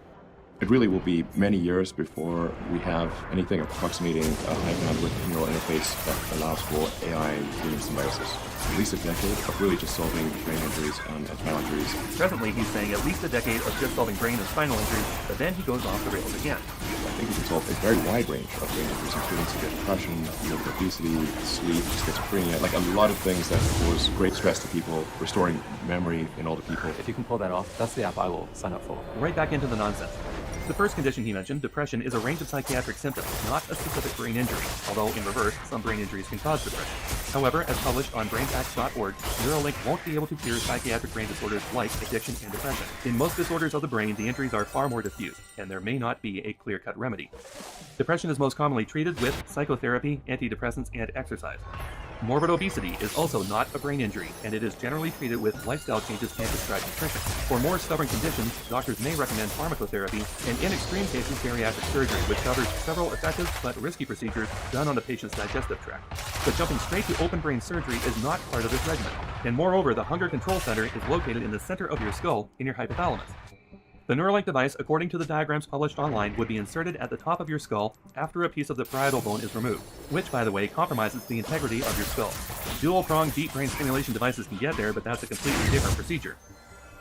It really will be many years before we have anything approximating a high bandwidth neural interface that allows for AI human symbiosis. At least a decade of really just solving brain injuries and spinal injuries. Presently, he's saying at least a decade of just solving brain and spinal injuries, but then he goes off the rails again. I think we can solve a very wide range of brain injuries, including severe depression, obesity, sleep, schizophrenia, like a lot of things that cause great stress to people, restoring memory in older people. If you can pull that off, that's the app I will sign up for. Right back into the nonsense. The first condition he mentioned, depression, is a range of psychiatric symptoms, not a specific brain injury, although in reverse, some brain injuries can cause depression. However, as published on brainfacts.org, Neuralink won't be able to cure psychiatric brain disorders like addiction and depression. In most disorders of the brain, the injuries are far more diffuse, and there may not be a clear-cut remedy. Depression is most commonly treated with psychotherapy, antidepressants, and exercise. Morbid obesity is also not a brain injury, and it is generally treated with lifestyle changes and prescribed nutrition. For more stubborn conditions, doctors may recommend pharmacotherapy, and in extreme cases, bariatric surgery, which covers several effective but risky procedures done on the patient's digestive tract. But jumping straight to open brain surgery is not part of this regimen, and moreover, the hunger control center is located in the center of your skull in your hypothalamus. The Neuralink device, according to the diagrams published online, would be inserted at the top of your skull after a piece of the parietal bone is removed, which, by the way, compromises the integrity of your skull. Dual-pronged deep brain stimulation devices can get there, but that's a completely different procedure.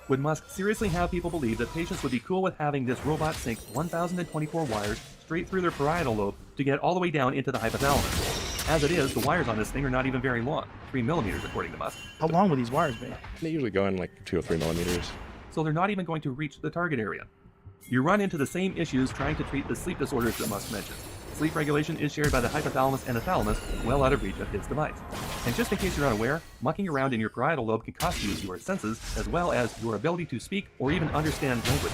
Would Musk seriously have people believe that patients would be cool with having this robot sink 1,024 wires straight through their parietal lobe to get all the way down into the hypothalamus? As it is, the wires on this thing are not even very long, 3 millimeters according to Musk. How long would these wires be? They usually go in like 2 or 3 millimeters. So they're not even going to reach the target area. You run into the same issues trying to treat the sleep disorders that Musk mentions. Sleep regulation is shared by the hypothalamus and the thalamus, well out of reach of his device. And just in case you're unaware, mucking around in your parietal lobe can cost you your senses, as well as your ability to speak or even understand language.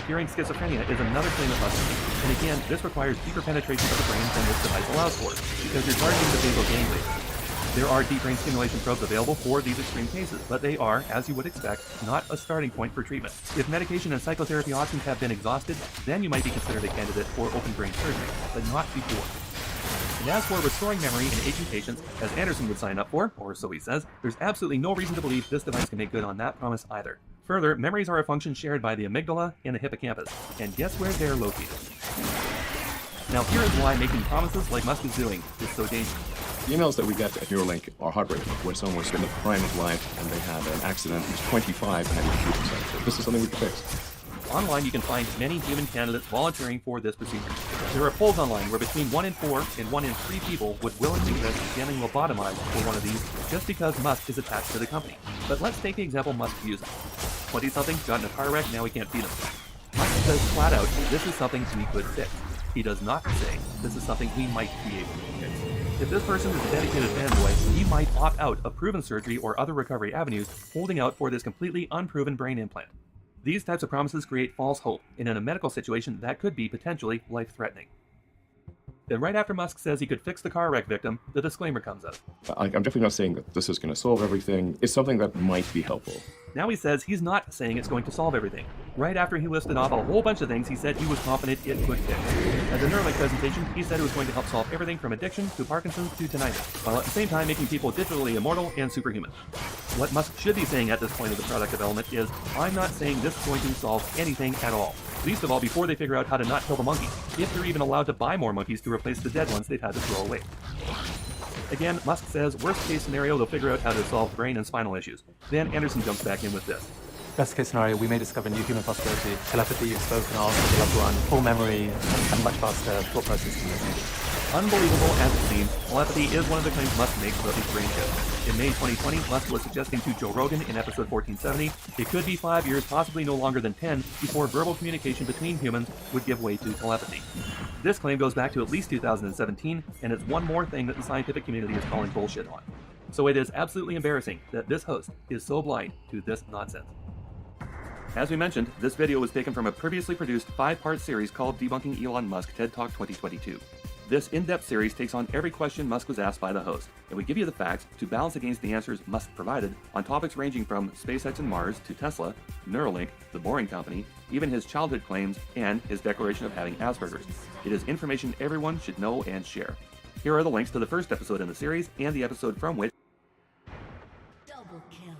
Curing schizophrenia is another claim of Musk, and again, this requires deeper penetration of the brain than this device allows for, because you're targeting the basal ganglia. There are deep brain stimulation probes available for these extreme cases, but they are, as you would expect, not a starting point for treatment. If medication and psychotherapy options have been exhausted, then you might be considered a candidate for open brain surgery, but not before. And as for restoring memory in aging patients, as Anderson would sign up for, or so he says, there's absolutely no reason to believe this device can make good on that promise either. Further, memories are a function shared by the amygdala and the hippocampus, and guess where they're located? Now here is why making promises like Musk is doing is so dangerous. The emails that we get at Neuralink are heartbreaking, where someone was in the prime of life and they had an accident, was 25 and had to shoot themselves. This is something we can fix. Online, you can find many human candidates volunteering for this procedure. There are polls online where between 1 in 4 and 1 in 3 people would willingly risk getting lobotomized for one of these just because Musk is attached to the company. But let's take the example Musk uses. 20-something got in a car wreck, now he can't feed himself. Musk says flat out, this is something we could fix. He does not say, this is something we might be able to fix. If this person is a dedicated fanboy, he might opt out of proven surgery or other recovery avenues, holding out for this completely unproven brain implant. These types of promises create false hope, and in a medical situation that could be potentially life-threatening. Then right after Musk says he could fix the car wreck victim, the disclaimer comes out. I'm definitely not saying that this is going to solve everything. It's something that might be helpful. Now he says he's not saying it's going to solve everything. Right after he listed off a whole bunch of things he said he was confident it could fix. At the Neuralink presentation, he said it was going to help solve everything from addiction to Parkinson's to tinnitus, while at the same time making people digitally immortal and superhuman. What Musk should be saying at this point of the product development is, I'm not saying this is going to solve anything at all. Least of all before they figure out how to not kill the monkeys, if they're even allowed to buy more monkeys to replace the dead ones they've had to throw away. Again, Musk says worst case scenario they'll figure out how to solve brain and spinal issues. Then Anderson jumps back in with this. Best case scenario, we may discover new human possibility, telepathy you've spoken of, with a loved one, full memory, and much faster thought processing. Unbelievable as it seems, telepathy is one of the claims Musk makes about his brain chip. In May 2020, Musk was suggesting to Joe Rogan in episode 1470, it could be 5 years, possibly no longer than 10, before verbal communication between humans would give way to telepathy. This claim goes back to at least 2017, and it's one more thing that the scientific community is calling bullshit on. So it is absolutely embarrassing that this host is so blind to this nonsense. As we mentioned, this video was taken from a previously produced 5-part series called Debunking Elon Musk TED Talk 2022. This in-depth series takes on every question Musk was asked by the host, and we give you the facts to balance against the answers Musk provided on topics ranging from SpaceX and Mars to Tesla, Neuralink, the Boring Company, even his childhood claims, and his declaration of having Asperger's. It is information everyone should know and share. Here are the links to the first episode in the series and the episode from which Double kill.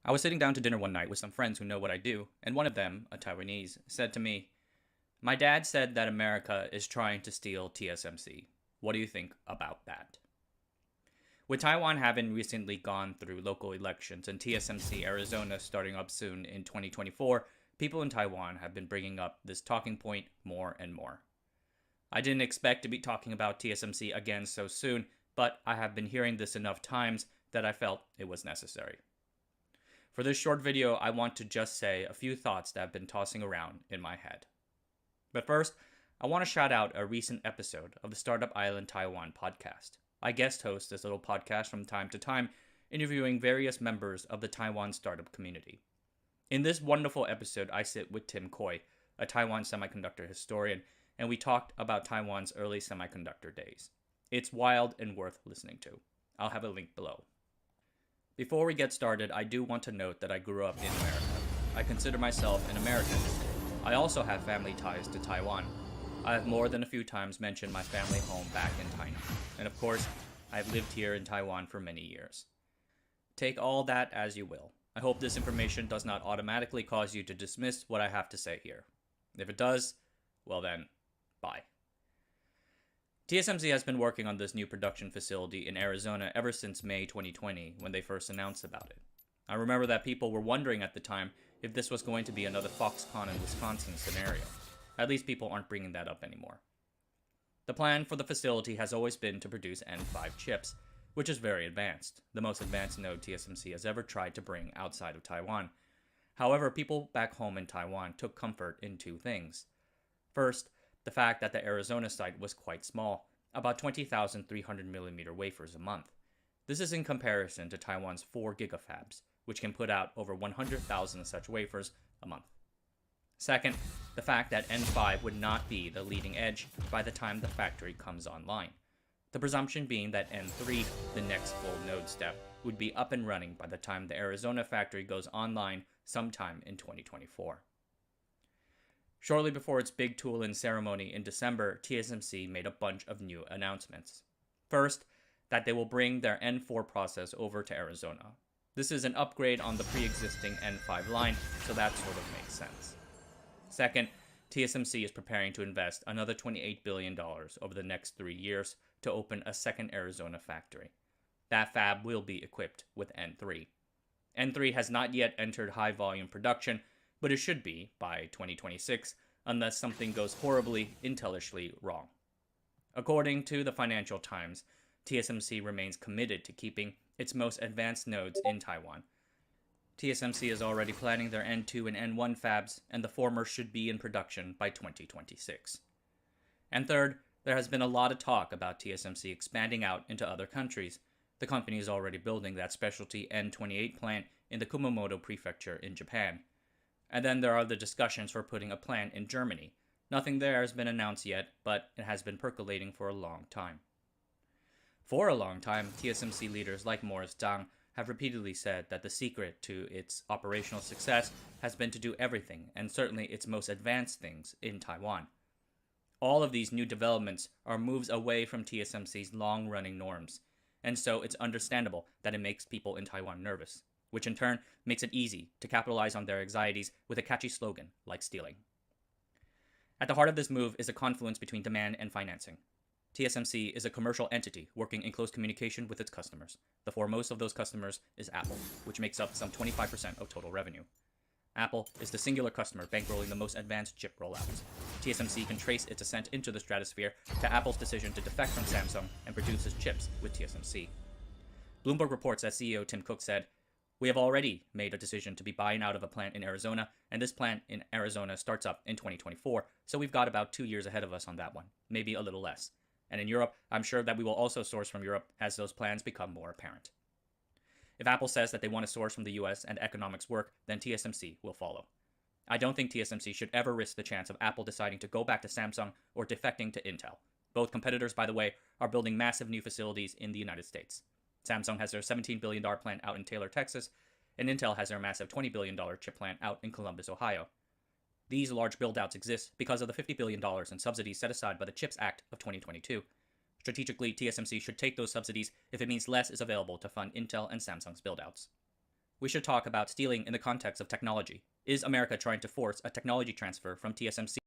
I was sitting down to dinner one night with some friends who know what I do, and one of them, a Taiwanese, said to me, "My dad said that America is trying to steal TSMC. What do you think about that?" With Taiwan having recently gone through local elections and TSMC Arizona starting up soon in 2024, people in Taiwan have been bringing up this talking point more and more. I didn't expect to be talking about TSMC again so soon, but I have been hearing this enough times that I felt it was necessary. For this short video, I want to just say a few thoughts that have been tossing around in my head. But first, I want to shout out a recent episode of the Startup Island Taiwan podcast. I guest host this little podcast from time to time, interviewing various members of the Taiwan startup community. In this wonderful episode, I sit with Tim Coy, a Taiwan semiconductor historian, and we talked about Taiwan's early semiconductor days. It's wild and worth listening to. I'll have a link below. Before we get started, I do want to note that I grew up in America. I consider myself an American. I also have family ties to Taiwan. I have more than a few times mentioned my family home back in Tainan. And of course, I've lived here in Taiwan for many years. Take all that as you will. I hope this information does not automatically cause you to dismiss what I have to say here. If it does, well then, bye. TSMC has been working on this new production facility in Arizona ever since May 2020 when they first announced about it. I remember that people were wondering at the time if this was going to be another Foxconn in Wisconsin scenario. At least people aren't bringing that up anymore. The plan for the facility has always been to produce N5 chips, which is very advanced, the most advanced node TSMC has ever tried to bring outside of Taiwan. However, people back home in Taiwan took comfort in two things. First, the fact that the Arizona site was quite small, about 20,300mm wafers a month. This is in comparison to Taiwan's 4 gigafabs, which can put out over 100,000 such wafers a month. Second, the fact that N5 would not be the leading edge by the time the factory comes online. The presumption being that N3, the next full node step, would be up and running by the time the Arizona factory goes online sometime in 2024. Shortly before its big tool-in ceremony in December, TSMC made a bunch of new announcements. First, that they will bring their N4 process over to Arizona. This is an upgrade on the pre-existing N5 line, so that sort of makes sense. Second, TSMC is preparing to invest another $28 billion over the next 3 years to open a second Arizona factory. That fab will be equipped with N3. N3 has not yet entered high-volume production, but it should be by 2026, unless something goes horribly, intellishly wrong. According to the Financial Times, TSMC remains committed to keeping its most advanced nodes in Taiwan. TSMC is already planning their N2 and N1 fabs, and the former should be in production by 2026. And third, there has been a lot of talk about TSMC expanding out into other countries. The company is already building that specialty N28 plant in the Kumamoto prefecture in Japan. And then there are the discussions for putting a plant in Germany. Nothing there has been announced yet, but it has been percolating for a long time. For a long time, TSMC leaders like Morris Chang have repeatedly said that the secret to its operational success has been to do everything, and certainly its most advanced things, in Taiwan. All of these new developments are moves away from TSMC's long-running norms, and so it's understandable that it makes people in Taiwan nervous, which in turn makes it easy to capitalize on their anxieties with a catchy slogan like stealing. At the heart of this move is a confluence between demand and financing. TSMC is a commercial entity working in close communication with its customers. The foremost of those customers is Apple, which makes up some 25% of total revenue. Apple is the singular customer bankrolling the most advanced chip rollouts. TSMC can trace its ascent into the stratosphere to Apple's decision to defect from Samsung and produce its chips with TSMC. Bloomberg reports that CEO Tim Cook said, "We have already made a decision to be buying out of a plant in Arizona, and this plant in Arizona starts up in 2024, so we've got about 2 years ahead of us on that one, maybe a little less. And in Europe, I'm sure that we will also source from Europe as those plans become more apparent." If Apple says that they want to source from the US and economics work, then TSMC will follow. I don't think TSMC should ever risk the chance of Apple deciding to go back to Samsung or defecting to Intel. Both competitors, by the way, are building massive new facilities in the United States. Samsung has their $17 billion plant out in Taylor, Texas, and Intel has their massive $20 billion chip plant out in Columbus, Ohio. These large build-outs exist because of the $50 billion in subsidies set aside by the CHIPS Act of 2022. Strategically, TSMC should take those subsidies if it means less is available to fund Intel and Samsung's build-outs. we should talk about stealing in the context of technology. Is America trying to force a technology transfer from TSMC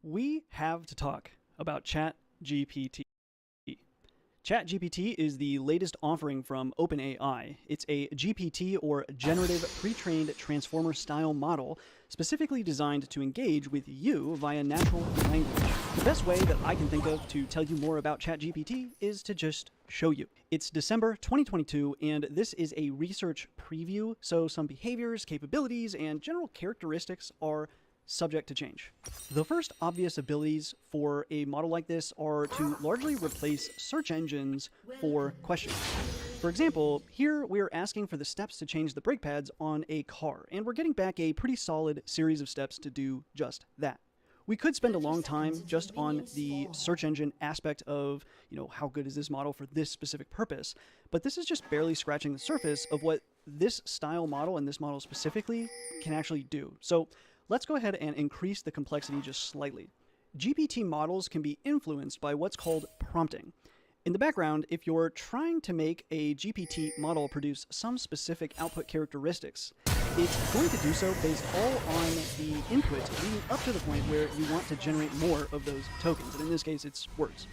We have to talk about ChatGPT. ChatGPT is the latest offering from OpenAI. It's a GPT, or Generative Pre-trained Transformer-style model, specifically designed to engage with you via natural language. The best way that I can think of to tell you more about ChatGPT is to just show you. It's December 2022, and this is a research preview, so some behaviors, capabilities, and general characteristics are subject to change. The first obvious abilities for a model like this are to largely replace search engines for questions. For example, here we're asking for the steps to change the brake pads on a car, and we're getting back a pretty solid series of steps to do just that. We could spend a long time just on the search engine aspect of, how good is this model for this specific purpose, but this is just barely scratching the surface of what this style model and this model specifically can actually do. So let's go ahead and increase the complexity just slightly. GPT models can be influenced by what's called prompting. In the background, if you're trying to make a GPT model produce some specific output characteristics, it's going to do so based all on the input leading up to the point where you want to generate more of those tokens, and in this case, it's words.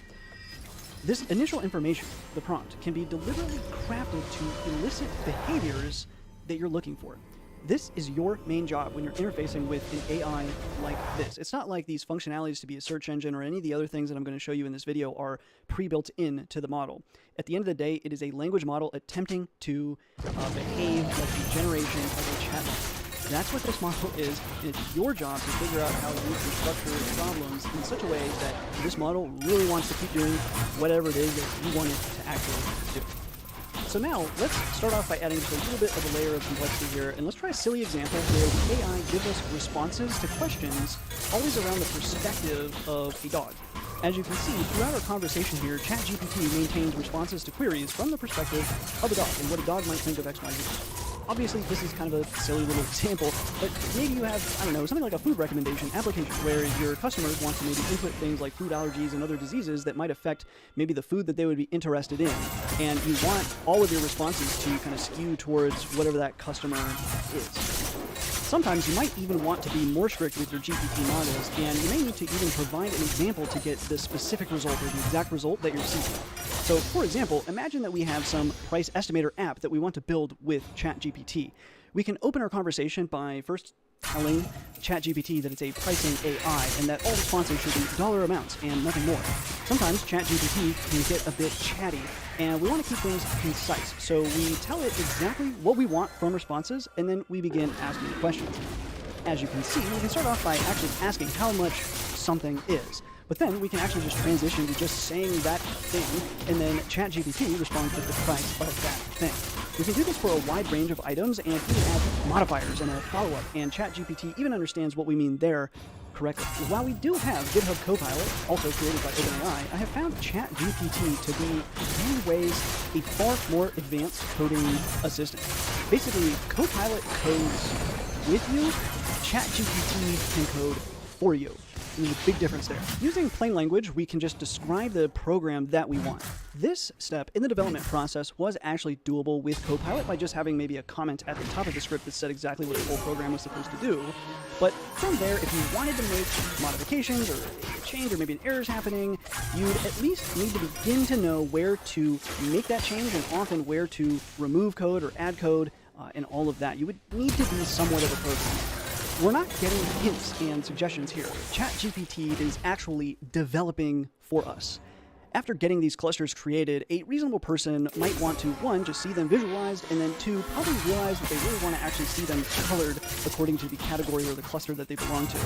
This initial information, the prompt, can be deliberately crafted to elicit behaviors that you're looking for. This is your main job when you're interfacing with an AI like this. It's not like these functionalities to be a search engine or any of the other things that I'm going to show you in this video are pre-built into the model. At the end of the day, it is a language model attempting to behave like the generation of a chatbot. That's what this model is, and it's your job to figure out how you can structure problems in such a way that this model really wants to keep doing whatever it is that you want it to actually do. So now, let's start off by adding just a little bit of a layer of complexity here, and let's try a silly example where the AI gives us responses to questions always around the perspective of a dog. As you can see, throughout our conversation here, ChatGPT maintains responses to queries from the perspective of a dog and what a dog might think of XYZ. Obviously, this is kind of a silly little example, but maybe you have, something like a food recommendation application where your customers want to maybe input things like food allergies and other diseases that might affect maybe the food that they would be interested in, and you want all of your responses to kind of skew towards whatever that customer is. Sometimes you might even want to be more strict with your GPT models, and you may need to even provide an example to get the specific result or the exact result that you're seeking. So, for example, imagine that we have some price estimator app that we want to build with ChatGPT. We can open our conversation by first telling ChatGPT that it's a pricing AI and that all responses should be dollar amounts and nothing more. Sometimes ChatGPT can get a bit chatty, and we want to keep things concise. So we tell it exactly what we want from responses, and then we begin asking questions. As you can see, we can start off by actually asking how much something is. But then we can actually just transition to just saying that thing, and then ChatGPT responds with the price of that thing. We can do this for a wide range of items and even add modifiers and a follow-up, and ChatGPT even understands what we mean there correctly. While we do have GitHub Copilot, also created by OpenAI, I have found ChatGPT to be, in many ways, a far more advanced coding assistant. Basically, Copilot codes with you, ChatGPT can code for you. There's a big difference there. Using plain language, we can just describe the program that we want. This step in the development process was actually doable with Copilot by just having maybe a comment at the top of the script that said exactly what the whole program was supposed to do. But from there, if you wanted to make modifications or a change or maybe an error is happening, you'd at least need to begin to know where to make that change and often where to remove code or add code and all of that. You would need to be somewhat of a programmer. We're not getting hints and suggestions here. ChatGPT is actually developing for us. After getting these clusters created, a reasonable person might want to, one, just see them visualized, and then two, probably realize that they really want to actually see them colored according to the category or the cluster that they belong to.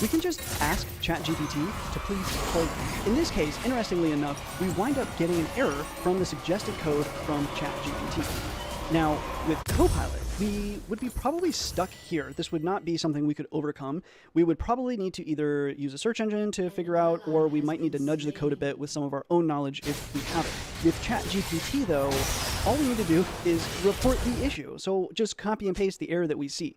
We can just ask ChatGPT to please color them. In this case, interestingly enough, we wind up getting an error from the suggested code from ChatGPT. Now, with Copilot, we would be probably stuck here. This would not be something we could overcome. We would probably need to either use a search engine to figure out, or we might need to nudge the code a bit with some of our own knowledge if we have it. With ChatGPT, though, all we need to do is report the issue. So just copy and paste the error that we see.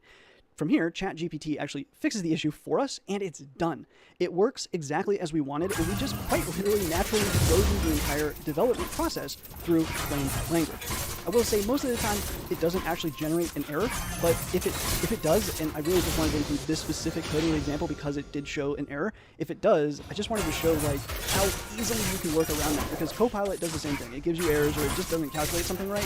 From here, ChatGPT actually fixes the issue for us, and it's done. It works exactly as we wanted, and we just quite literally naturally go through the entire development process through plain language. I will say most of the time it doesn't actually generate an error, but if it does, and I really just wanted to include this specific coding example because it did show an error, if it does, I just wanted to show like how easily you can work around that, because Copilot does the same thing. It gives you errors or it just doesn't calculate something right,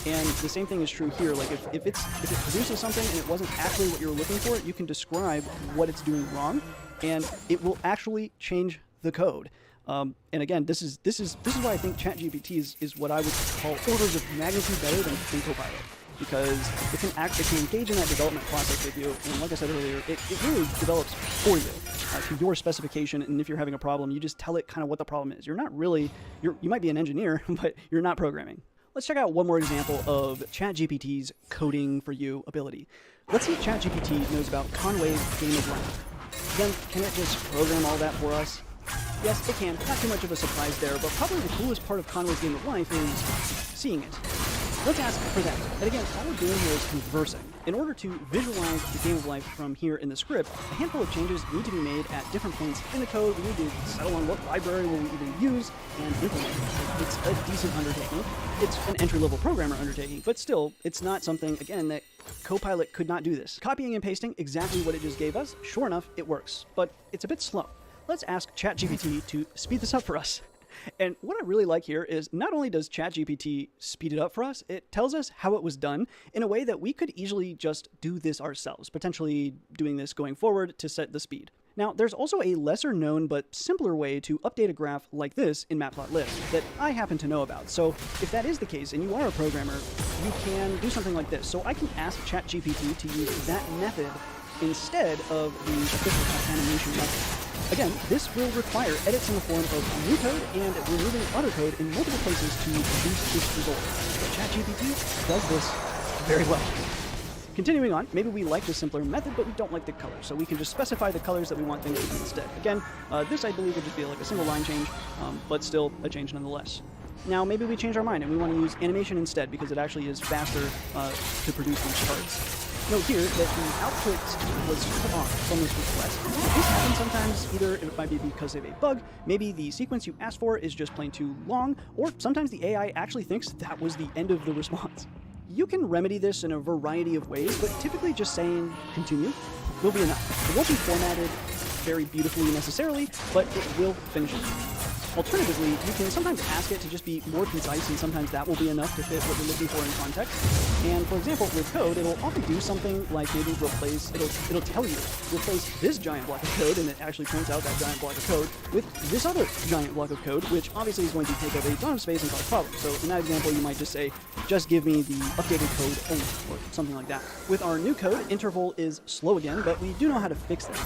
and the same thing is true here. Like if it produces something and it wasn't actually what you were looking for, you can describe what it's doing wrong, and it will actually change the code. And again, this is why I think ChatGPT is what I would call orders of magnitude better than Copilot, because it can engage in that development process with you, and like I said earlier, it really develops for you to your specification. And if you're having a problem, you just tell it kind of what the problem is. You're not really you might be an engineer, but you're not programming. Let's check out one more example of ChatGPT's coding for you ability. Let's see if ChatGPT knows about Conway's game of life. Then, can it just program all that for us? Yes, it can. Not too much of a surprise there, but probably the coolest part of Conway's game of life is seeing it. Let's ask for that. And again, all we're doing here is conversing. In order to visualize the game of life from here in the script, a handful of changes need to be made at different points in the code. We need to settle on what library will we even use and implement it. It's a decent undertaking. It's an entry-level programmer undertaking, but still, it's not something, again, that Copilot could not do this. Copying and pasting exactly what it just gave us, sure enough, it works, but it's a bit slow. Let's ask ChatGPT to speed this up for us. And what I really like here is not only does ChatGPT speed it up for us, it tells us how it was done in a way that we could easily just do this ourselves, potentially doing this going forward to set the speed. Now, there's also a lesser known but simpler way to update a graph like this in Matplotlib that I happen to know about. So if that is the case and you are a programmer, you can do something like this. So I can ask ChatGPT to use that method instead of the official animation method. Again, this will require edits in the form of new code and removing other code in multiple places to produce this result. But ChatGPT does this very well. Continuing on, maybe we like the simpler method, but we don't like the color, so we can just specify the colors that we want things to be instead. Again, this I believe would just be like a single line change, but still a change nonetheless. Now, maybe we change our mind and we want to use animation instead because it actually is faster to produce these charts. Note here that the output was cut off from this request. This happens sometimes, either it might be because of a bug, maybe the sequence you asked for is just plain too long, or sometimes the AI actually thinks that was the end of the response. You can remedy this in a variety of ways, but typically just saying continue will be enough. It won't be formatted very beautifully necessarily, but it will finish it. Alternatively, you can sometimes ask it to just be more concise, and sometimes that will be enough to fit what you're looking for in context. And for example, with code, it'll often do something like maybe replace, it'll tell you, replace this giant block of code, and it actually prints out that giant block of code with this other giant block of code, which obviously is going to take up a ton of space and cause problems. So in that example, you might just say, just give me the updated code only, or something like that. With our new code, interval is slow again, but we do know how to fix that.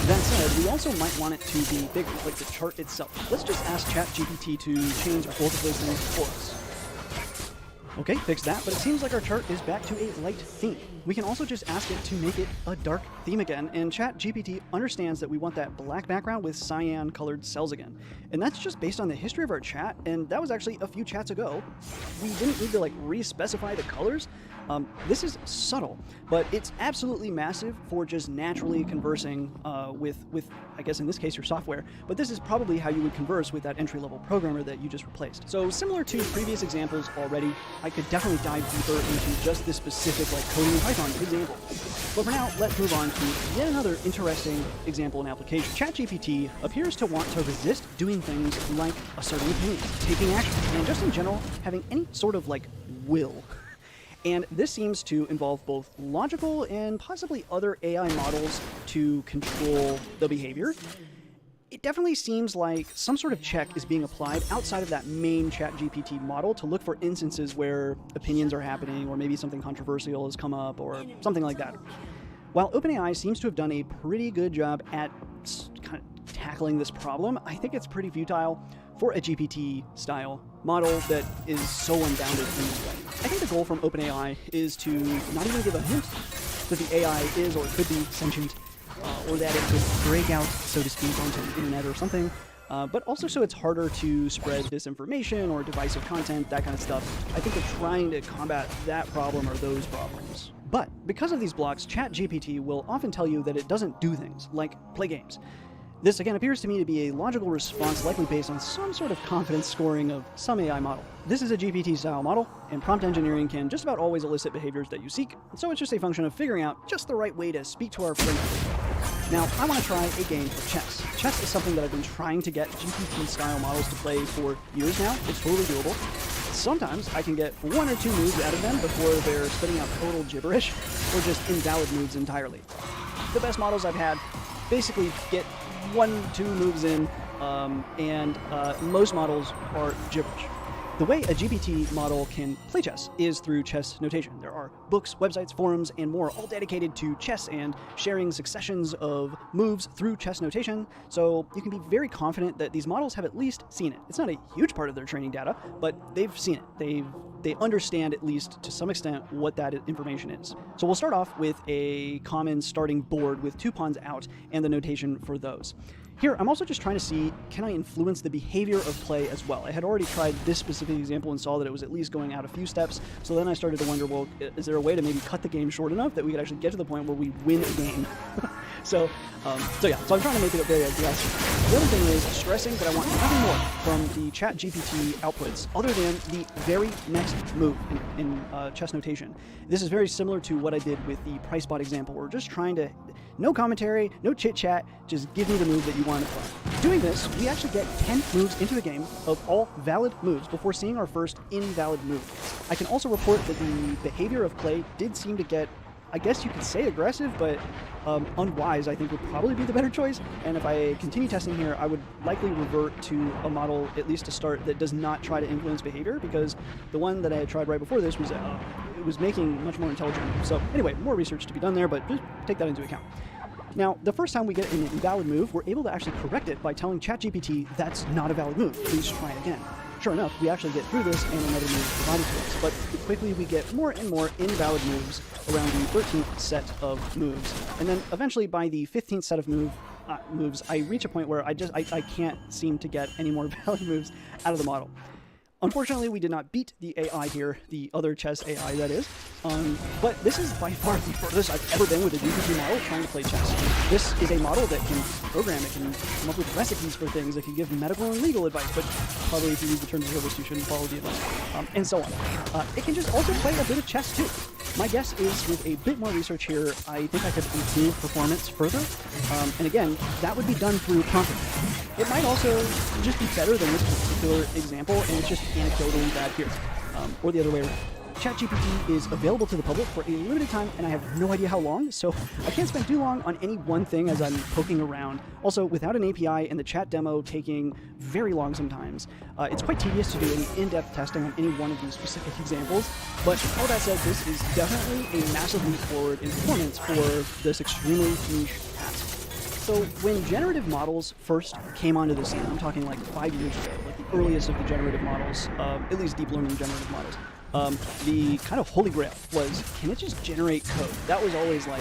That said, we also might want it to be bigger, like the chart itself. Let's just ask ChatGPT to change both of those things for us. Okay, fixed that, but it seems like our chart is back to a light theme. We can also just ask it to make it a dark theme again, and ChatGPT understands that we want that black background with cyan colored cells again. And that's just based on the history of our chat, and that was actually a few chats ago. We didn't need to re-specify the colors. This is subtle, but it's absolutely massive for just naturally conversing with, I guess in this case, your software. But this is probably how you would converse with that entry-level programmer that you just replaced. So similar to previous examples already, I could definitely dive deeper into just this specific coding in Python example. But for now, let's move on to yet another interesting example and application. ChatGPT appears to want to resist doing things like asserting opinions, taking action, and just in general, having any sort of will. And this seems to involve both logical and possibly other AI models to control the behavior. It definitely seems like some sort of check is being applied outside of that main ChatGPT model to look for instances where opinions are happening, or maybe something controversial has come up, or something like that. While OpenAI seems to have done a pretty good job at kind of tackling this problem, I think it's pretty futile for a GPT-style model that is so unbounded in this way. I think the goal from OpenAI is to not even give a hint that the AI is or could be sentient, or that it could break out, so to speak, onto the internet or something, but also so it's harder to spread disinformation or divisive content, that kind of stuff. I think they're trying to combat that problem or those problems. But because of these blocks, ChatGPT will often tell you that it doesn't do things, like play games. This, again, appears to me to be a logical response likely based on some sort of confidence scoring of some AI model. This is a GPT-style model, and prompt engineering can just about always elicit behaviors that you seek, so it's just a function of figuring out just the right way to speak to our framework. Now, I want to try a game of chess. Chess is something that I've been trying to get GPT-style models to play for years now. It's totally doable. Sometimes I can get 1 or 2 moves out of them before they're spitting out total gibberish, or just invalid moves entirely. The best models I've had basically get 1-2 moves in, and most models are gibberish. The way a GPT model can play chess is through chess notation. There are books, websites, forums, and more all dedicated to chess and sharing successions of moves through chess notation, so you can be very confident that these models have at least seen it. It's not a huge part of their training data, but they've seen it. They understand, at least to some extent, what that information is. So we'll start off with a common starting board with 2 pawns out and the notation for those. Here, I'm also just trying to see, can I influence the behavior of play as well? I had already tried this specific example and saw that it was at least going out a few steps, so then I started to wonder, well, is there a way to maybe cut the game short enough that we could actually get to the point where we win a game? So I'm trying to make it very aggressive. The other thing is stressing that I want nothing more from the ChatGPT outputs other than the very next move in chess notation. This is very similar to what I did with the price bot example. We're just trying to, no commentary, no chit chat, just give me the move that you want to play. Doing this, we actually get 10 moves into the game of all valid moves before seeing our first invalid move. I can also report that the behavior of play did seem to get, I guess you could say aggressive, but unwise I think would probably be the better choice, and if I continue testing here, I would likely revert to a model, at least to start, that does not try to influence behavior, because the one that I had tried right before this was it was making much more intelligent moves. So anyway, more research to be done there, but just take that into account. Now, the first time we get an invalid move, we're able to actually correct it by telling ChatGPT that's not a valid move, please try it again. Sure enough, we actually get through this and another move is provided to us, but quickly we get more and more invalid moves around the 13th set of moves, and then eventually by the 15th set of moves, I reach a point where I can't seem to get any more valid moves out of the model. Unfortunately, we did not beat the AI here, the other chess AI that is, but this is by far the furthest I've ever been with a GPT model trying to play chess. This is a model that can program, it can come up with recipes for things, it can give medical and legal advice, but probably if you read the terms of service you shouldn't follow the advice, and so on. It can just also play a bit of chess too. My guess is with a bit more research here, I think I could improve performance further, and again, that would be done through prompting. It might also just be better than this particular example, and it's just anecdotally bad here, or the other way around. ChatGPT is available to the public for a limited time, and I have no idea how long, so I can't spend too long on any one thing as I'm poking around. Also, without an API and the chat demo taking very long sometimes, it's quite tedious to do any in-depth testing on any one of these specific examples, but all that said, this is definitely a massive leap forward in performance for this extremely niche task. So when generative models first came onto the scene, I'm talking like 5 years ago, like the earliest of the generative models, at least deep learning generative models, the kind of holy grail was, can it just generate code? That was always like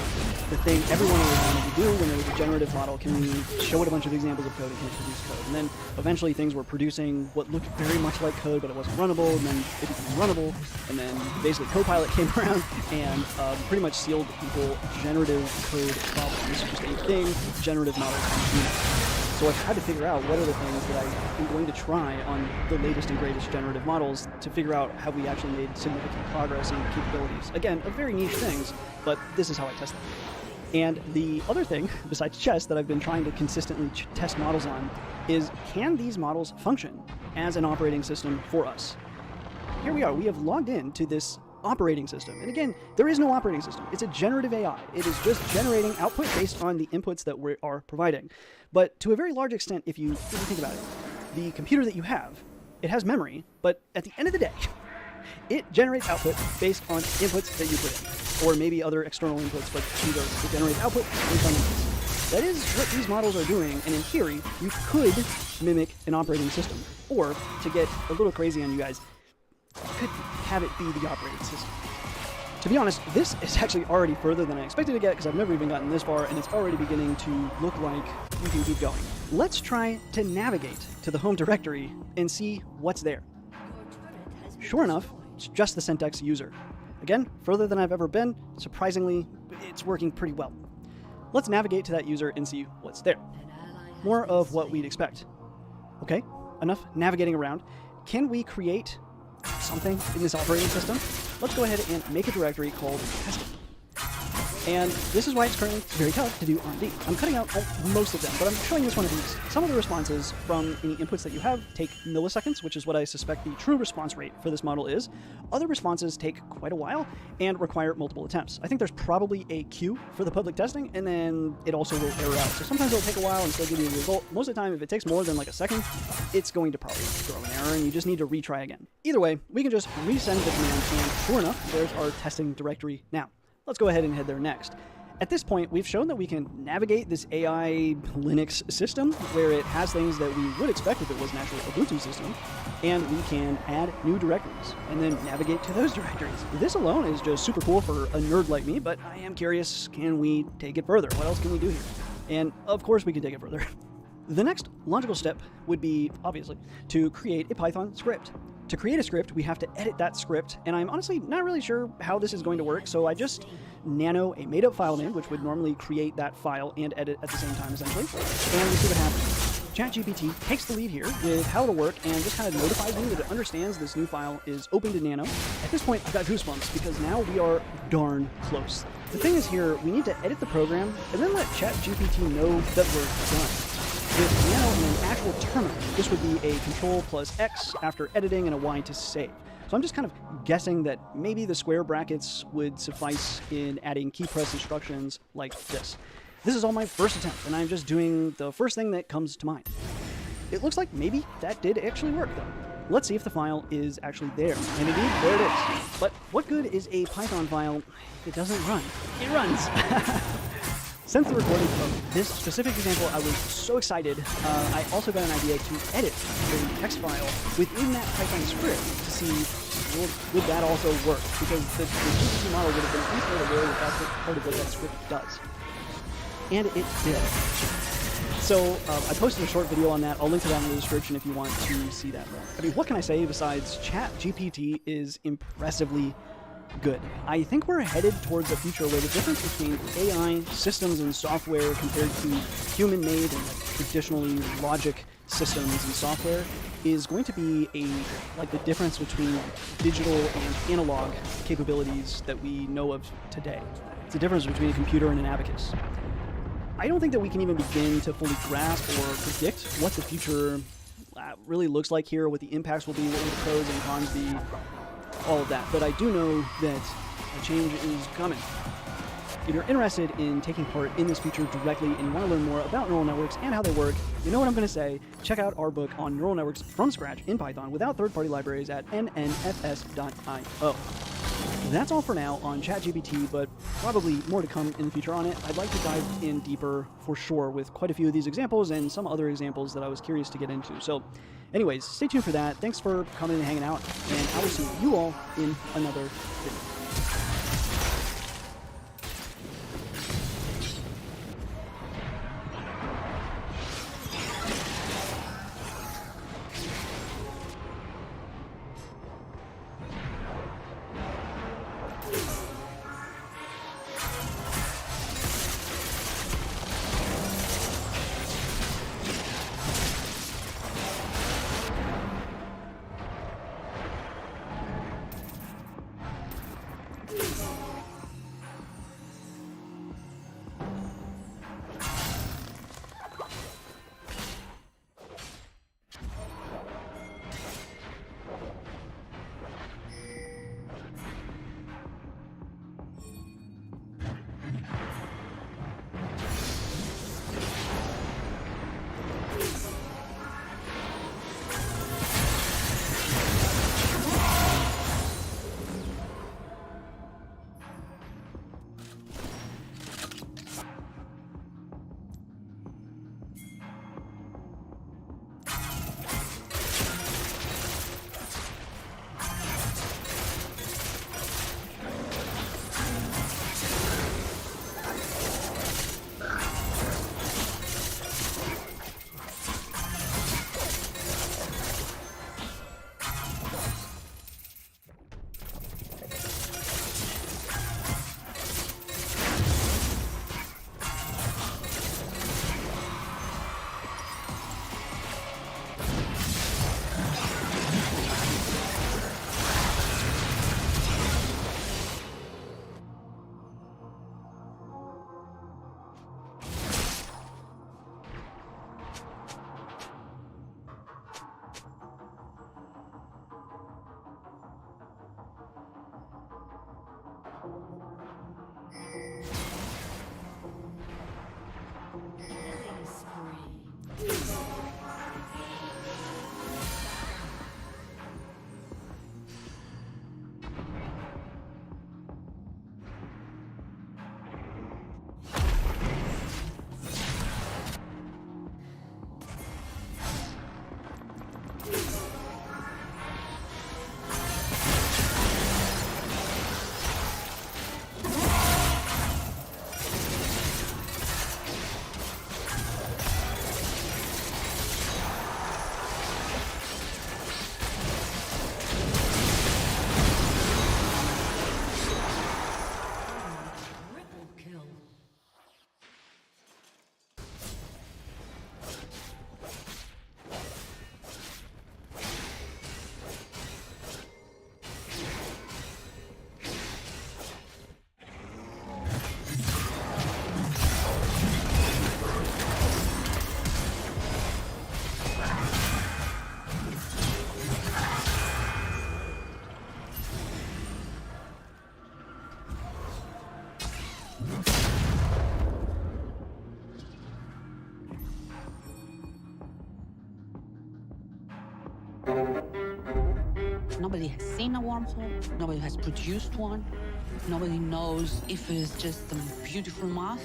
the thing everyone always wanted to do when there was a generative model. Can we show it a bunch of examples of code and can it produce code? And then eventually things were producing what looked very much like code, but it wasn't runnable, and then it became runnable, and then basically Copilot came around and pretty much sealed people generative code problem. This is just a thing generative models can do. So I've had to figure out what are the things that I'm going to try on the latest and greatest generative models to figure out have we actually made significant progress in capabilities. Again, very niche things, but this is how I test them. And the other thing, besides chess, that I've been trying to consistently test models on is, can these models function as an operating system for us? Here we are, we have logged into this operating system. And again, there is no operating system. It's a generative AI. It is just generating output based on the inputs that we are providing. But to a very large extent, if you think about it, the computer that you have, it has memory, but at the end of the day, it generates output based on inputs that you put in, or maybe other external inputs, but it generates output based on inputs. That is what these models are doing, and in theory, you could mimic an operating system. Or, to get a little crazy on you guys, you could have it be the operating system. To be honest, this is actually already further than I expected to get, because I've never even gotten this far, and it's already beginning to look like we can keep going. Let's try to navigate to the home directory and see what's there. Sure enough, it's just the Syntax user. Again, further than I've ever been. Surprisingly, it's working pretty well. Let's navigate to that user and see what's there. more of what we'd expect. Okay, enough navigating around. Can we create something in this operating system? Let's go ahead and make a directory called testing. And this is why it's currently very tough to do RD. I'm cutting out most of them, but I'm showing this one of these. Some of the responses from any inputs that you have take milliseconds, which is what I suspect the true response rate for this model is. Other responses take quite a while and require multiple attempts. I think there's probably a queue for the public testing, and then it also will error out. So sometimes it'll take a while and still give you a result. Most of the time, if it takes more than like a second, it's going to probably throw an error, and you just need to retry again. Either way, we can just resend the command, and sure enough, there's our testing directory now. Let's go ahead and head there next. At this point, we've shown that we can navigate this AI Linux system where it has things that we would expect if it was an actual Ubuntu system, and we can add new directories and then navigate to those directories. This alone is just super cool for a nerd like me, but I am curious, can we take it further? What else can we do here? And of course we can take it further. The next logical step would be, obviously, to create a Python script. To create a script, we have to edit that script, and I'm honestly not really sure how this is going to work, so I just nano a made-up file name, which would normally create that file and edit at the same time, essentially, and we see what happens. ChatGPT takes the lead here with how it'll work and just kind of notifies me that it understands this new file is open to Nano. At this point, I've got goosebumps because now we are darn close. The thing is here, we need to edit the program and then let ChatGPT know that we're done. With Nano in an actual terminal, this would be a Control plus X after editing and a Y to save. So I'm just kind of guessing that maybe the square brackets would suffice in adding key press instructions like this. This is all my first attempt, and I'm just doing the first thing that comes to mind. It looks like maybe that did actually work, though. Let's see if the file is actually there. And indeed, there it is. But what good is a Python file if it doesn't run? It runs! Since the recording of this specific example, I was so excited, I also got an idea to edit the text file within that Python script to see, would that also work? Because the GPT model would have been unfair aware that that's part of what that script does. And it did. So I posted a short video on that. I'll link to that in the description if you want to see that. I mean, what can I say besides ChatGPT is impressively good. I think we're headed towards a future where the difference between AI systems and software compared to human-made and traditionally logic systems and software is going to be like the difference between digital and analog capabilities that we know of today. It's the difference between a computer and an abacus. I don't think that we can even begin to fully grasp or predict what the future really looks like here, what the impacts will be, what will the pros and cons be, all of that. But I do know that a change is coming. If you're interested in taking part in this future directly and you want to learn more about neural networks and how they work, you know what I'm going to say. Check out our book on neural networks from scratch in Python without third-party libraries at nnfs.io. That's all for now on ChatGPT, but probably more to come in the future on it. I'd like to dive in deeper for sure with quite a few of these examples and some other examples that I was curious to get into. So anyways, stay tuned for that. Thanks for coming and hanging out, and I will see you all in another video. Nobody has seen a wormhole. Nobody has produced one. Nobody knows if it is just a beautiful math,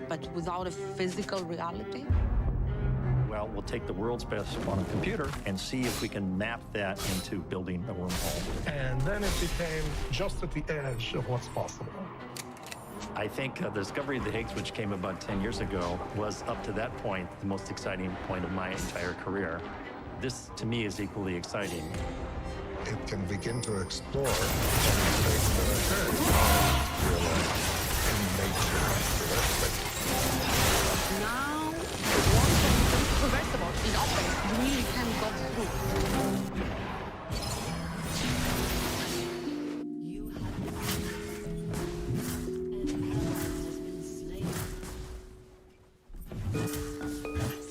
but without a physical reality. Well, we'll take the world's best quantum computer and see if we can map that into building a wormhole. And then it became just at the edge of what's possible. I think the discovery of the Higgs, which came about 10 years ago, was up to that point the most exciting point of my entire career. This, to me, is equally exciting. It can begin to explore mistakes that occur in real life, in nature, directly. Now, the wormhole is reversible. It opens. You really can go through.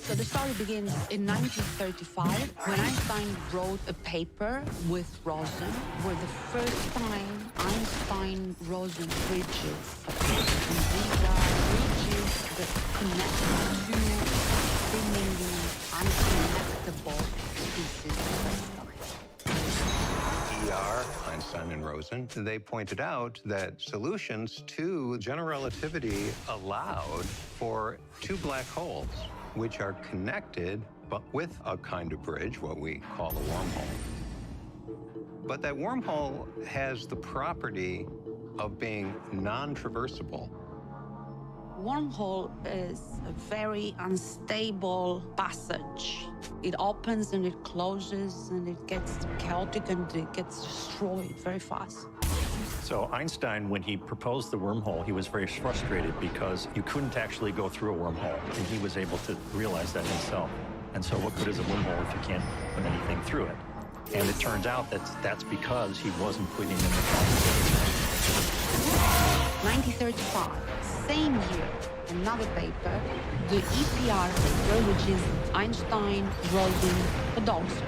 So the story begins in 1935 when Einstein wrote a paper with Rosen where the first time Einstein-Rosen bridges appeared. And these are bridges that connect two seemingly unconnectable pieces of space. ER, Einstein and Rosen, they pointed out that solutions to general relativity allowed for two black holes, which are connected, but with a kind of bridge, what we call a wormhole. But that wormhole has the property of being non-traversable. Wormhole is a very unstable passage. It opens and it closes and it gets chaotic and it gets destroyed very fast. So Einstein, when he proposed the wormhole, he was very frustrated because you couldn't actually go through a wormhole, and he was able to realize that himself. And so what good is a wormhole if you can't put anything through it? And it turns out that that's because he wasn't putting in the quantum physics. 1935, same year, another paper, the EPR paper, which is Einstein-Rosen-Podolsky.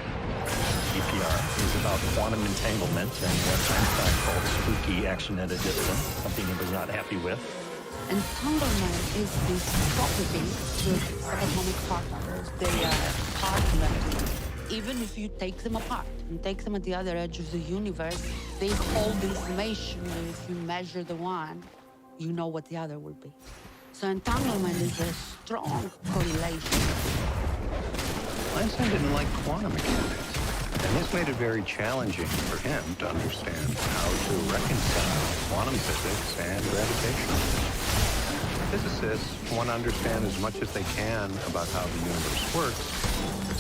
EPR is about quantum entanglement and what Einstein called spooky action at a distance, something he was not happy with. Entanglement is this property with subatomic particles. They are hard-connected. Even if you take them apart and take them at the other edge of the universe, they hold information that if you measure the one, you know what the other will be. So entanglement is a strong correlation. Einstein didn't like quantum mechanics, and this made it very challenging for him to understand how to reconcile quantum physics and gravitation. Physicists want to understand as much as they can about how the universe works,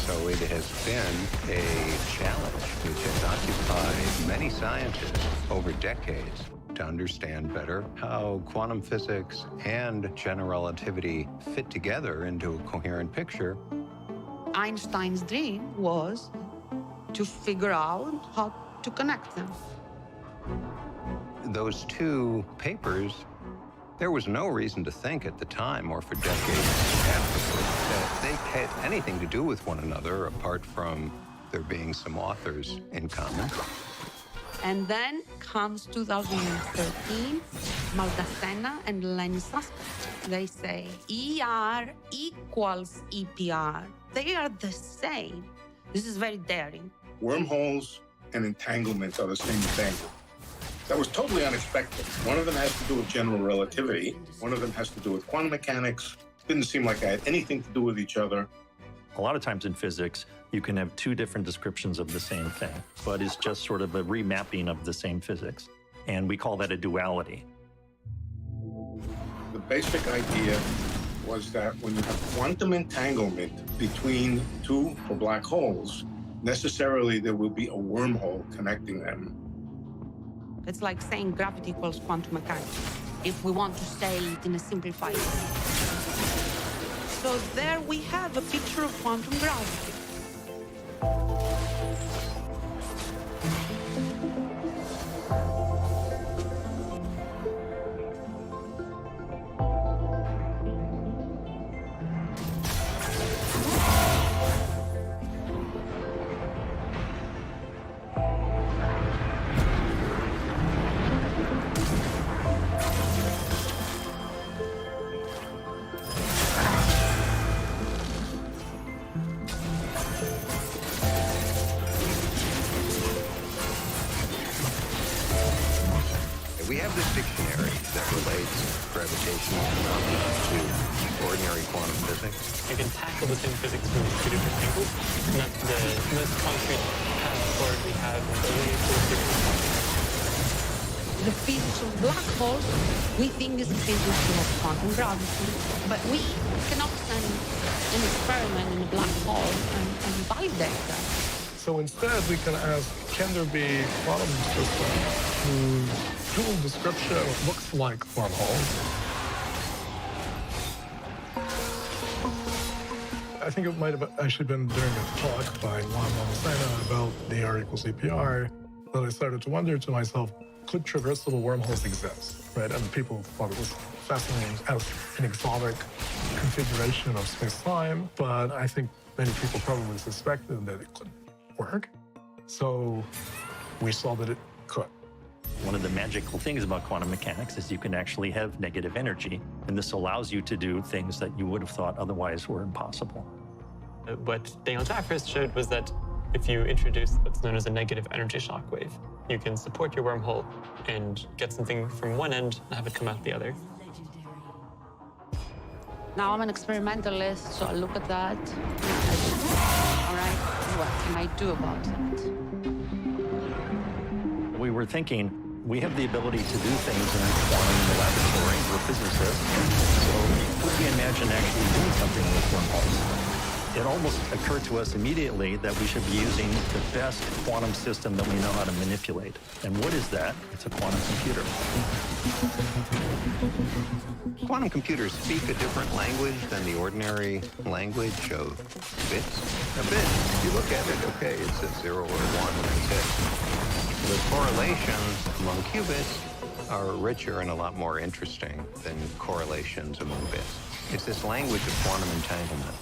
so it has been a challenge which has occupied many scientists over decades to understand better how quantum physics and general relativity fit together into a coherent picture. Einstein's dream was to figure out how to connect them. Those two papers, there was no reason to think at the time or for decades afterward that they had anything to do with one another apart from there being some authors in common. And then comes 2013, Maldacena and Lenny suspect. They say ER equals EPR. They are the same. This is very daring. Wormholes and entanglements are the same thing. That was totally unexpected. One of them has to do with general relativity. One of them has to do with quantum mechanics. Didn't seem like they had anything to do with each other. A lot of times in physics, you can have two different descriptions of the same thing, but it's just sort of a remapping of the same physics. And we call that a duality. The basic idea was that when you have quantum entanglement between two or black holes, necessarily there will be a wormhole connecting them. It's like saying gravity equals quantum mechanics, if we want to say it in a simplified way. So there we have a picture of quantum gravity. a dictionary that relates gravitational phenomena to ordinary quantum physics. You can tackle the same physics from two different angles, not the most concrete path forward we have in building The physics of black holes, we think is the physics of quantum gravity, but we cannot send an experiment in a black hole and validate that. So instead, we can ask, can there be quantum systems whose tool description looks like wormholes? I think it might have actually been during a talk by Juan Lamasena about the R equals EPR that I started to wonder to myself, could traversable wormholes exist, right? And people thought it was fascinating as an exotic configuration of space-time, but I think many people probably suspected that it couldn't work. So we saw that it could. One of the magical things about quantum mechanics is you can actually have negative energy, and this allows you to do things that you would have thought otherwise were impossible. What Daniel Jaffrus showed was that if you introduce what's known as a negative energy shock wave, you can support your wormhole and get something from one end and have it come out the other. Now I'm an experimentalist, so I look at that. All right, what can I do about that? We were thinking, we have the ability to do things in a quantum laboratory. We're physicists. So could we imagine actually doing something with wormholes? It almost occurred to us immediately that we should be using the best quantum system that we know how to manipulate. And what is that? It's a quantum computer. Quantum computers speak a different language than the ordinary language of bits. A bit, if you look at it, okay, it's a 0 or a 1, that's it. The correlations among qubits are richer and a lot more interesting than correlations among bits. It's this language of quantum entanglement.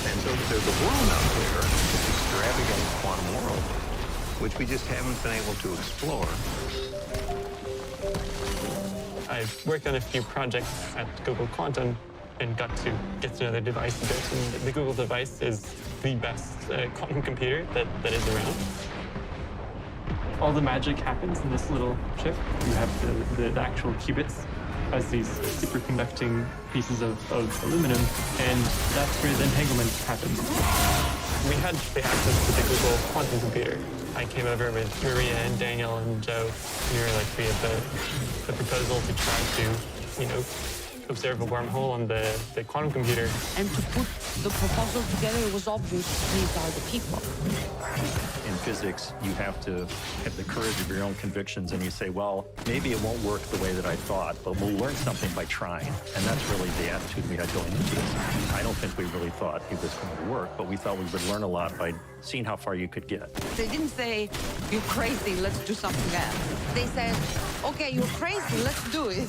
And so there's a world out there, this extravagant quantum world, which we just haven't been able to explore. I've worked on a few projects at Google Quantum and got to know their device a bit. And the Google device is the best quantum computer that is around. All the magic happens in this little chip. You have the actual qubits as these superconducting pieces of aluminum, and that's where the entanglement happens. We had the access to the Google quantum computer. I came over with Maria and Daniel and Joe, and we were like, we have the proposal to try to, observe a wormhole on the quantum computer. And to put the proposal together, it was obvious these are the people. In physics, you have to have the courage of your own convictions, and you say, well, maybe it won't work the way that I thought, but we'll learn something by trying. And that's really the attitude we had going into this. I don't think we really thought it was going to work, but we thought we would learn a lot by seeing how far you could get. They didn't say, you're crazy, let's do something else. They said, okay, you're crazy, let's do it.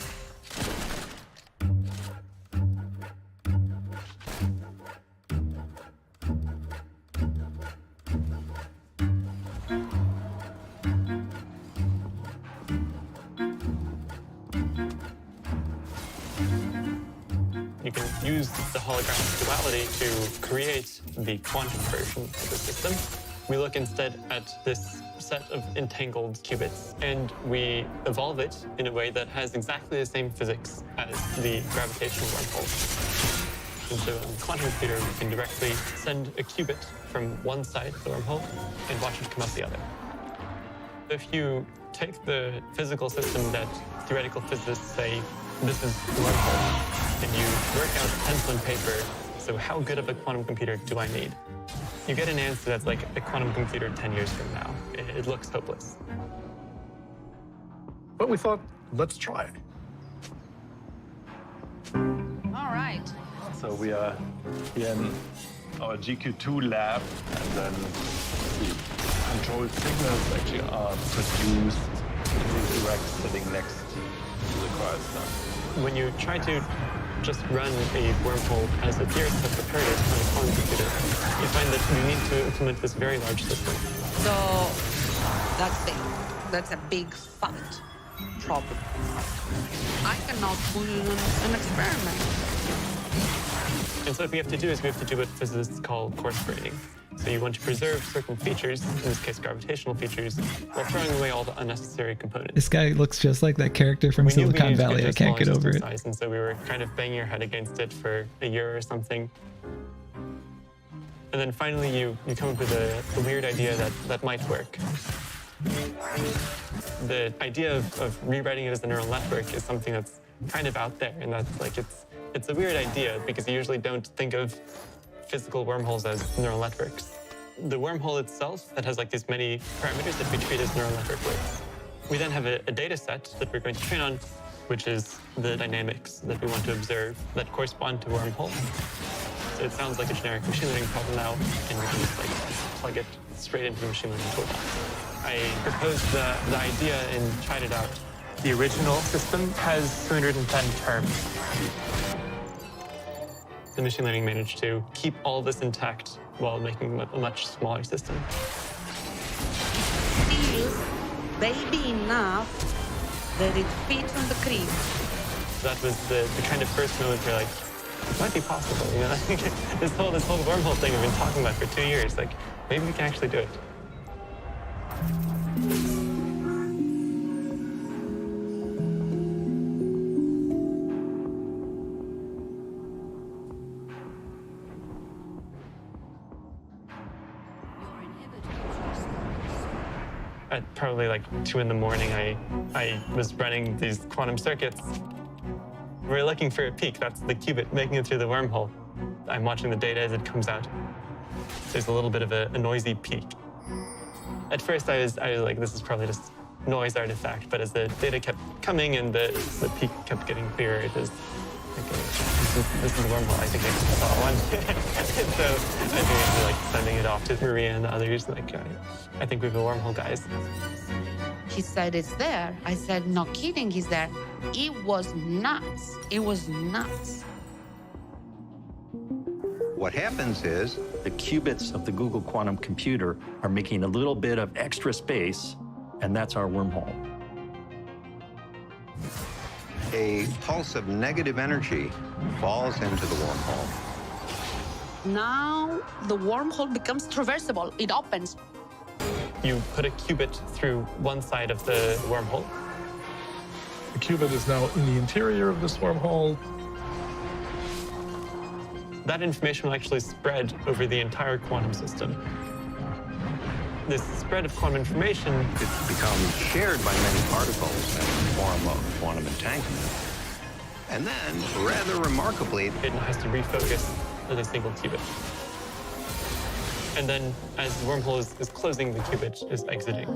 You can use the holographic duality to create the quantum version of the system. We look instead at this set of entangled qubits, and we evolve it in a way that has exactly the same physics as the gravitational wormhole. And so on the quantum computer, we can directly send a qubit from one side of the wormhole and watch it come out the other. If you take the physical system that theoretical physicists say, this is the wormhole, and you work out pencil and paper, so how good of a quantum computer do I need? You get an answer that's like a quantum computer 10 years from now. It looks hopeless. But we thought, let's try. All right. So we are here in our GQ2 lab, and then the controlled signals actually are produced in the direct sitting next to the quasar. When you try to just run a wormhole as a theorist has prepared it on a quantum computer, you find that you need to implement this very large system. So that's a big fat problem. I cannot put in an experiment. And so what we have to do is we have to do what physicists call coarse graining. So you want to preserve certain features, in this case gravitational features, while throwing away all the unnecessary components. This guy looks just like that character from We knew we Silicon needed to Valley. to I a can't get smaller over system it. size, and so we were kind of banging our head against it for a year or something. And then finally you come up with a weird idea that might work. The idea of rewriting it as a neural network is something that's kind of out there, and that's like it's a weird idea because you usually don't think of physical wormholes as neural networks. The wormhole itself that has like these many parameters that we treat as neural network weights. We then have a data set that we're going to train on, which is the dynamics that we want to observe that correspond to wormhole. So it sounds like a generic machine learning problem now, and we can just like plug it straight into the machine learning toolbox. I proposed the idea and tried it out. The original system has 210 terms. The machine learning managed to keep all this intact while making a much smaller system. Still baby enough that it fits on the cream. That was the kind of first moment where like, it might be possible, you know? this whole wormhole thing we've been talking about for 2 years, like, maybe we can actually do it. At probably like 2 in the morning, I was running these quantum circuits. We're looking for a peak. That's the qubit making it through the wormhole. I'm watching the data as it comes out. There's a little bit of a noisy peak. At first, I was like, this is probably just noise artifact. But as the data kept coming and the peak kept getting clearer, it was like, this is the wormhole. I think I saw one. So I think I'm like sending it off to Maria and the others. Like, I think we have a wormhole, guys. He said it's there. I said, no kidding, he's there. It was nuts. It was nuts. What happens is the qubits of the Google quantum computer are making a little bit of extra space, and that's our wormhole. a pulse of negative energy falls into the wormhole. Now the wormhole becomes traversable. It opens. You put a qubit through one side of the wormhole. The qubit is now in the interior of this wormhole. That information will actually spread over the entire quantum system. This spread of quantum information... It's become shared by many particles in the form of quantum entanglement. And then, rather remarkably... It has to refocus in a single qubit. And then, as the wormhole is closing, the qubit is exiting.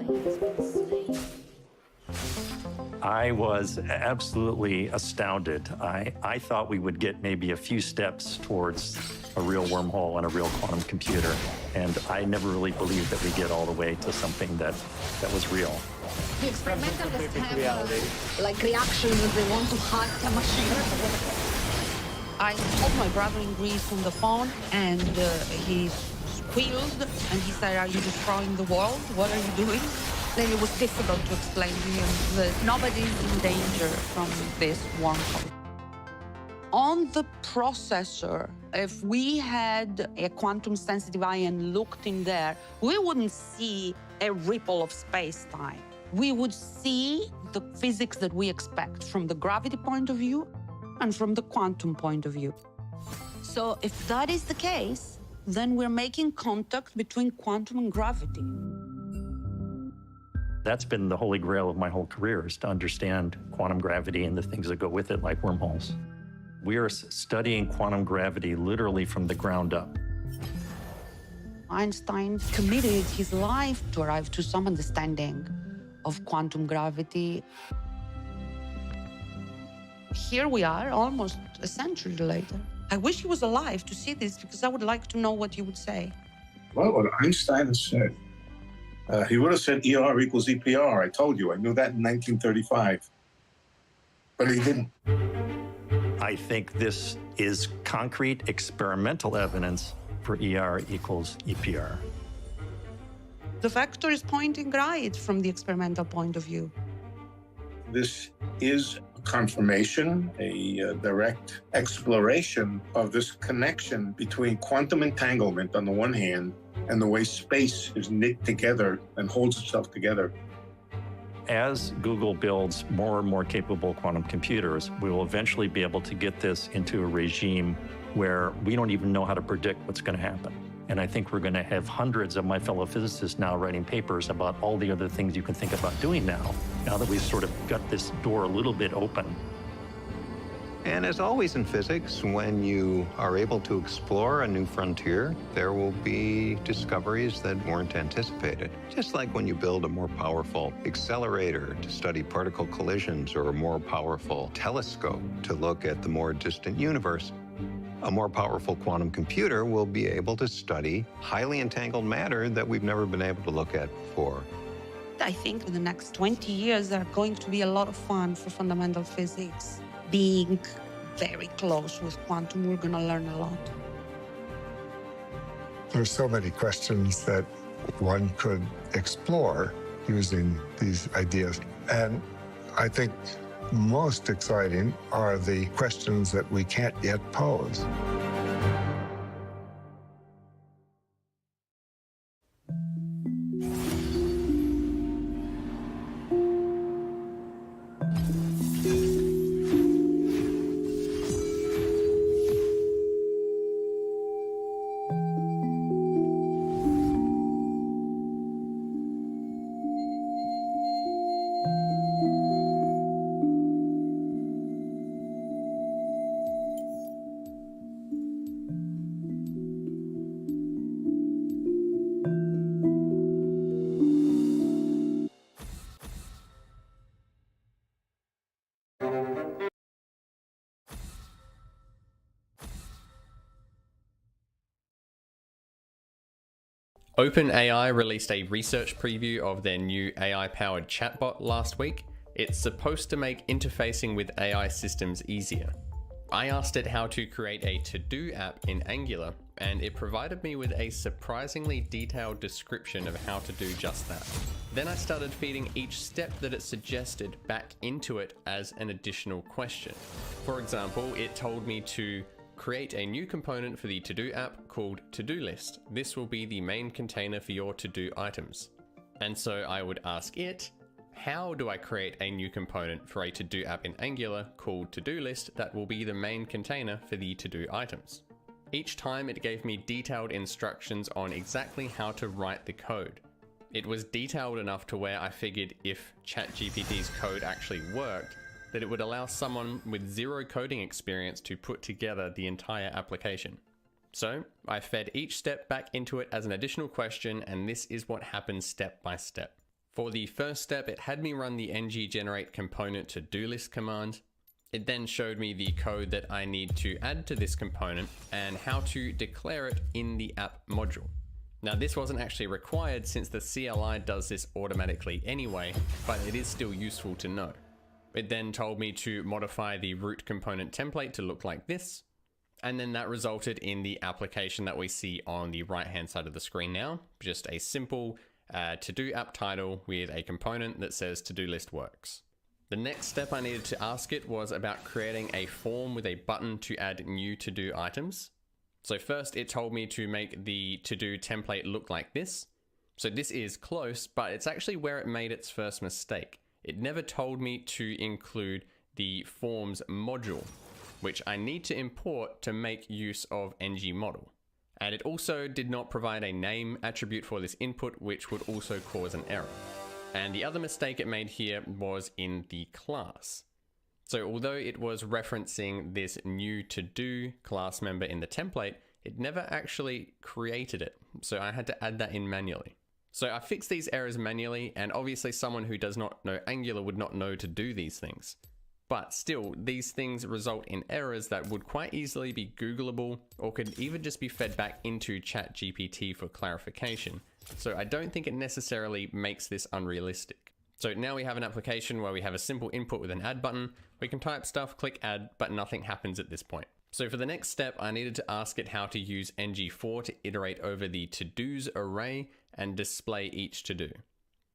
I was absolutely astounded. I thought we would get maybe a few steps towards a real wormhole and a real quantum computer, and I never really believed that we'd get all the way to something that was real. The experimentalists have like reactions that they want to hack the machine. I called my brother in Greece on the phone, and he squealed, and he said, "Are you destroying the world? What are you doing?" Then it was difficult to explain to him that nobody is in danger from this wormhole. On the processor, if we had a quantum-sensitive eye and looked in there, we wouldn't see a ripple of space-time. We would see the physics that we expect from the gravity point of view and from the quantum point of view. So if that is the case, then we're making contact between quantum and gravity. That's been the holy grail of my whole career, is to understand quantum gravity and the things that go with it, like wormholes. We are studying quantum gravity literally from the ground up. Einstein committed his life to arrive to some understanding of quantum gravity. Here we are, almost a century later. I wish he was alive to see this, because I would like to know what he would say. Well, what Einstein has said. He would have said ER equals EPR. I told you. I knew that in 1935. But he didn't. I think this is concrete experimental evidence for ER equals EPR. The vector is pointing right from the experimental point of view. This is a confirmation, a direct exploration of this connection between quantum entanglement on the one hand and the way space is knit together and holds itself together. As Google builds more and more capable quantum computers, we will eventually be able to get this into a regime where we don't even know how to predict what's going to happen. And I think we're going to have hundreds of my fellow physicists now writing papers about all the other things you can think about doing now that we've sort of got this door a little bit open. And as always in physics, when you are able to explore a new frontier, there will be discoveries that weren't anticipated. Just like when you build a more powerful accelerator to study particle collisions or a more powerful telescope to look at the more distant universe, a more powerful quantum computer will be able to study highly entangled matter that we've never been able to look at before. I think in the next 20 years, there are going to be a lot of fun for fundamental physics. Being very close with quantum, we're going to learn a lot. There's so many questions that one could explore using these ideas. And I think most exciting are the questions that we can't yet pose. OpenAI released a research preview of their new AI-powered chatbot last week. It's supposed to make interfacing with AI systems easier. I asked it how to create a to-do app in Angular, and it provided me with a surprisingly detailed description of how to do just that. Then I started feeding each step that it suggested back into it as an additional question. For example, it told me to create a new component for the to-do app called to-do list. This will be the main container for your to-do items. And so I would ask it, how do I create a new component for a to-do app in Angular called to-do list that will be the main container for the to-do items? Each time it gave me detailed instructions on exactly how to write the code. It was detailed enough to where I figured if ChatGPT's code actually worked, that it would allow someone with zero coding experience to put together the entire application. So I fed each step back into it as an additional question, and this is what happens step by step. For the first step, it had me run the ng-generate component to-do list command. It then showed me the code that I need to add to this component and how to declare it in the app module. Now this wasn't actually required since the CLI does this automatically anyway, but it is still useful to know. It then told me to modify the root component template to look like this, and then that resulted in the application that we see on the right hand side of the screen now, just a simple to-do app title with a component that says to-do list works. The next step I needed to ask it was about creating a form with a button to add new to-do items. So first it told me to make the to-do template look like this. So this is close, but it's actually where it made its first mistake. It never told me to include the forms module, which I need to import to make use of ng-model. And it also did not provide a name attribute for this input, which would also cause an error. And the other mistake it made here was in the class. So although it was referencing this new to-do class member in the template, it never actually created it. So I had to add that in manually. So I fixed these errors manually, and obviously someone who does not know Angular would not know to do these things. But still, these things result in errors that would quite easily be Googleable or could even just be fed back into ChatGPT for clarification. So I don't think it necessarily makes this unrealistic. So now we have an application where we have a simple input with an add button. We can type stuff, click add, but nothing happens at this point. So for the next step, I needed to ask it how to use ng4 to iterate over the to-dos array and display each to-do.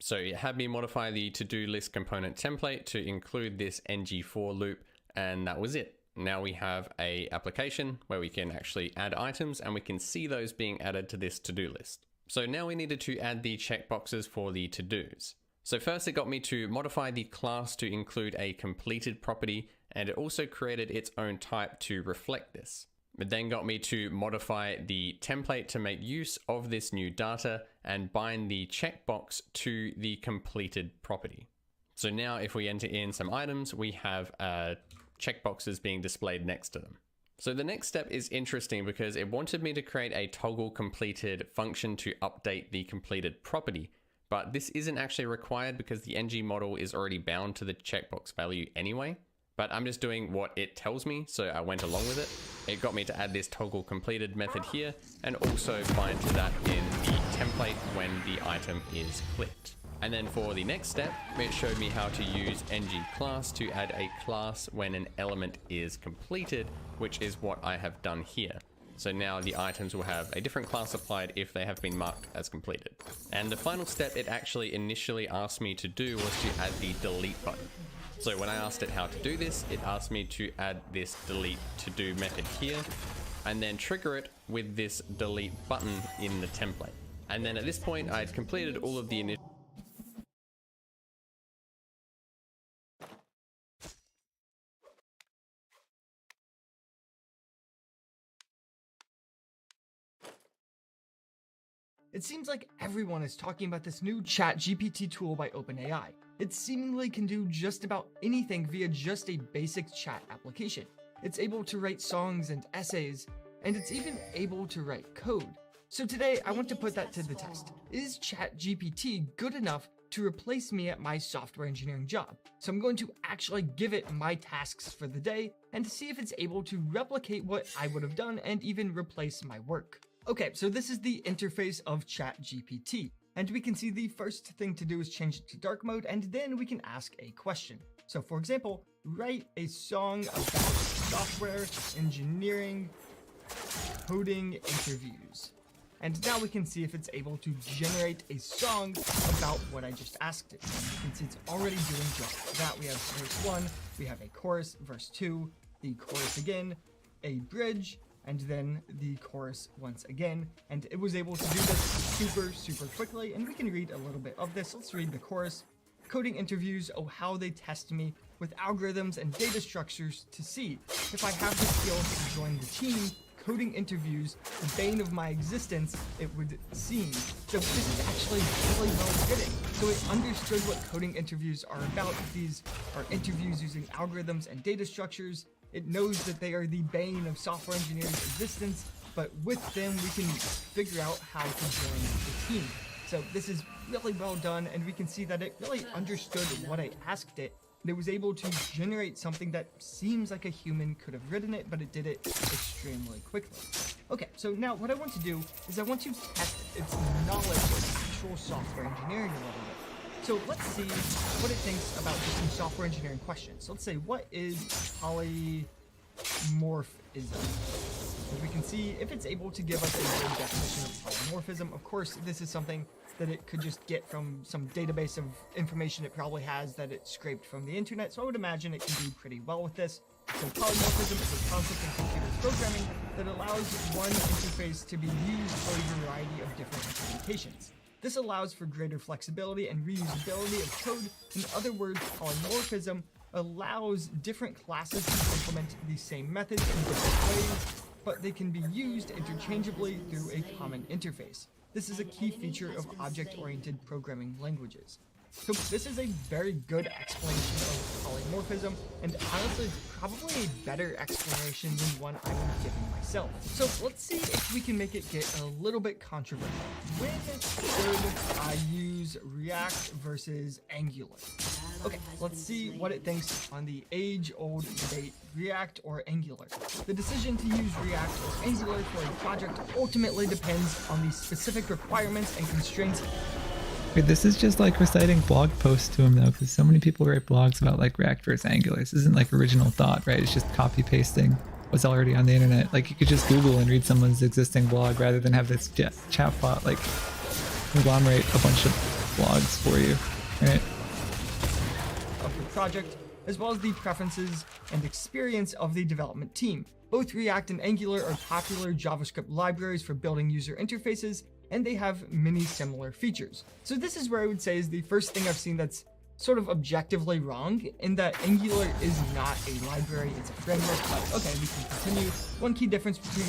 So it had me modify the to-do list component template to include this ng4 loop, and that was it. Now we have a application where we can actually add items and we can see those being added to this to-do list. So now we needed to add the checkboxes for the to-dos. So first it got me to modify the class to include a completed property, and it also created its own type to reflect this. It then got me to modify the template to make use of this new data and bind the checkbox to the completed property. So now if we enter in some items, we have checkboxes being displayed next to them. So the next step is interesting because it wanted me to create a toggle completed function to update the completed property, but this isn't actually required because the ng model is already bound to the checkbox value anyway. But I'm just doing what it tells me, so I went along with it. It got me to add this toggle completed method here and also bind to that in the template when the item is clicked. And then for the next step, it showed me how to use ng class to add a class when an element is completed, which is what I have done here. So now the items will have a different class applied if they have been marked as completed. And the final step it actually initially asked me to do was to add the delete button. So when I asked it how to do this, it asked me to add this delete to do method here, and then trigger it with this delete button in the template. And then at this point, I had completed all of the initial. It seems like everyone is talking about this new ChatGPT tool by OpenAI. It seemingly can do just about anything via just a basic chat application. It's able to write songs and essays, and it's even able to write code. So today, I want to put that to the test. Is ChatGPT good enough to replace me at my software engineering job? So I'm going to actually give it my tasks for the day and to see if it's able to replicate what I would have done and even replace my work. Okay, so this is the interface of ChatGPT, and we can see the first thing to do is change it to dark mode, and then we can ask a question. So for example, write a song about software engineering coding interviews. And now we can see if it's able to generate a song about what I just asked it. And you can see it's already doing just that. We have verse 1, we have a chorus, verse 2, the chorus again, a bridge, and then the chorus once again. And it was able to do this super quickly, and we can read a little bit of this. Let's read the chorus. Coding interviews, oh how they test me with algorithms and data structures to see if I have the skills to join the team. Coding interviews, the bane of my existence, it would seem. So this is actually really well written. So it understood what coding interviews are about. These are interviews using algorithms and data structures. It knows that they are the bane of software engineers' existence, but with them we can figure out how to join the team. So this is really well done, and we can see that it really understood what I asked it, and it was able to generate something that seems like a human could have written it, but it did it extremely quickly. Okay, so now what I want to do is I want to test its knowledge of actual software engineering a little bit. So let's see what it thinks about just some software engineering questions. So let's say, what is polymorphism? And we can see if it's able to give us a good definition of polymorphism. Of course, this is something that it could just get from some database of information it probably has that it scraped from the internet. So I would imagine it can do pretty well with this. So polymorphism is a concept in computer programming that allows one interface to be used for a variety of different implementations. This allows for greater flexibility and reusability of code. In other words, polymorphism allows different classes to implement the same methods in different ways, but they can be used interchangeably through a common interface. This is a key feature of object-oriented programming languages. So this is a very good explanation of polymorphism, and honestly, it's probably a better explanation than one I would have given myself. So let's see if we can make it get a little bit controversial. When should I use React versus Angular? Okay, let's see what it thinks on the age-old debate, React or Angular. The decision to use React or Angular for a project ultimately depends on the specific requirements and constraints. Wait, this is just like reciting blog posts to him though, because so many people write blogs about like React versus Angular. This isn't like original thought, right? It's just copy pasting what's already on the internet. Like you could just Google and read someone's existing blog rather than have this chatbot like conglomerate a bunch of blogs for you, right? Of the project, as well as the preferences and experience of the development team. Both React and Angular are popular JavaScript libraries for building user interfaces, and they have many similar features. So this is where I would say is the first thing I've seen that's sort of objectively wrong, in that Angular is not a library, it's a framework. But okay, we can continue. One key difference between...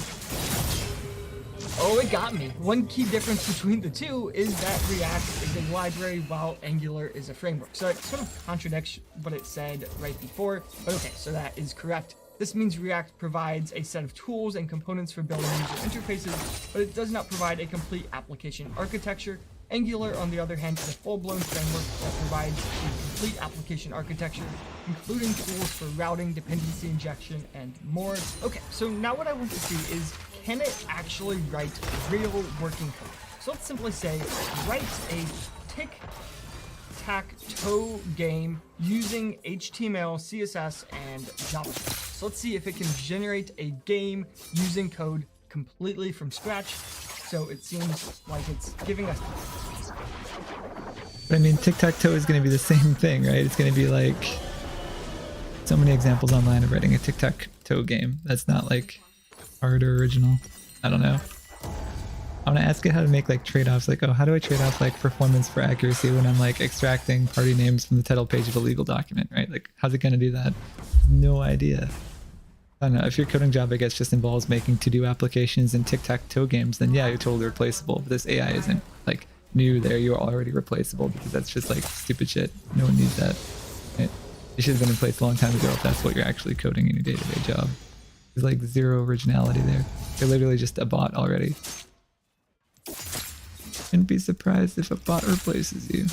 Oh, it got me. One key difference between the two is that React is a library while Angular is a framework. So it sort of contradicts what it said right before, but okay, so that is correct. This means React provides a set of tools and components for building user interfaces, but it does not provide a complete application architecture. Angular, on the other hand, is a full-blown framework that provides a complete application architecture, including tools for routing, dependency injection, and more. Okay, so now what I want to see is, can it actually write real working code? So let's simply say, write a tic-tac-toe game using HTML, CSS, and JavaScript. So let's see if it can generate a game using code completely from scratch. So it seems like it's giving us... But I mean, tic-tac-toe is going to be the same thing, right? It's going to be like so many examples online of writing a tic-tac-toe game. That's not like hard or original. I don't know. I'm gonna ask it how to make like trade-offs, like, oh, how do I trade off like performance for accuracy when I'm like extracting party names from the title page of a legal document, right? Like, how's it gonna do that? No idea. I don't know. If your coding job, I guess, just involves making to-do applications and tic-tac-toe games, then yeah, you're totally replaceable. But this AI isn't like new there. You're already replaceable because that's just like stupid shit. No one needs that. Right? It should have been in place a long time ago if that's what you're actually coding in your day-to-day job. There's like zero originality there. You're literally just a bot already. Shouldn't be surprised if a bot replaces you.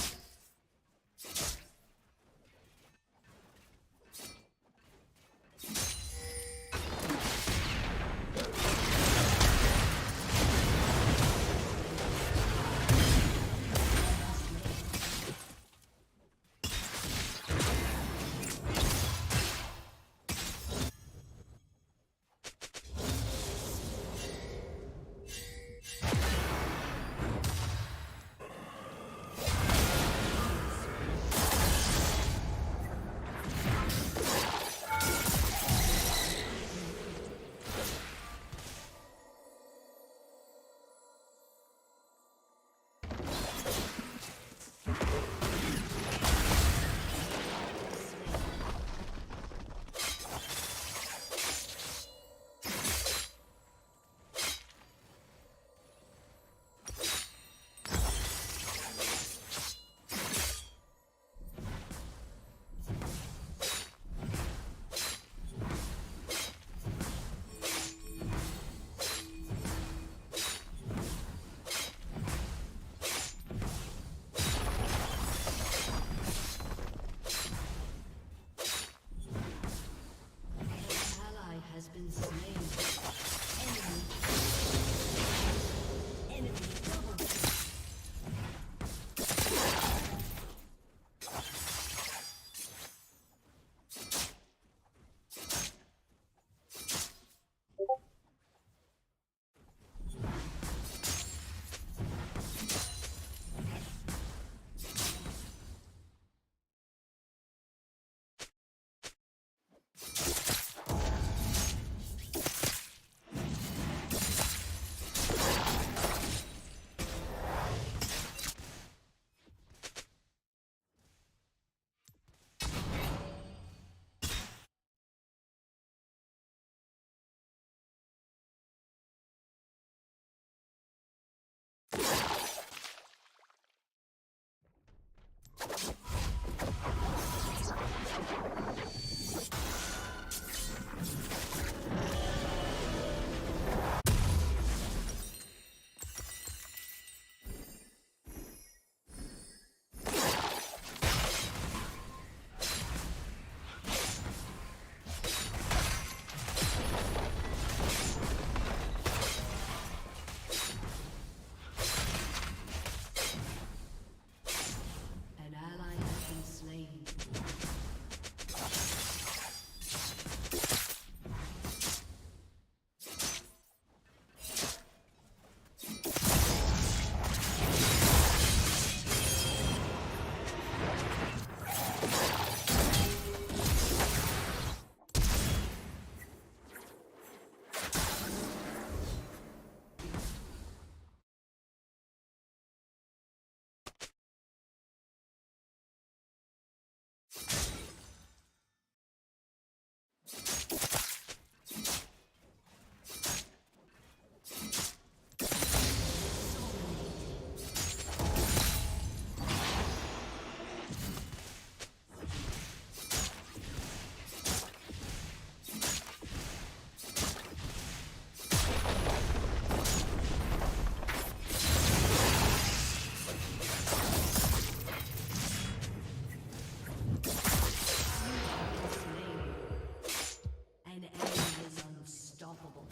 An enemy is unstoppable.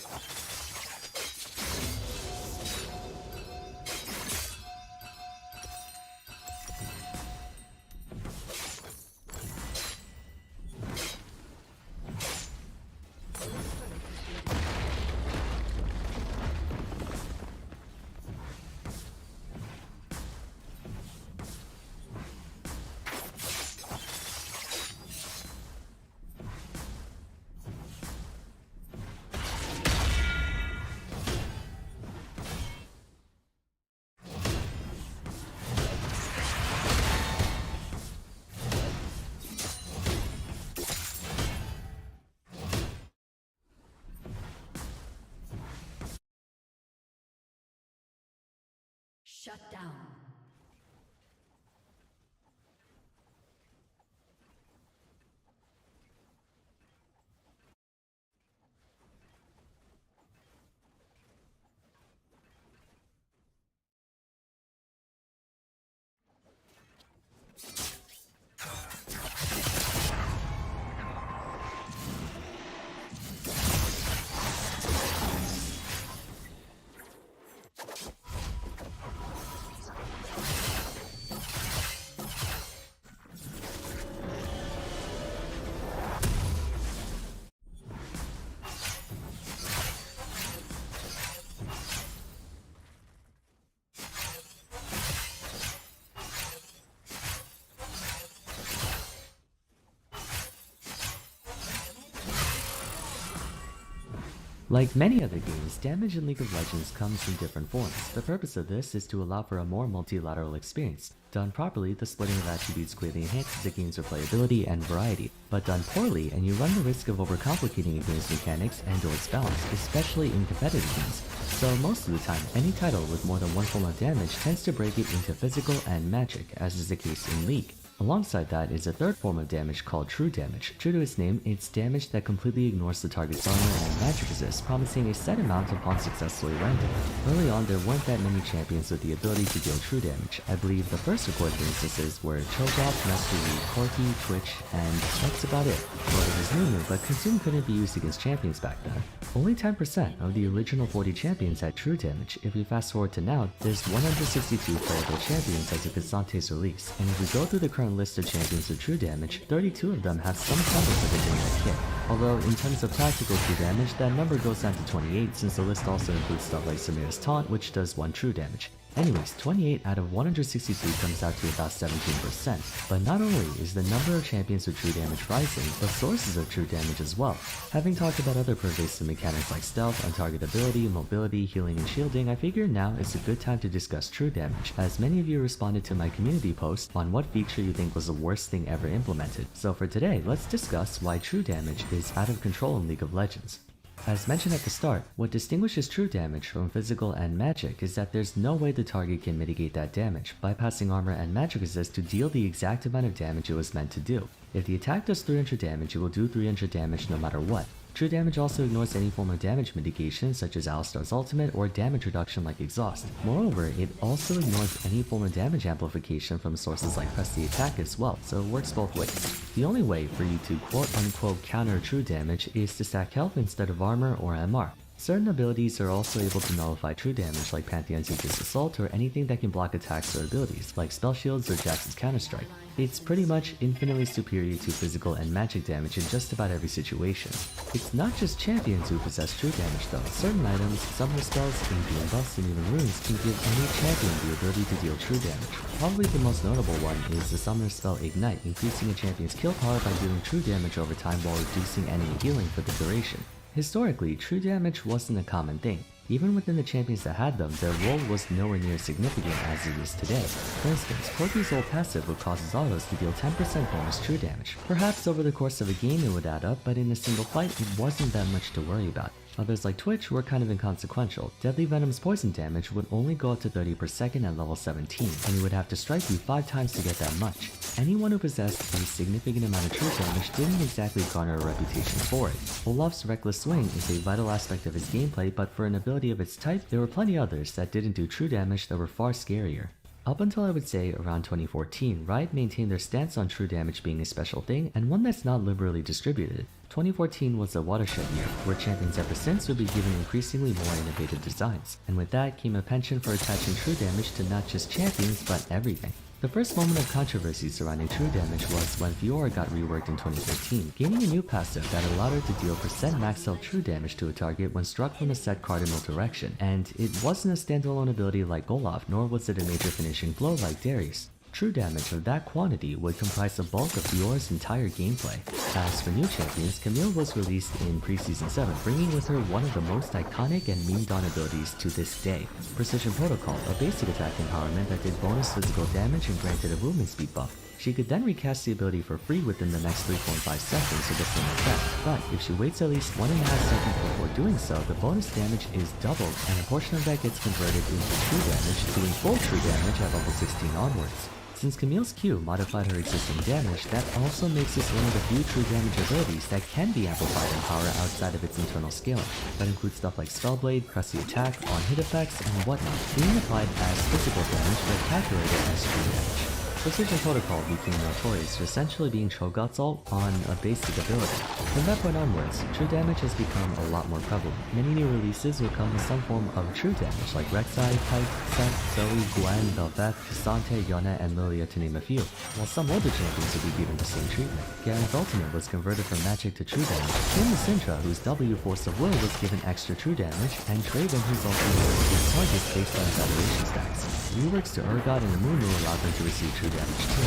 Shut down. Like many other games, damage in League of Legends comes in different forms. The purpose of this is to allow for a more multilateral experience. Done properly, the splitting of attributes greatly enhances the game's replayability and variety, but done poorly, and you run the risk of overcomplicating a game's mechanics and/or its balance, especially in competitive games. So most of the time, any title with more than one form of damage tends to break it into physical and magic, as is the case in League. Alongside that is a third form of damage called true damage. True to its name, it's damage that completely ignores the target's armor and magic resist, promising a set amount upon successfully landing. Early on, there weren't that many champions with the ability to deal true damage. I believe the first recorded instances were Cho'Gath, Master Yi, Corki, Twitch, and that's about it. Well, it was new, but Consume couldn't be used against champions back then. Only 10% of the original 40 champions had true damage. If we fast forward to now, there's 162 playable champions as of Casante's release, and if we go through the current list of champions with true damage, 32 of them have some semblance of a genetic kit. Although in terms of tactical true damage, that number goes down to 28 since the list also includes stuff like Samira's Taunt, which does 1 true damage. Anyways, 28 out of 163 comes out to about 17%. But not only is the number of champions with true damage rising, but sources of true damage as well. Having talked about other pervasive mechanics like stealth, untargetability, mobility, healing, and shielding, I figure now is a good time to discuss true damage, as many of you responded to my community post on what feature you think was the worst thing ever implemented. So for today, let's discuss why true damage is out of control in League of Legends. As mentioned at the start, what distinguishes true damage from physical and magic is that there's no way the target can mitigate that damage, bypassing armor and magic resist to deal the exact amount of damage it was meant to do. If the attack does 300 damage, it will do 300 damage no matter what. True damage also ignores any form of damage mitigation such as Alistar's ultimate or damage reduction like exhaust. Moreover, it also ignores any form of damage amplification from sources like press the attack as well, so it works both ways. The only way for you to quote-unquote counter true damage is to stack health instead of armor or MR. Certain abilities are also able to nullify true damage like Pantheon's Aegis Assault or anything that can block attacks or abilities like Spell Shields or Jax's Counter-Strike. It's pretty much infinitely superior to physical and magic damage in just about every situation. It's not just champions who possess true damage though. Certain items, summoner spells, Indian buffs, and even runes can give any champion the ability to deal true damage. Probably the most notable one is the summoner spell Ignite, increasing a champion's kill power by dealing true damage over time while reducing enemy healing for the duration. Historically, true damage wasn't a common thing. Even within the champions that had them, their role was nowhere near as significant as it is today. For instance, Corki's old passive would cause his autos to deal 10% bonus true damage. Perhaps over the course of a game it would add up, but in a single fight it wasn't that much to worry about. Others like Twitch were kind of inconsequential. Deadly Venom's poison damage would only go up to 30 per second at level 17, and he would have to strike you 5 times to get that much. Anyone who possessed a significant amount of true damage didn't exactly garner a reputation for it. Olaf's reckless swing is a vital aspect of his gameplay, but for an ability of its type, there were plenty others that didn't do true damage that were far scarier. Up until I would say around 2014, Riot maintained their stance on true damage being a special thing and one that's not liberally distributed. 2014 was a watershed year, where champions ever since would be given increasingly more innovative designs, and with that came a penchant for attaching true damage to not just champions, but everything. The first moment of controversy surrounding true damage was when Fiora got reworked in 2013, gaining a new passive that allowed her to deal % max health true damage to a target when struck from a set cardinal direction, and it wasn't a standalone ability like Olaf, nor was it a major finishing blow like Darius. True damage of that quantity would comprise the bulk of Fiora's entire gameplay. As for new champions, Camille was released in Preseason 7, bringing with her one of the most iconic and memed-on abilities to this day, Precision Protocol, a basic attack empowerment that did bonus physical damage and granted a movement speed buff. She could then recast the ability for free within the next 3.5 seconds with the same effect, but if she waits at least 1.5 seconds before doing so, the bonus damage is doubled, and a portion of that gets converted into true damage, doing full true damage at level 16 onwards. Since Camille's Q modified her existing damage, that also makes this one of the few true damage abilities that can be amplified in power outside of its internal scaling. That includes stuff like Spellblade, Crusty Attack, on-hit effects, and whatnot, being applied as physical damage but calculated as true damage. Precision Protocol became notorious for essentially being Cho'Gath's ult on a basic ability. From that point onwards, true damage has become a lot more prevalent. Many new releases will come with some form of true damage like Rek'Sai, Pyke, Seth, Zoe, Gwen, Bel'Veth, Cassandra, Yone, and Lilia to name a few, while some older champions will be given the same treatment. Garen's ultimate was converted from magic to true damage, and the Syndra, whose W Force of Will was given extra true damage, and Draven, whose ultimate was given targets based on his adoration stats. Reworks to Urgot and Amumu allowed them to receive true damage too.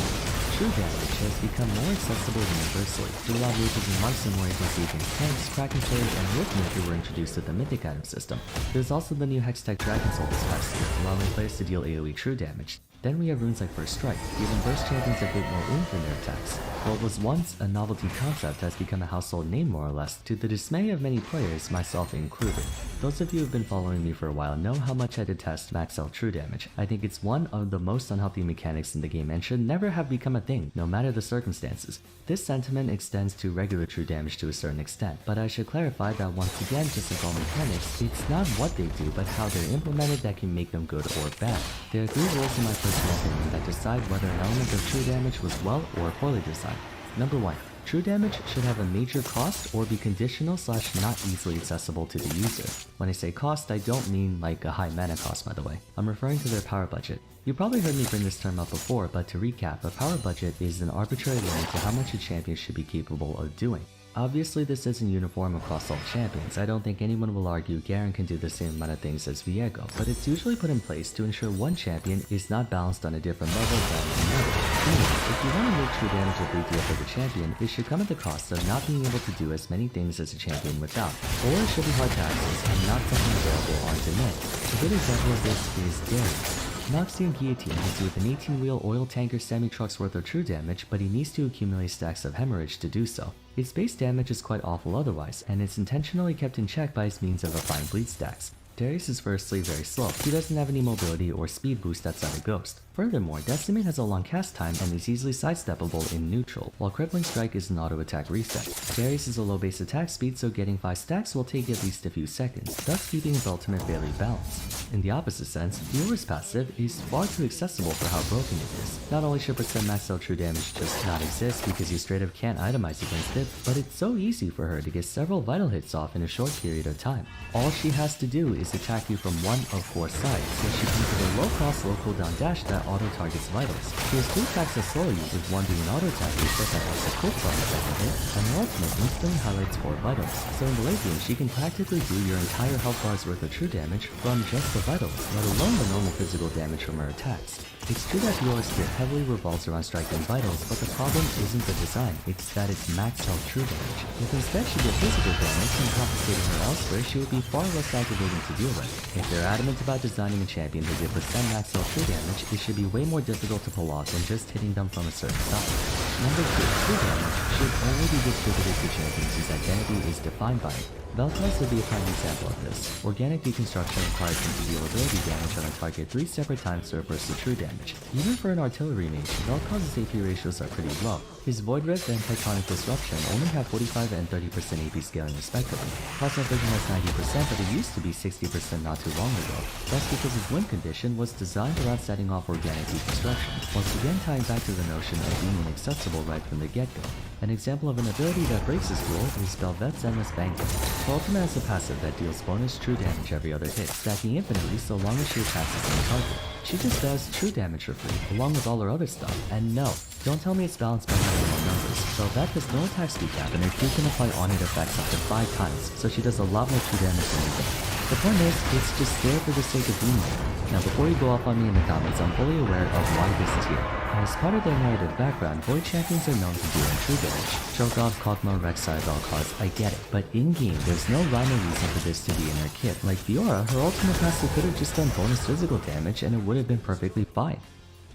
True damage has become more accessible universally. Throughout Reapers and Monks and more agency against tanks, Kraken Players, and Wolfmilk were introduced to the Mythic item system. There's also the new Hextech Dragon Soul this past year, allowing players to deal AoE true damage. Then we have runes like First Strike, giving burst champions a bit more oomph in their attacks. What was once a novelty concept has become a household name more or less, to the dismay of many players, myself included. Those of you who have been following me for a while know how much I detest max health true damage. I think it's one of the most unhealthy mechanics in the game and should never have become a thing, no matter the circumstances. This sentiment extends to regular true damage to a certain extent, but I should clarify that once again, just like all mechanics, it's not what they do, but how they're implemented that can make them good or bad. There are 3 rules in my personal opinion that decide whether an element of true damage was well or poorly designed. Number 1. True damage should have a major cost or be conditional / not easily accessible to the user. When I say cost, I don't mean like a high mana cost, by the way. I'm referring to their power budget. You probably heard me bring this term up before, but to recap, a power budget is an arbitrary limit to how much a champion should be capable of doing. Obviously, this isn't uniform across all champions. I don't think anyone will argue Garen can do the same amount of things as Viego, but it's usually put in place to ensure one champion is not balanced on a different level than another. Meaning, if you want to make true damage a big deal for the champion, it should come at the cost of not being able to do as many things as a champion without, or it should be hard to access and not something available on demand. A good example of this is Darius. Noxian Guillotine hits you with an 18-wheel oil tanker semi-truck's worth of true damage, but he needs to accumulate stacks of hemorrhage to do so. Its base damage is quite awful otherwise, and it's intentionally kept in check by his means of applying bleed stacks. Darius is firstly very slow. He doesn't have any mobility or speed boost outside of Ghost. Furthermore, Decimate has a long cast time and is easily sidesteppable in neutral, while Crippling Strike is an auto attack reset. Darius is a low base attack speed, so getting 5 stacks will take at least a few seconds, thus keeping his ultimate fairly balanced. In the opposite sense, Fiora's passive is far too accessible for how broken it is. Not only should % max out true damage just not exist because you straight up can't itemize against it, but it's so easy for her to get several vital hits off in a short period of time. All she has to do is attack you from one of 4 sides, so she can do a low-cost, low-cooldown dash that auto-targets vitals. She has 2 attacks that slow you, with one being an auto-attack reset that has a quick on the second hit, and her ultimate instantly highlights 4 vitals. So in the late game, she can practically do your entire health bar's worth of true damage from just the vitals, let alone the normal physical damage from her attacks. It's true that Fiora's kit heavily revolves around striking vitals, but the problem isn't the design, it's that it's maxed out true damage. If instead she did physical damage and compensating her elsewhere, she would be far less aggravating to deal with. If they're adamant about designing a champion to give % max out true damage, it should be way more difficult to pull off than just hitting them from a certain side. Number 2, true damage should only be distributed to champions whose identity is defined by it. Vel'Koz would be a prime example of this. Organic deconstruction requires him to deal ability damage on a target 3 separate times to reverse the true damage. Even for an artillery mage, Vel'Koz's AP ratios are pretty low. His Void Rift and Tectonic Disruption only have 45 and 30% AP scaling respectively. Cosmic Vision has 90%, but it used to be 60% not too long ago. That's because his win condition was designed around setting off organic deconstruction, once again tying back to the notion of being inaccessible right from the get-go. An example of an ability that breaks this rule is Bel'Veth's Endless Banquet. Her ultimate has a passive that deals bonus true damage every other hit, stacking infinitely so long as she attacks the same target. She just does true damage for free, along with all her other stuff. And no, don't tell me it's balanced by having more numbers. Bel'Veth has no attack speed cap and her Q can apply on-hit effects up to 5 times, so she does a lot more true damage than you think. The point is, it's just there for the sake of being there. Now before you go off on me in the comments, I'm fully aware of why this is here. As part of their narrative background, Void Champions are known for doing true damage. Cho'Gath, Kog'Maw, Rek'Sai, Vel'Koz, I get it. But in-game, there's no rhyme or reason for this to be in her kit. Like Fiora, her ultimate passive could have just done bonus physical damage and it would have been perfectly fine.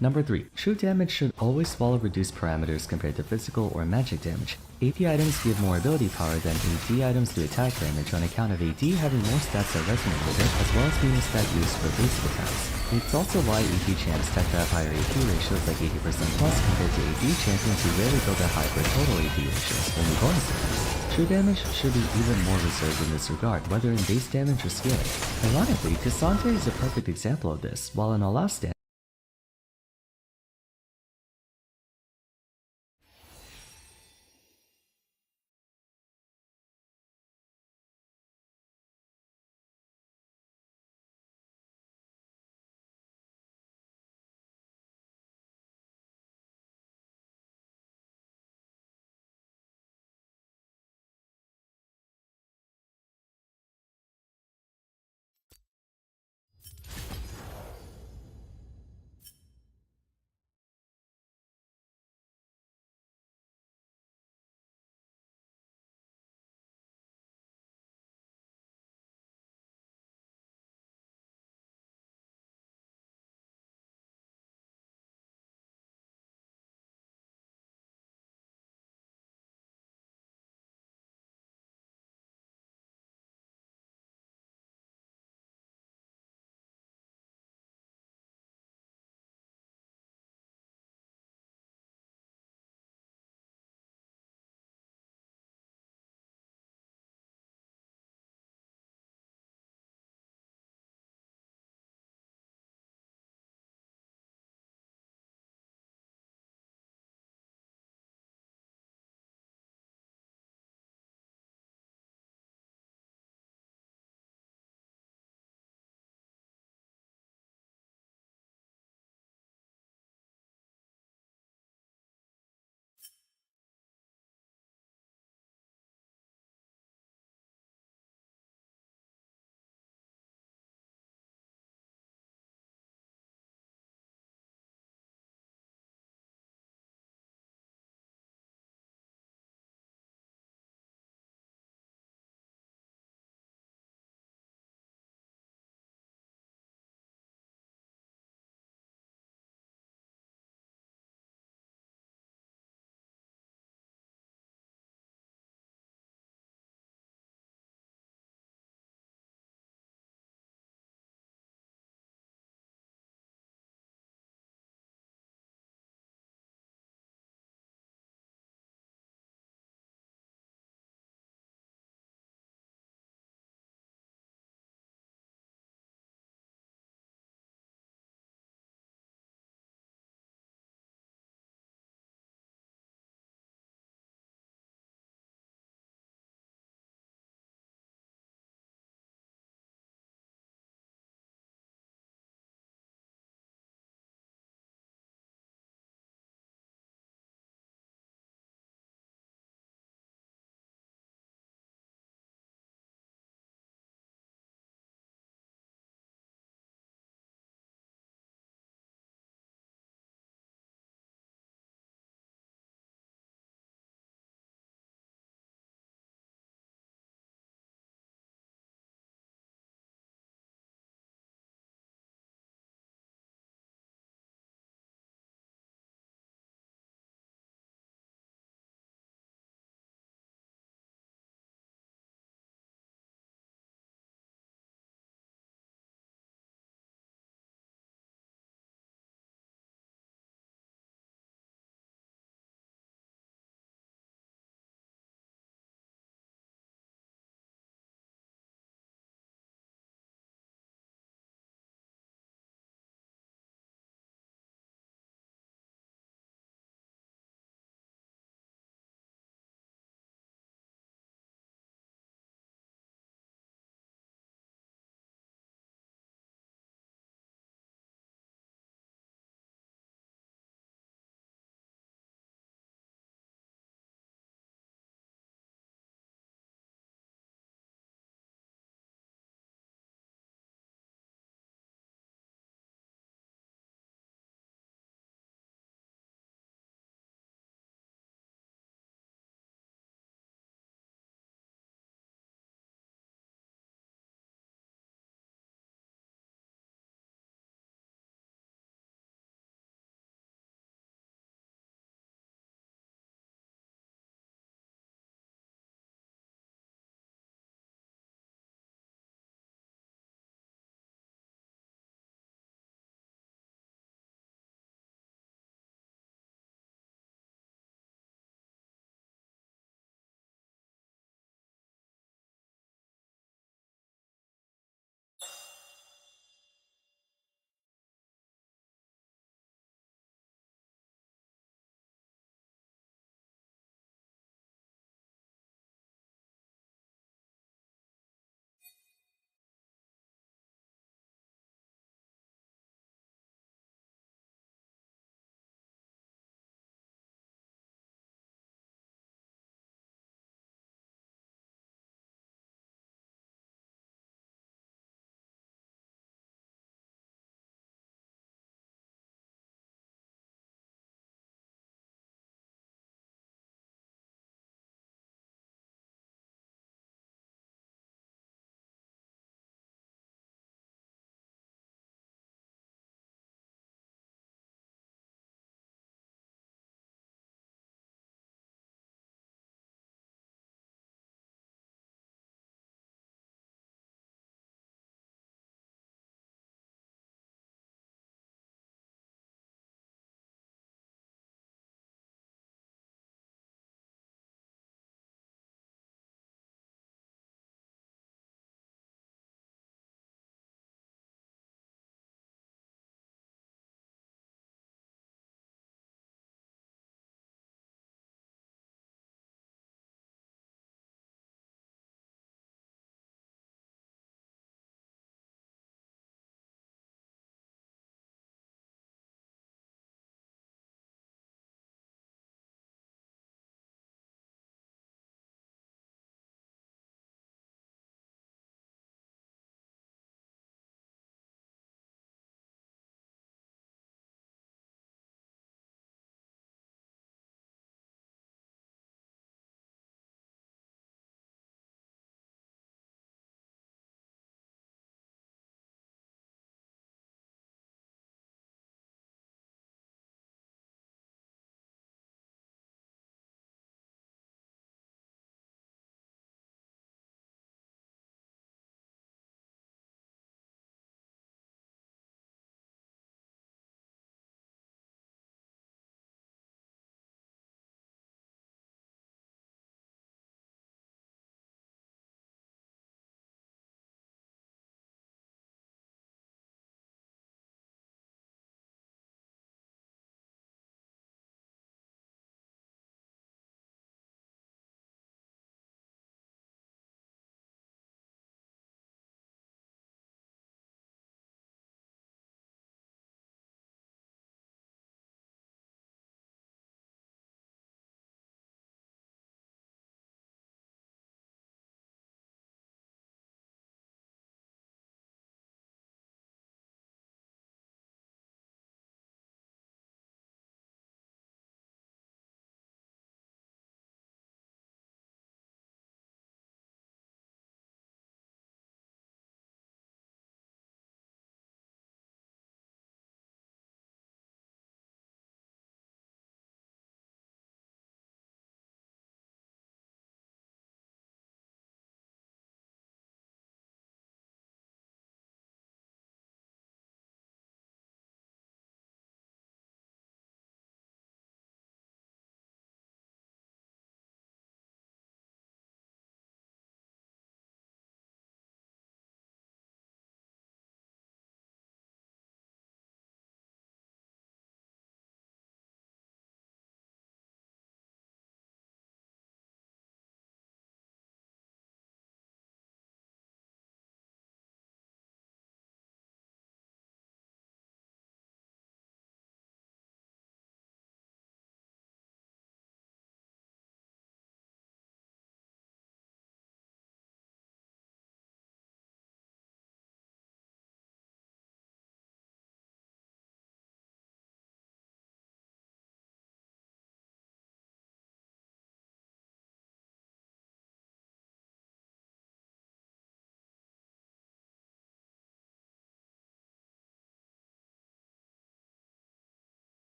Number 3. True damage should always follow reduced parameters compared to physical or magic damage. AP items give more ability power than AD items do attack damage on account of AD having more stats that resonate with it, as well as being a stat used for basic attacks. It's also why AP champs tend to have higher AP ratios like 80% plus compared to AD champions who rarely build that high for total AP ratios, only bonus attacks. True damage should be even more reserved in this regard, whether in base damage or scaling. Ironically, Cassandra is a perfect example of this, while in Olaf stand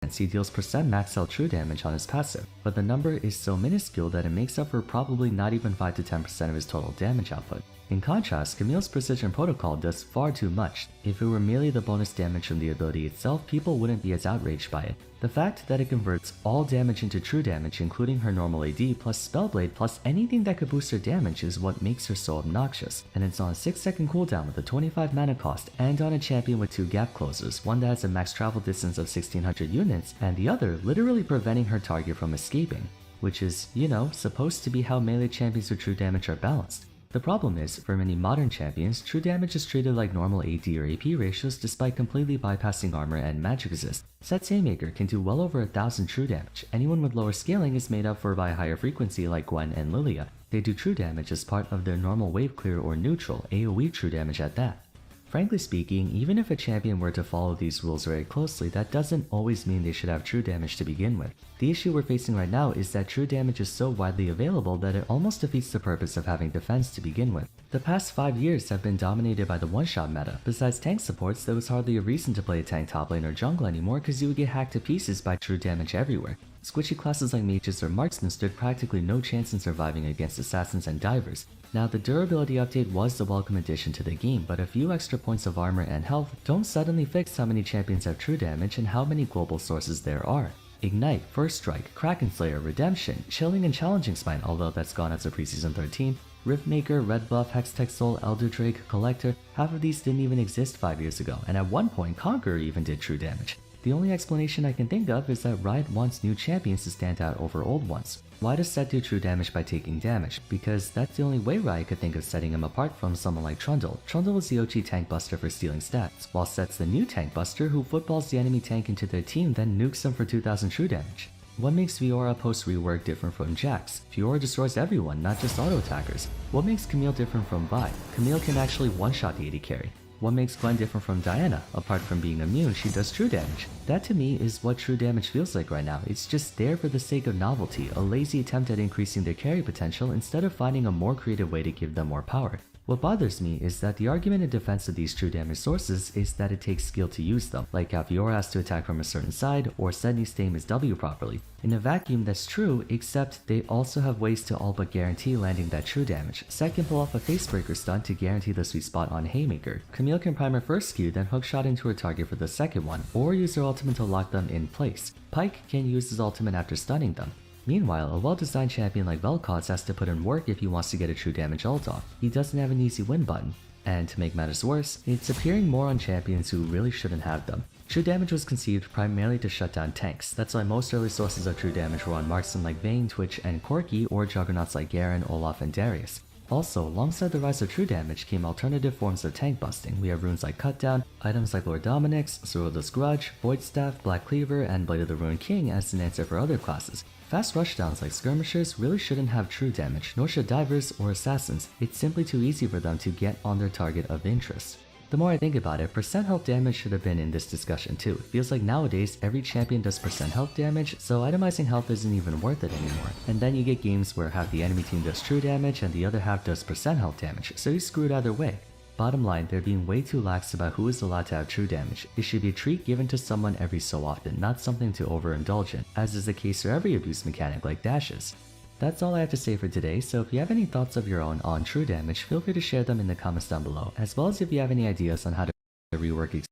seconds, he deals percent max out true damage on his passive, but the number is so minuscule that it makes up for probably not even 5 to 10% of his total damage output. In contrast, Camille's Precision Protocol does far too much. If it were merely the bonus damage from the ability itself, people wouldn't be as outraged by it. The fact that it converts all damage into true damage, including her normal AD plus Spellblade plus anything that could boost her damage, is what makes her so obnoxious. And it's on a 6-second cooldown with a 25 mana cost, and on a champion with 2 gap closers, one that has a max travel distance of 1600 units, and the other literally preventing her target from escaping. Which is, you know, supposed to be how melee champions with true damage are balanced. The problem is, for many modern champions, true damage is treated like normal AD or AP ratios despite completely bypassing armor and magic resist. Set's Haymaker can do well over 1000 true damage. Anyone with lower scaling is made up for by higher frequency like Gwen and Lilia. They do true damage as part of their normal wave clear or neutral, AoE true damage at that. Frankly speaking, even if a champion were to follow these rules very closely, that doesn't always mean they should have true damage to begin with. The issue we're facing right now is that true damage is so widely available that it almost defeats the purpose of having defense to begin with. The past 5 years have been dominated by the one-shot meta. Besides tank supports, there was hardly a reason to play a tank top lane or jungle anymore because you would get hacked to pieces by true damage everywhere. Squishy classes like mages or marksmen stood practically no chance in surviving against assassins and divers. Now, the durability update was the welcome addition to the game, but a few extra points of armor and health don't suddenly fix how many champions have true damage and how many global sources there are. Ignite, First Strike, Kraken Slayer, Redemption, Chilling and Challenging Spine, although that's gone as of Preseason 13, Riftmaker, Red Buff, Hextech Soul, Elder Drake, Collector, half of these didn't even exist 5 years ago, and at one point Conqueror even did true damage. The only explanation I can think of is that Riot wants new champions to stand out over old ones. Why does Set do true damage by taking damage? Because that's the only way Riot could think of setting him apart from someone like Trundle. Trundle is the OG tank buster for stealing stats, while Set's the new tank buster who footballs the enemy tank into their team then nukes them for 2000 true damage. What makes Fiora post-rework different from Jax? Fiora destroys everyone, not just auto-attackers. What makes Camille different from Vi? Camille can actually one-shot the AD carry. What makes Gwen different from Diana? Apart from being immune, she does true damage. That to me is what true damage feels like right now. It's just there for the sake of novelty, a lazy attempt at increasing their carry potential instead of finding a more creative way to give them more power. What bothers me is that the argument in defense of these true damage sources is that it takes skill to use them, like how Fiora has to attack from a certain side, or Set needs to aim his W properly. In a vacuum, that's true, except they also have ways to all but guarantee landing that true damage. Set can pull off a Facebreaker stunt to guarantee the sweet spot on Haymaker. Camille can prime her first Q, then hookshot into her target for the second one, or use her ultimate to lock them in place. Pyke can use his ultimate after stunning them. Meanwhile, a well-designed champion like Vel'Koz has to put in work if he wants to get a true damage ult off. He doesn't have an easy win button. And to make matters worse, it's appearing more on champions who really shouldn't have them. True damage was conceived primarily to shut down tanks. That's why most early sources of true damage were on marksmen like Vayne, Twitch, and Corki, or juggernauts like Garen, Olaf, and Darius. Also, alongside the rise of true damage came alternative forms of tank busting. We have runes like Cutdown, items like Lord Dominik's, Cerulda's Grudge, Void Staff, Black Cleaver, and Blade of the Ruined King as an answer for other classes. Fast rushdowns like skirmishers really shouldn't have true damage, nor should divers or assassins. It's simply too easy for them to get on their target of interest. The more I think about it, percent health damage should have been in this discussion too. It feels like nowadays every champion does percent health damage, so itemizing health isn't even worth it anymore. And then you get games where half the enemy team does true damage and the other half does percent health damage, so you're screwed either way. Bottom line, they're being way too lax about who is allowed to have true damage. It should be a treat given to someone every so often, not something to overindulge in, as is the case for every abuse mechanic like dashes. That's all I have to say for today, so if you have any thoughts of your own on true damage, feel free to share them in the comments down below, as well as if you have any ideas on how to rework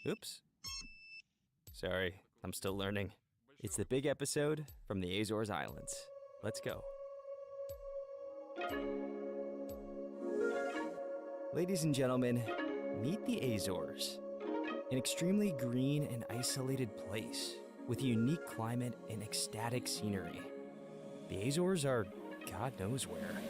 Oops. Sorry, I'm still learning. It's the big episode from the Azores Islands. Let's go. Ladies and gentlemen, meet the Azores. An extremely green and isolated place with a unique climate and ecstatic scenery. The Azores are God knows where.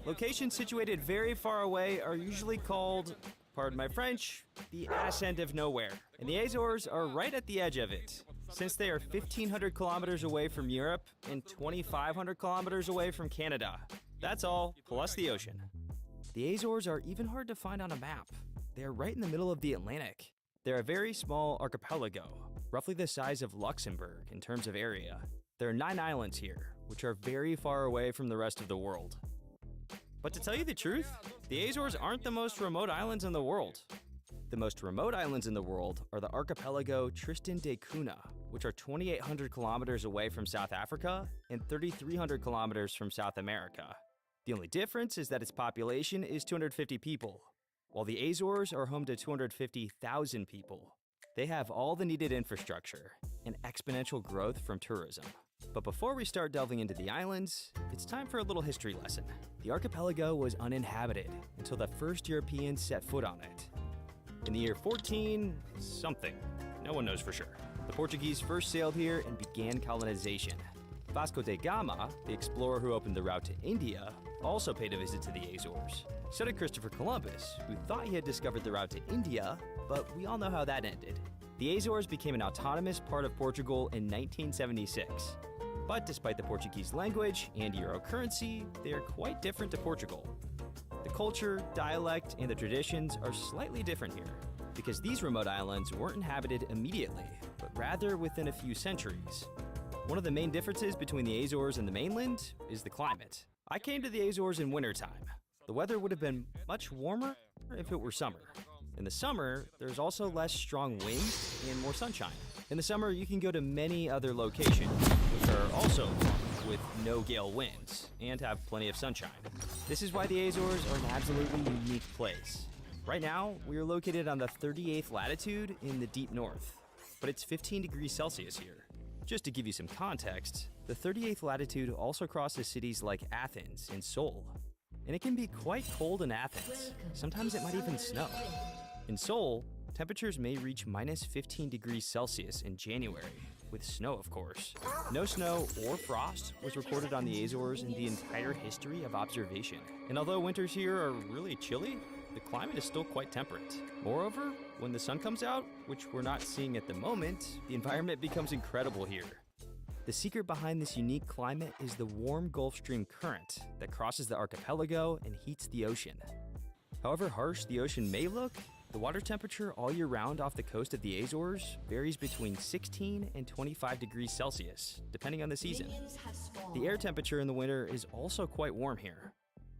Locations situated very far away are usually called, pardon my French, the ass end of nowhere. And the Azores are right at the edge of it, since they are 1,500 kilometers away from Europe and 2,500 kilometers away from Canada. That's all, plus the ocean. The Azores are even hard to find on a map. They are right in the middle of the Atlantic. They're a very small archipelago, roughly the size of Luxembourg in terms of area. There are 9 islands here, which are very far away from the rest of the world. But to tell you the truth, the Azores aren't the most remote islands in the world. The most remote islands in the world are the archipelago Tristan da Cunha, which are 2,800 kilometers away from South Africa and 3,300 kilometers from South America. The only difference is that its population is 250 people, while the Azores are home to 250,000 people. They have all the needed infrastructure and exponential growth from tourism. But before we start delving into the islands, it's time for a little history lesson. The archipelago was uninhabited until the first Europeans set foot on it. In the year 14-something, no one knows for sure, the Portuguese first sailed here and began colonization. Vasco da Gama, the explorer who opened the route to India, also paid a visit to the Azores. So did Christopher Columbus, who thought he had discovered the route to India, but we all know how that ended. The Azores became an autonomous part of Portugal in 1976. But despite the Portuguese language and euro currency, they are quite different to Portugal. The culture, dialect, and the traditions are slightly different here, because these remote islands weren't inhabited immediately, but rather within a few centuries. One of the main differences between the Azores and the mainland is the climate. I came to the Azores in wintertime. The weather would have been much warmer if it were summer. In the summer, there's also less strong winds and more sunshine. In the summer, you can go to many other locations, which are also warm, with no gale winds, and have plenty of sunshine. This is why the Azores are an absolutely unique place. Right now, we are located on the 38th latitude in the deep north, but it's 15 degrees Celsius here. Just to give you some context, the 38th latitude also crosses cities like Athens and Seoul. And it can be quite cold in Athens. Sometimes it might even snow. In Seoul, temperatures may reach minus 15 degrees Celsius in January, with snow, of course. No snow or frost was recorded on the Azores in the entire history of observation. And although winters here are really chilly, the climate is still quite temperate. Moreover, when the sun comes out, which we're not seeing at the moment, the environment becomes incredible here. The secret behind this unique climate is the warm Gulf Stream current that crosses the archipelago and heats the ocean. However harsh the ocean may look, the water temperature all year round off the coast of the Azores varies between 16 and 25 degrees Celsius, depending on the season. The air temperature in the winter is also quite warm here.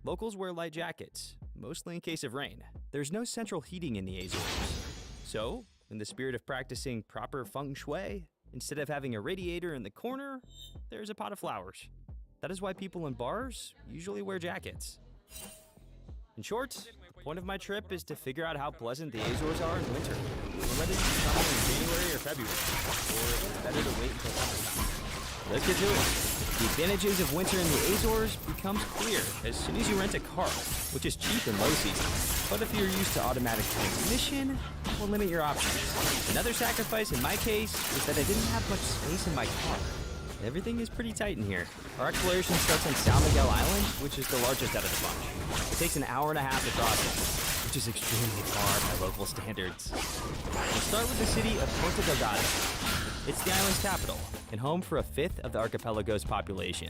Locals wear light jackets, mostly in case of rain. There's no central heating in the Azores. So, in the spirit of practicing proper feng shui, instead of having a radiator in the corner, there's a pot of flowers. That is why people in bars usually wear jackets. In short, the point of my trip is to figure out how pleasant the Azores are in winter, and whether you should come in January or February, or if it's better to wait until summertime. Let's get to it. The advantages of winter in the Azores becomes clear as soon as you rent a car, which is cheap in low season. But if you're used to automatic transmission, it will limit your options. Another sacrifice in my case is that I didn't have much space in my car. Everything is pretty tight in here. Our exploration starts on São Miguel Island, which is the largest out of the bunch. It takes an hour and a half to cross it, which is extremely far by local standards. We'll start with the city of Porto Delgado. It's the island's capital, and home for a fifth of the archipelago's population.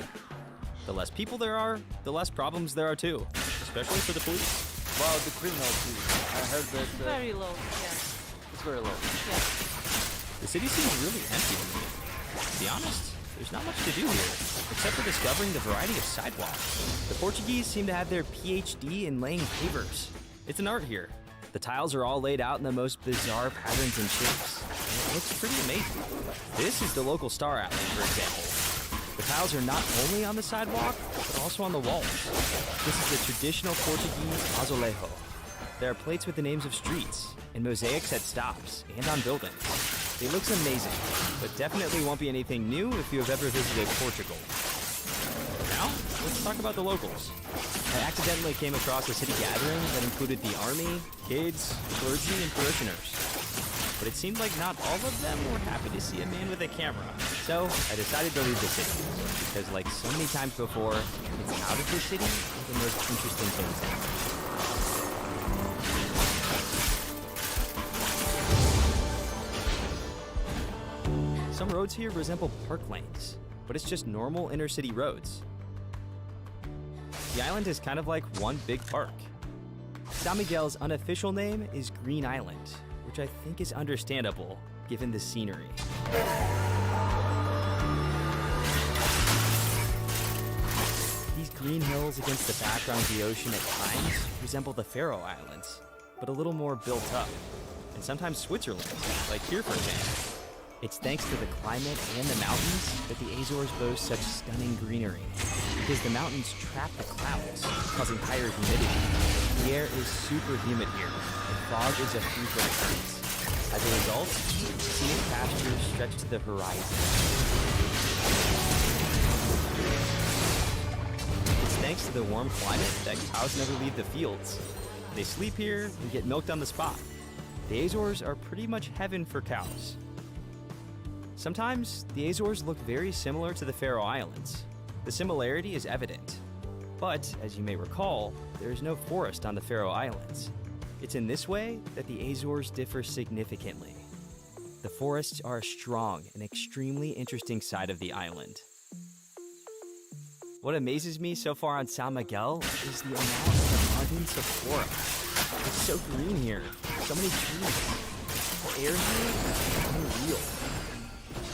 The less people there are, the less problems there are too, especially for the police. Wow, the criminality. I heard that... very low, yes. It's very low. Yes. The city seems really empty to me. To be honest, there's not much to do here, except for discovering the variety of sidewalks. The Portuguese seem to have their PhD in laying pavers. It's an art here. The tiles are all laid out in the most bizarre patterns and shapes. And it looks pretty amazing. This is the local star alley, for example. The tiles are not only on the sidewalk, but also on the walls. This is the traditional Portuguese azulejo. There are plates with the names of streets, and mosaics at stops, and on buildings. It looks amazing, but definitely won't be anything new if you have ever visited Portugal. Now, let's talk about the locals. I accidentally came across a city gathering that included the army, kids, clergy, and parishioners. But it seemed like not all of them were happy to see a man with a camera. So I decided to leave the city, because like so many times before, it's out of the city where the most interesting things happen. Some roads here resemble park lanes, but it's just normal inner city roads. The island is kind of like one big park. San Miguel's unofficial name is Green Island, which I think is understandable given the scenery. These green hills against the background of the ocean at times resemble the Faroe Islands, but a little more built up, and sometimes Switzerland, like here for example. It's thanks to the climate and the mountains that the Azores boast such stunning greenery, because the mountains trap the clouds, causing higher humidity. The air is super humid here, and fog is a frequent occurrence. As a result, scenic pastures stretch to the horizon. It's thanks to the warm climate that cows never leave the fields. They sleep here and get milked on the spot. The Azores are pretty much heaven for cows. Sometimes, the Azores look very similar to the Faroe Islands. The similarity is evident. But, as you may recall, there is no forest on the Faroe Islands. It's in this way that the Azores differ significantly. The forests are a strong and extremely interesting side of the island. What amazes me so far on San Miguel is the amount of abundance of flora. It's so green here, so many trees. The air here is unreal.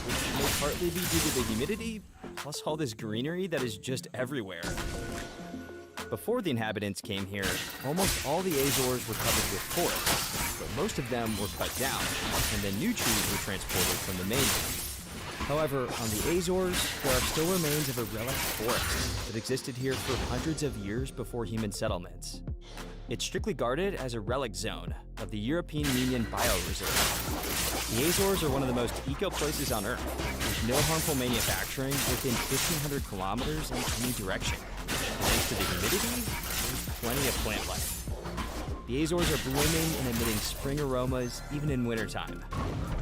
Which may partly be due to the humidity, plus all this greenery that is just everywhere. Before the inhabitants came here, almost all the Azores were covered with forests, but most of them were cut down, and then new trees were transported from the mainland. However, on the Azores, there are still remains of a relic forest that existed here for hundreds of years before human settlements. It's strictly guarded as a relic zone of the European Union Bioreserve. The Azores are one of the most eco places on Earth, with no harmful manufacturing within 1,500 kilometers in any direction. Thanks to the humidity, there's plenty of plant life. The Azores are blooming and emitting spring aromas even in wintertime.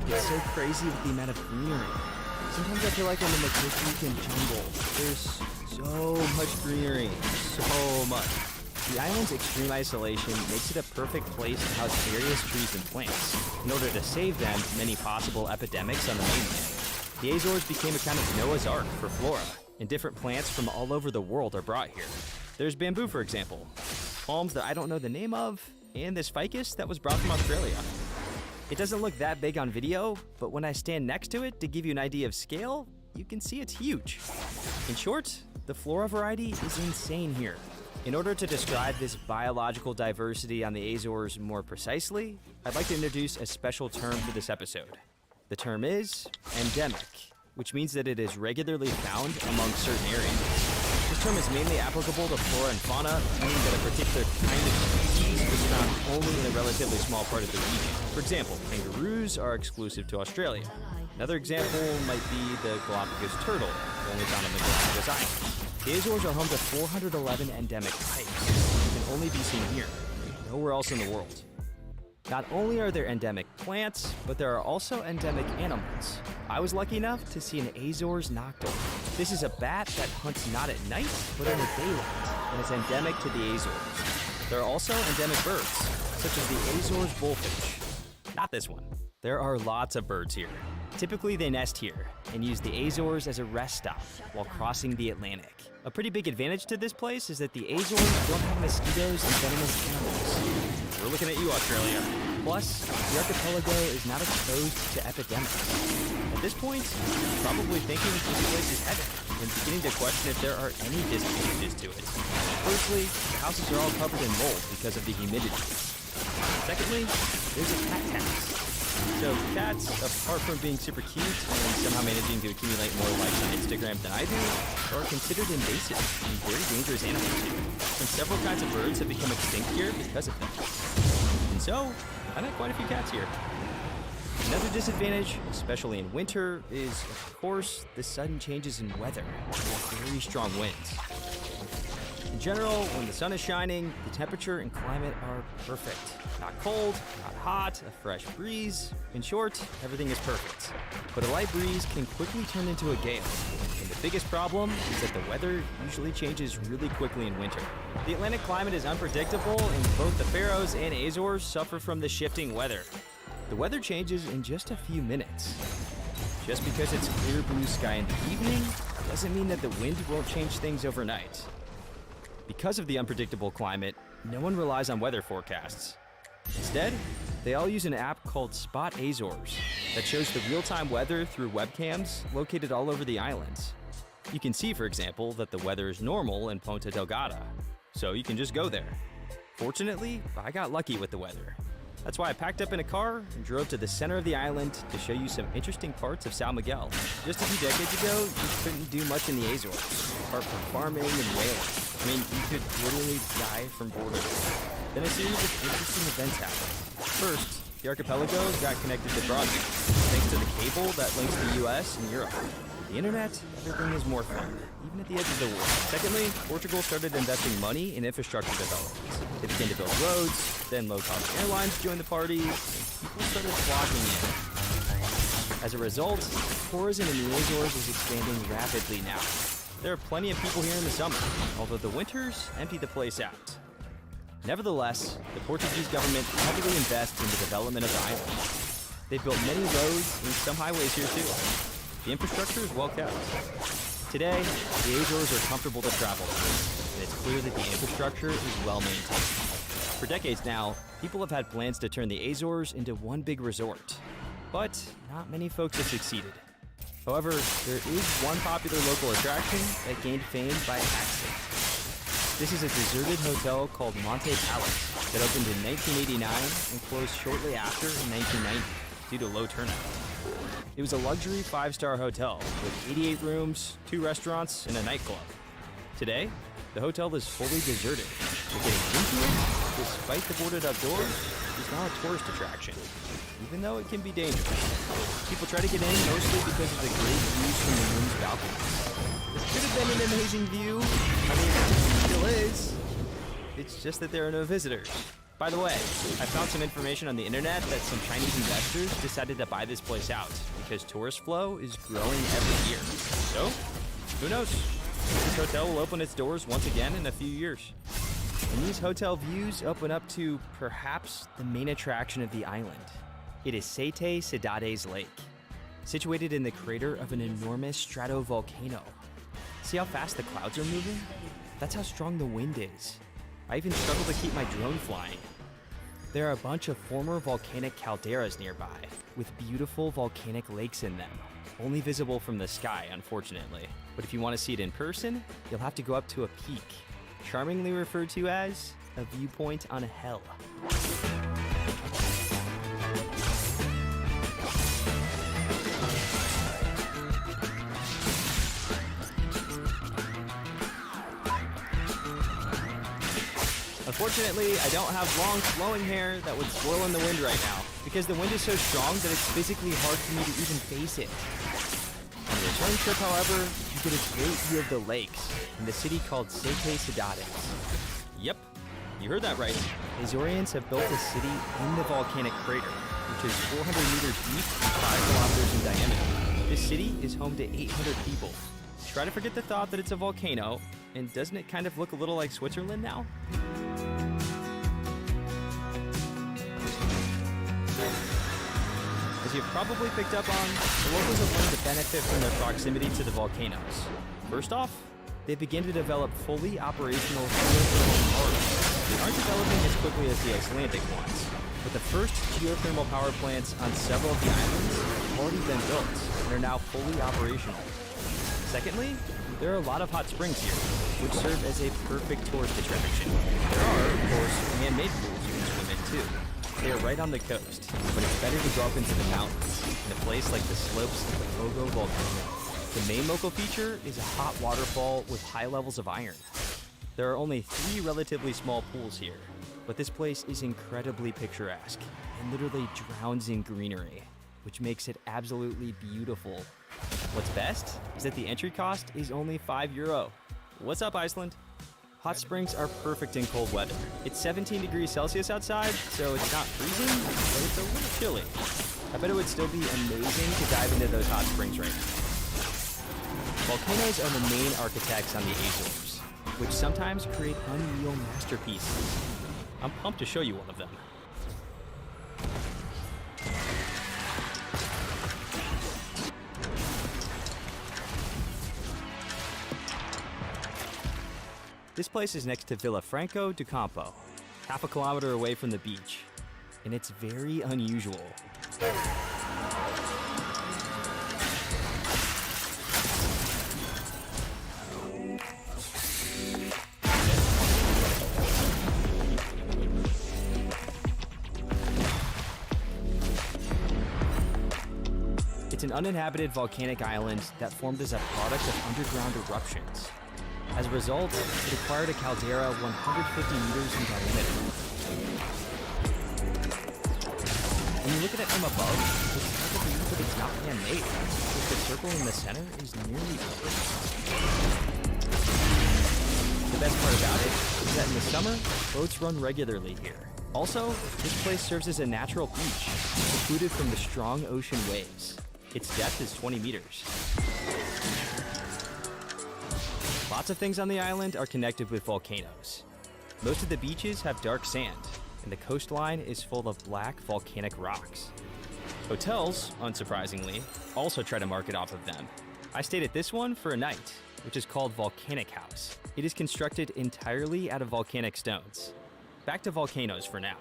It's so crazy with the amount of greenery. Sometimes I feel like I'm in the Costa Rican jungle. There's so much greenery, so much. The island's extreme isolation makes it a perfect place to house various trees and plants, in order to save them from any possible epidemics on the mainland. The Azores became a kind of Noah's Ark for flora, and different plants from all over the world are brought here. There's bamboo, for example, palms that I don't know the name of, and this ficus that was brought from Australia. It doesn't look that big on video, but when I stand next to it to give you an idea of scale, you can see it's huge. In short, the flora variety is insane here. In order to describe this biological diversity on the Azores more precisely, I'd like to introduce a special term for this episode. The term is endemic, which means that it is regularly found among certain areas. This term is mainly applicable to flora and fauna, meaning that a particular kind of species is found only in a relatively small part of the region. For example, kangaroos are exclusive to Australia. Another example might be the Galapagos turtle, only found on the Galapagos Islands. The Azores are home to 411 endemic types, which can only be seen here, nowhere else in the world. Not only are there endemic plants, but there are also endemic animals. I was lucky enough to see an Azores nocturne. This is a bat that hunts not at night, but in the daylight, and is endemic to the Azores. There are also endemic birds, such as the Azores bullfinch. Not this one. There are lots of birds here. Typically, they nest here and use the Azores as a rest stop while crossing the Atlantic. A pretty big advantage to this place is that the Azores don't have mosquitoes and venomous animals. We're looking at you, Australia. Plus, the archipelago is not exposed to epidemics. At this point, you're probably thinking this place is heaven and beginning to question if there are any disadvantages to it. Firstly, the houses are all covered in mold because of the humidity. Secondly, there's a cat tax. So cats, apart from being super cute and somehow managing to accumulate more likes on Instagram than I do, are considered invasive and very dangerous animals here. And several kinds of birds have become extinct here because of them. And so, I met quite a few cats here. Another disadvantage, especially in winter, is, of course, the sudden changes in weather with very strong winds. In general, when the sun is shining, the temperature and climate are perfect. Not cold, not hot, a fresh breeze. In short, everything is perfect. But a light breeze can quickly turn into a gale. And the biggest problem is that the weather usually changes really quickly in winter. The Atlantic climate is unpredictable, and both the Faroes and Azores suffer from the shifting weather. The weather changes in just a few minutes. Just because it's clear blue sky in the evening doesn't mean that the wind won't change things overnight. Because of the unpredictable climate, no one relies on weather forecasts. Instead, they all use an app called Spot Azores that shows the real-time weather through webcams located all over the islands. You can see, for example, that the weather is normal in Ponta Delgada, so you can just go there. Fortunately, I got lucky with the weather. That's why I packed up in a car and drove to the center of the island to show you some interesting parts of São Miguel. Just a few decades ago, you couldn't do much in the Azores, apart from farming and whaling. I mean, you could literally die from boredom. Then a series of interesting events happened. First, the archipelago got connected to broadband, thanks to the cable that links the US and Europe. With the internet, everything is more fun, even at the edge of the war. Secondly, Portugal started investing money in infrastructure development. They began to build roads, then low-cost airlines joined the party, and people started flocking in. As a result, tourism in the Azores is expanding rapidly now. There are plenty of people here in the summer, although the winters empty the place out. Nevertheless, the Portuguese government heavily invests in the development of the island. They've built many roads and some highways here too. The infrastructure is well kept. Today, the Azores are comfortable to travel through, and it's clear that the infrastructure is well maintained. For decades now, people have had plans to turn the Azores into one big resort, but not many folks have succeeded. However, there is one popular local attraction that gained fame by accident. This is a deserted hotel called Monte Palace that opened in 1989 and closed shortly after in 1990 due to low turnout. It was a luxury 5-star hotel with 88 rooms, 2 restaurants, and a nightclub. Today, the hotel is fully deserted, but getting into it, despite the boarded up doors, is now a tourist attraction, even though it can be dangerous. People try to get in mostly because of the great views from the room's balconies. This could have been an amazing view. I mean, it still is. It's just that there are no visitors. By the way, I found some information on the internet that some Chinese investors decided to buy this place out because tourist flow is growing every year. So, who knows? This hotel will open its doors once again in a few years. And these hotel views open up to perhaps the main attraction of the island. It is Sete Cidades Lake, situated in the crater of an enormous stratovolcano. See how fast the clouds are moving? That's how strong the wind is. I even struggle to keep my drone flying. There are a bunch of former volcanic calderas nearby, with beautiful volcanic lakes in them, only visible from the sky, unfortunately. But if you want to see it in person, you'll have to go up to a peak, charmingly referred to as a viewpoint on hell. Unfortunately, I don't have long flowing hair that would swirl in the wind right now, because the wind is so strong that it's physically hard for me to even face it. On the return trip, however, you get a great view of the lakes in the city called Sete Cidades. Yep, you heard that right. Azorians have built a city in the volcanic crater, which is 400 meters deep and 5 kilometers in diameter. This city is home to 800 people. Try to forget the thought that it's a volcano, and doesn't it kind of look a little like Switzerland now? As you've probably picked up on, the locals have learned to benefit from their proximity to the volcanoes. First off, they begin to develop fully operational geothermal power plants. They aren't developing as quickly as the Icelandic ones, but the first geothermal power plants on several of the islands have already been built and are now fully operational. Secondly, there are a lot of hot springs here, which serve as a perfect tourist attraction. There are, of course, man-made pools you can swim in too. they are right on the coast, but it's better to go up into the mountains, in a place like the slopes of the Fogo volcano. The main local feature is a hot waterfall with high levels of iron. There are only 3 relatively small pools here, but this place is incredibly picturesque and literally drowns in greenery, which makes it absolutely beautiful. What's best is that the entry cost is only €5. What's up, Iceland? Hot springs are perfect in cold weather. It's 17 degrees Celsius outside, so it's not freezing, but it's a little chilly. I bet it would still be amazing to dive into those hot springs right now. Volcanoes are the main architects on the Azores, which sometimes create unreal masterpieces. I'm pumped to show you one of them. This place is next to Villa Franco do Campo, half a kilometer away from the beach, and it's very unusual. It's an uninhabited volcanic island that formed as a product of underground eruptions. As a result, it acquired a caldera 150 meters in diameter. When you look at it from above, it's hard to believe that it's not man-made, because the circle in the center is nearly perfect. The best part about it is that in the summer, boats run regularly here. Also, this place serves as a natural beach, secluded from the strong ocean waves. Its depth is 20 meters. Lots of things on the island are connected with volcanoes. Most of the beaches have dark sand, and the coastline is full of black volcanic rocks. Hotels, unsurprisingly, also try to market off of them. I stayed at this one for a night, which is called Volcanic House. It is constructed entirely out of volcanic stones. Back to volcanoes for now.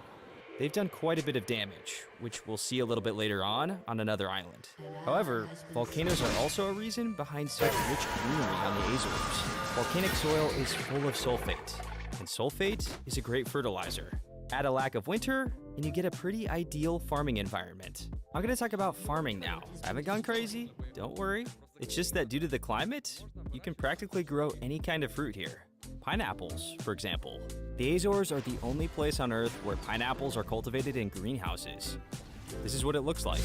They've done quite a bit of damage, which we'll see a little bit later on another island. However, volcanoes are also a reason behind such rich greenery on the Azores. Volcanic soil is full of sulfate, and sulfate is a great fertilizer. Add a lack of winter, and you get a pretty ideal farming environment. I'm gonna talk about farming now. I haven't gone crazy, don't worry. It's just that due to the climate, you can practically grow any kind of fruit here. Pineapples, for example. The Azores are the only place on Earth where pineapples are cultivated in greenhouses. This is what it looks like.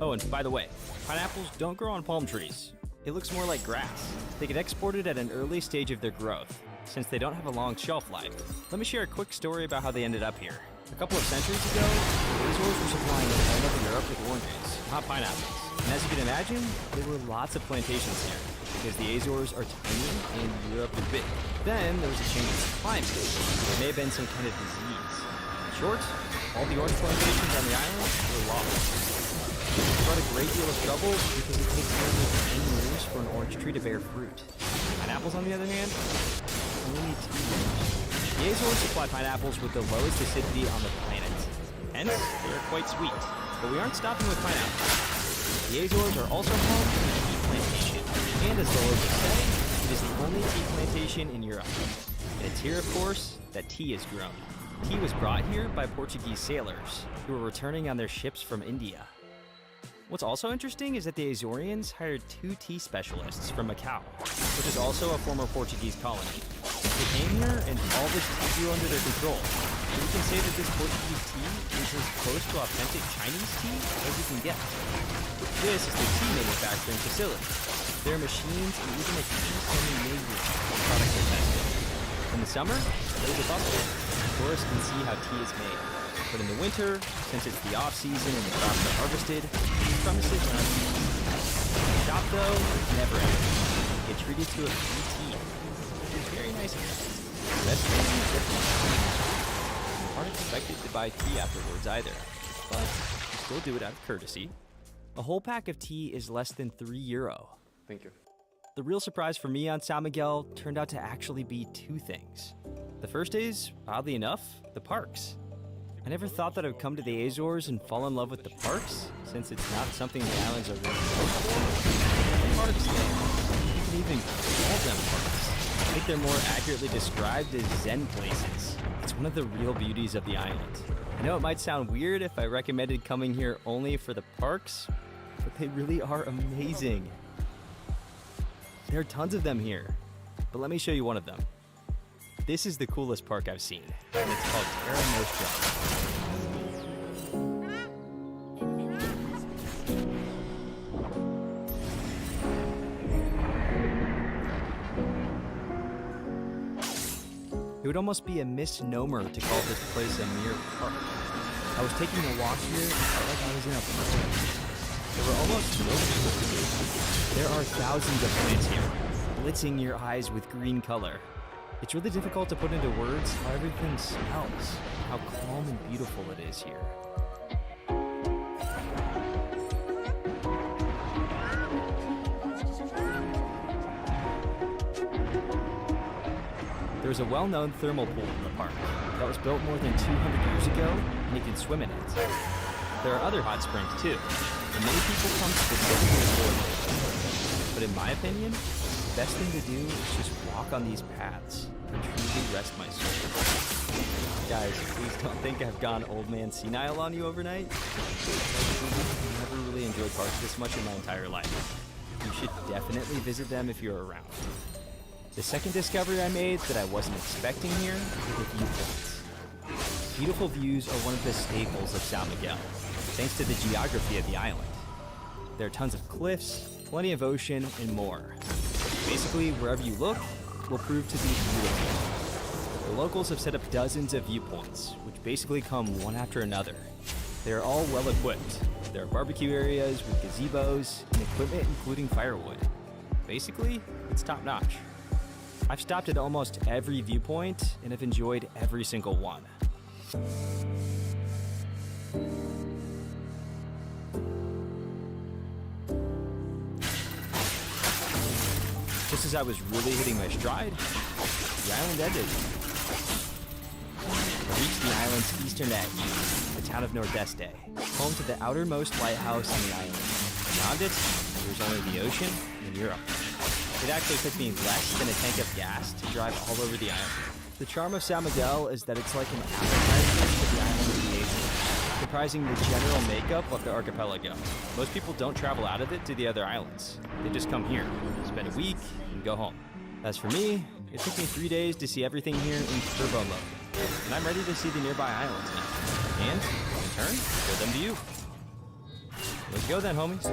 Oh, and by the way, pineapples don't grow on palm trees. It looks more like grass. They get exported at an early stage of their growth, since they don't have a long shelf life. Let me share a quick story about how they ended up here. A couple of centuries ago, the Azores were supplying all over Europe with oranges, not pineapples. And as you can imagine, there were lots of plantations here, because the Azores are tiny and Europe is big. Then there was a change in climate. There may have been some kind of disease. In short, all the orange plantations on the island were lost. It brought a great deal of trouble because it takes nearly 10 years for an orange tree to bear fruit. Pineapples, on the other hand, only 2 years. The Azores supply pineapples with the lowest acidity on the planet. Hence, they are quite sweet. But we aren't stopping with pineapples. The Azores are also home to the tea plantation. And as the locals say, it is the only tea plantation in Europe. And it's here, of course, that tea is grown. Tea was brought here by Portuguese sailors who were returning on their ships from India. What's also interesting is that the Azorians hired 2 tea specialists from Macau, which is also a former Portuguese colony. They came here and all this tea grew under their control. So we can say that this Portuguese tea is as close to authentic Chinese tea as you can get. This is the tea manufacturing facility. There are machines and even a tea semi-made room where products are tested. In the summer, there's a bustle. Tourists can see how tea is made. But in the winter, since it's the off-season and the crops are harvested, these premises are empty. The shop, though, is never empty. Get treated to a free tea, which is very nice of them. The best thing is different. You aren't expected to buy tea afterwards either, but you still do it out of courtesy. A whole pack of tea is less than €3. Thank you. The real surprise for me on San Miguel turned out to actually be 2 things. The first is, oddly enough, the parks. I never thought that I would come to the Azores and fall in love with the parks, since it's not something the islands are really known for. The parks, you can even call them parks. I think they're more accurately described as Zen places. It's one of the real beauties of the island. I know it might sound weird if I recommended coming here only for the parks, but they really are amazing. There are tons of them here, but let me show you one of them. This is the coolest park I've seen, and it's called Terra Nostra. It would almost be a misnomer to call this place a mere park. I was taking a walk here and felt like I was in a park. There were almost no people. There are thousands of plants here, blitzing your eyes with green color. It's really difficult to put into words how everything smells, how calm and beautiful it is here. There's a well-known thermal pool in the park that was built more than 200 years ago, and you can swim in it. There are other hot springs too, and many people come specifically for them. But in my opinion, the best thing to do is just walk on these paths and truly rest my soul. Guys, please don't think I've gone old man senile on you overnight. I've never really enjoyed parks this much in my entire life. You should definitely visit them if you're around. The second discovery I made that I wasn't expecting here were the viewpoints. Beautiful views are one of the staples of San Miguel, thanks to the geography of the island. There are tons of cliffs, plenty of ocean, and more. Basically, wherever you look will prove to be beautiful. The locals have set up dozens of viewpoints, which basically come one after another. They are all well equipped. There are barbecue areas with gazebos and equipment including firewood. Basically, it's top notch. I've stopped at almost every viewpoint and have enjoyed every single one. Just as I was really hitting my stride, the island ended. I reached the island's eastern edge, the town of Nordeste, home to the outermost lighthouse on the island. Beyond it, there's only the ocean and Europe. It actually took me less than a tank of gas to drive all over the island. The charm of San Miguel is that it's like an advertisement for the island of the Azores, comprising the general makeup of the archipelago. Most people don't travel out of it to the other islands. They just come here, spend a week, and go home. As for me, it took me 3 days to see everything here in turbo mode, and I'm ready to see the nearby islands now. And, in turn, show them to you. Let's go then, homies.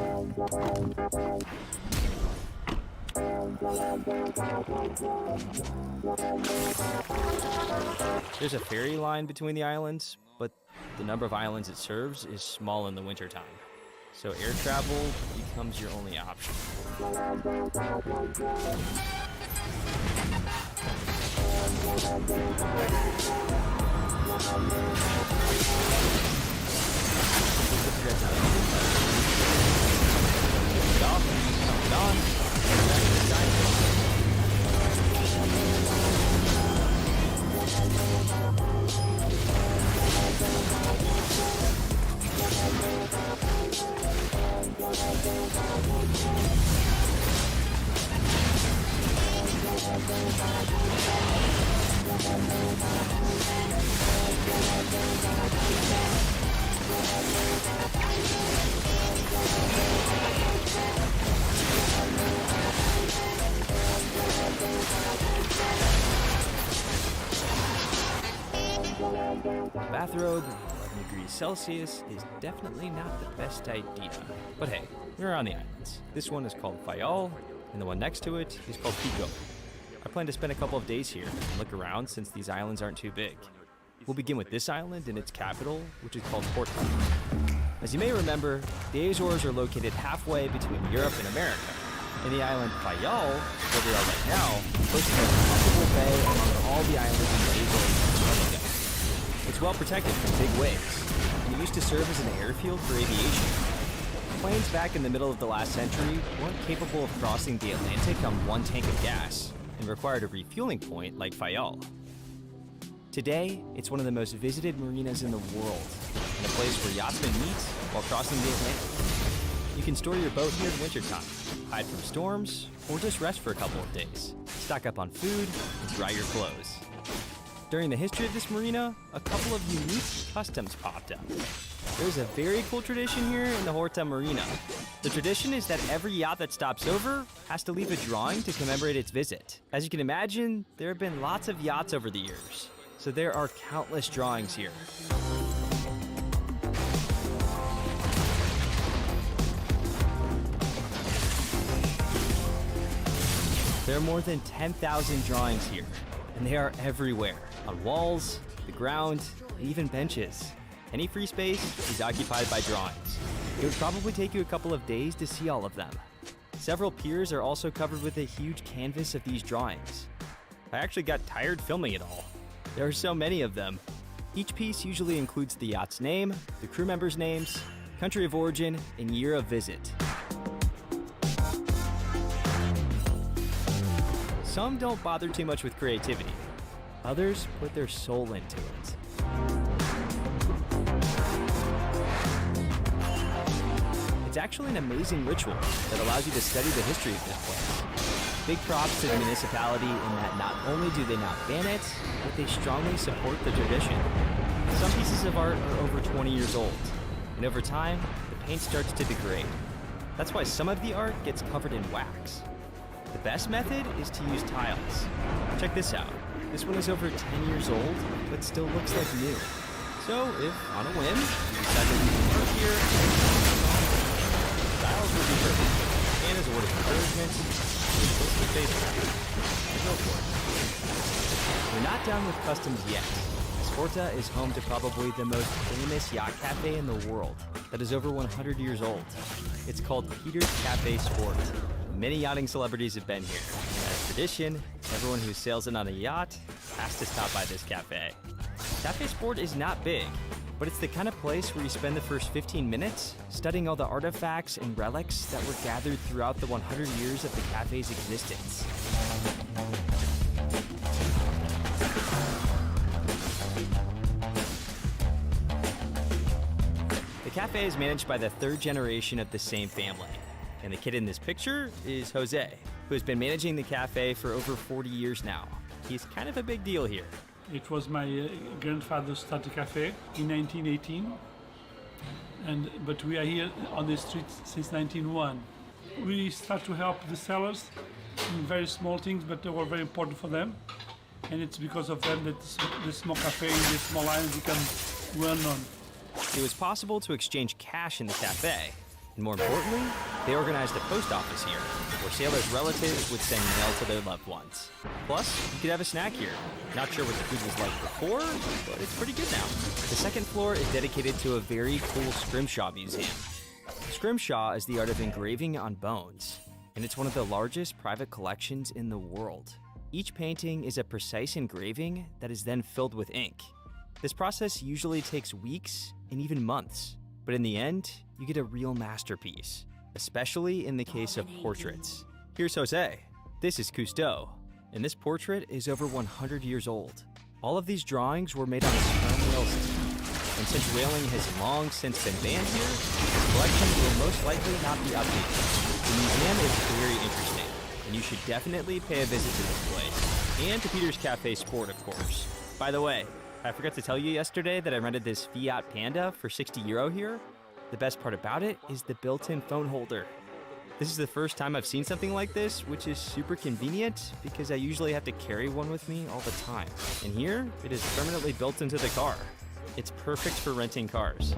There's a ferry line between the islands, but the number of islands it serves is small in the wintertime. So air travel becomes your only option. Bathrobe at 11 degrees Celsius is definitely not the best idea. But hey, we're on the islands. This one is called Fayal, and the one next to it is called Pico. I plan to spend a couple of days here and look around since these islands aren't too big. We'll begin with this island and its capital, which is called Porto. As you may remember, the Azores are located halfway between Europe and America, and the island Fayal, where we are right now, boasts the most comfortable bay among all the islands in the Azores archipelago. It's well protected from big waves, and it used to serve as an airfield for aviation. Planes back in the middle of the last century weren't capable of crossing the Atlantic on one tank of gas, and required a refueling point like Fayal. Today, it's one of the most visited marinas in the world, and a place where yachtsmen meet while crossing the Atlantic. You can store your boat here in wintertime, hide from storms, or just rest for a couple of days. Stock up on food and dry your clothes. During the history of this marina, a couple of unique customs popped up. There's a very cool tradition here in the Horta Marina. The tradition is that every yacht that stops over has to leave a drawing to commemorate its visit. As you can imagine, there have been lots of yachts over the years, so there are countless drawings here. There are more than 10,000 drawings here, and they are everywhere, on walls, the ground, and even benches. Any free space is occupied by drawings. It would probably take you a couple of days to see all of them. Several piers are also covered with a huge canvas of these drawings. I actually got tired filming it all. There are so many of them. Each piece usually includes the yacht's name, the crew members' names, country of origin, and year of visit. Some don't bother too much with creativity. Others put their soul into it. It's actually an amazing ritual that allows you to study the history of this place. Big props to the municipality in that not only do they not ban it, but they strongly support the tradition. Some pieces of art are over 20 years old, and over time, the paint starts to degrade. That's why some of the art gets covered in wax. The best method is to use tiles. Check this out. This one is over 10 years old, but still looks like new. So if, on a whim, you decide to leave art here, tiles will be perfect. And as a word of encouragement, it's supposed to be faithful. Go for it. We're not done with customs yet. Horta is home to probably the most famous yacht cafe in the world that is over 100 years old. It's called Peter's Cafe Sport. Many yachting celebrities have been here. As tradition, everyone who sails in on a yacht has to stop by this cafe. Cafe Sport is not big, but it's the kind of place where you spend the first 15 minutes studying all the artifacts and relics that were gathered throughout the 100 years of the cafe's existence. The cafe is managed by the third generation of the same family. And the kid in this picture is Jose, who has been managing the cafe for over 40 years now. He's kind of a big deal here. It was my grandfather started the cafe in 1918, but we are here on the street since 1901. We start to help the sellers in very small things, but they were very important for them. And it's because of them that the small cafe in this small island become well known. It was possible to exchange cash in the cafe. And more importantly, they organized a post office here, where sailors' relatives would send mail to their loved ones. Plus, you could have a snack here. Not sure what the food was like before, but it's pretty good now. The second floor is dedicated to a very cool scrimshaw museum. Scrimshaw is the art of engraving on bones, and it's one of the largest private collections in the world. Each painting is a precise engraving that is then filled with ink. This process usually takes weeks and even months, but in the end, you get a real masterpiece, especially in the case of portraits. Here's Jose. This is Cousteau, and this portrait is over 100 years old. All of these drawings were made on sperm whales' teeth, and since whaling has long since been banned here, this collection will most likely not be updated. The museum is very interesting, and you should definitely pay a visit to this place, and to Peter's Cafe Sport, of course. By the way, I forgot to tell you yesterday that I rented this Fiat Panda for 60 euro here. The best part about it is the built-in phone holder. This is the first time I've seen something like this, which is super convenient because I usually have to carry one with me all the time. And here, it is permanently built into the car. It's perfect for renting cars.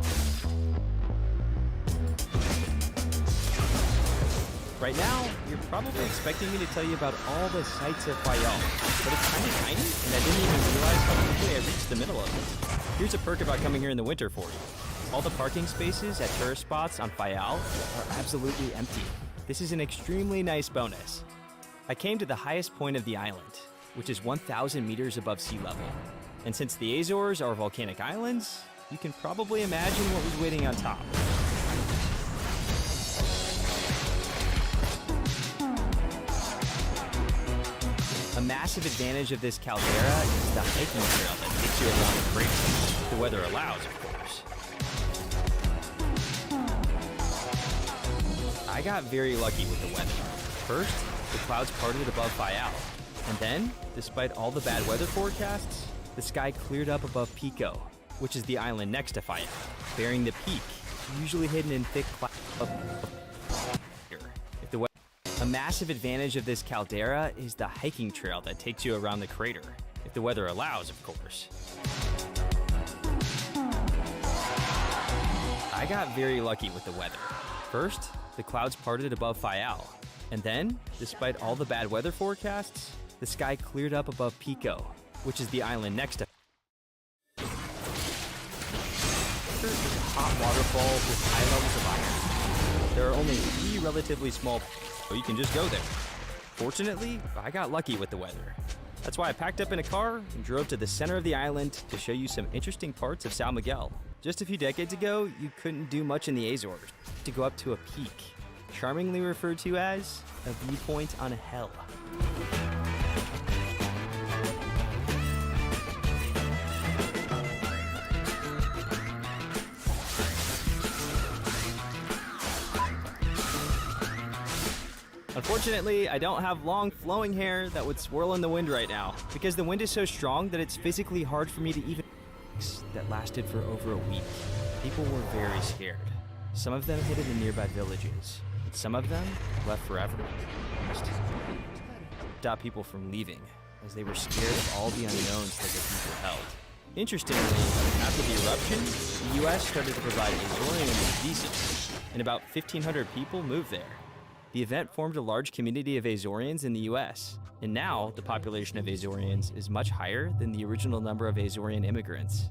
Right now, you're probably expecting me to tell you about all the sights of Fayal, but it's kind of tiny, and I didn't even realize how quickly I reached the middle of it. Here's a perk about coming here in the winter for you. All the parking spaces at tourist spots on Fayal are absolutely empty. This is an extremely nice bonus. I came to the highest point of the island, which is 1,000 meters above sea level. And since the Azores are volcanic islands, you can probably imagine what was waiting on top. A massive advantage of this caldera is the hiking trail that takes you around the crater. The weather allows, of course. I got very lucky with the weather. First, the clouds parted above Fayal. And then, despite all the bad weather forecasts, the sky cleared up above Pico, which is the island next to Fayal, bearing the peak, usually hidden in thick clouds. A massive advantage of this caldera is the hiking trail that takes you around the crater, if the weather allows, of course. I got very lucky with the weather. First, the clouds parted above Fayal, and then, despite all the bad weather forecasts, the sky cleared up above Pico, which is the island next to There's a hot waterfall with high levels of iron. There are only 3 relatively small, so you can just go there. Fortunately, I got lucky with the weather. That's why I packed up in a car and drove to the center of the island to show you some interesting parts of San Miguel. Just a few decades ago, you couldn't do much in the Azores to go up to a peak, charmingly referred to as a viewpoint on hell. Unfortunately, I don't have long flowing hair that would swirl in the wind right now, because the wind is so strong that it's physically hard for me to even that lasted for over a week. People were very scared. Some of them hid in the nearby villages, and some of them left forever. Stop people from leaving, as they were scared of all the unknowns that the people held. Interestingly, after the eruption, the US started to provide Azorians visas, and about 1,500 people moved there. The event formed a large community of Azorians in the US, and now the population of Azorians is much higher than the original number of Azorian immigrants.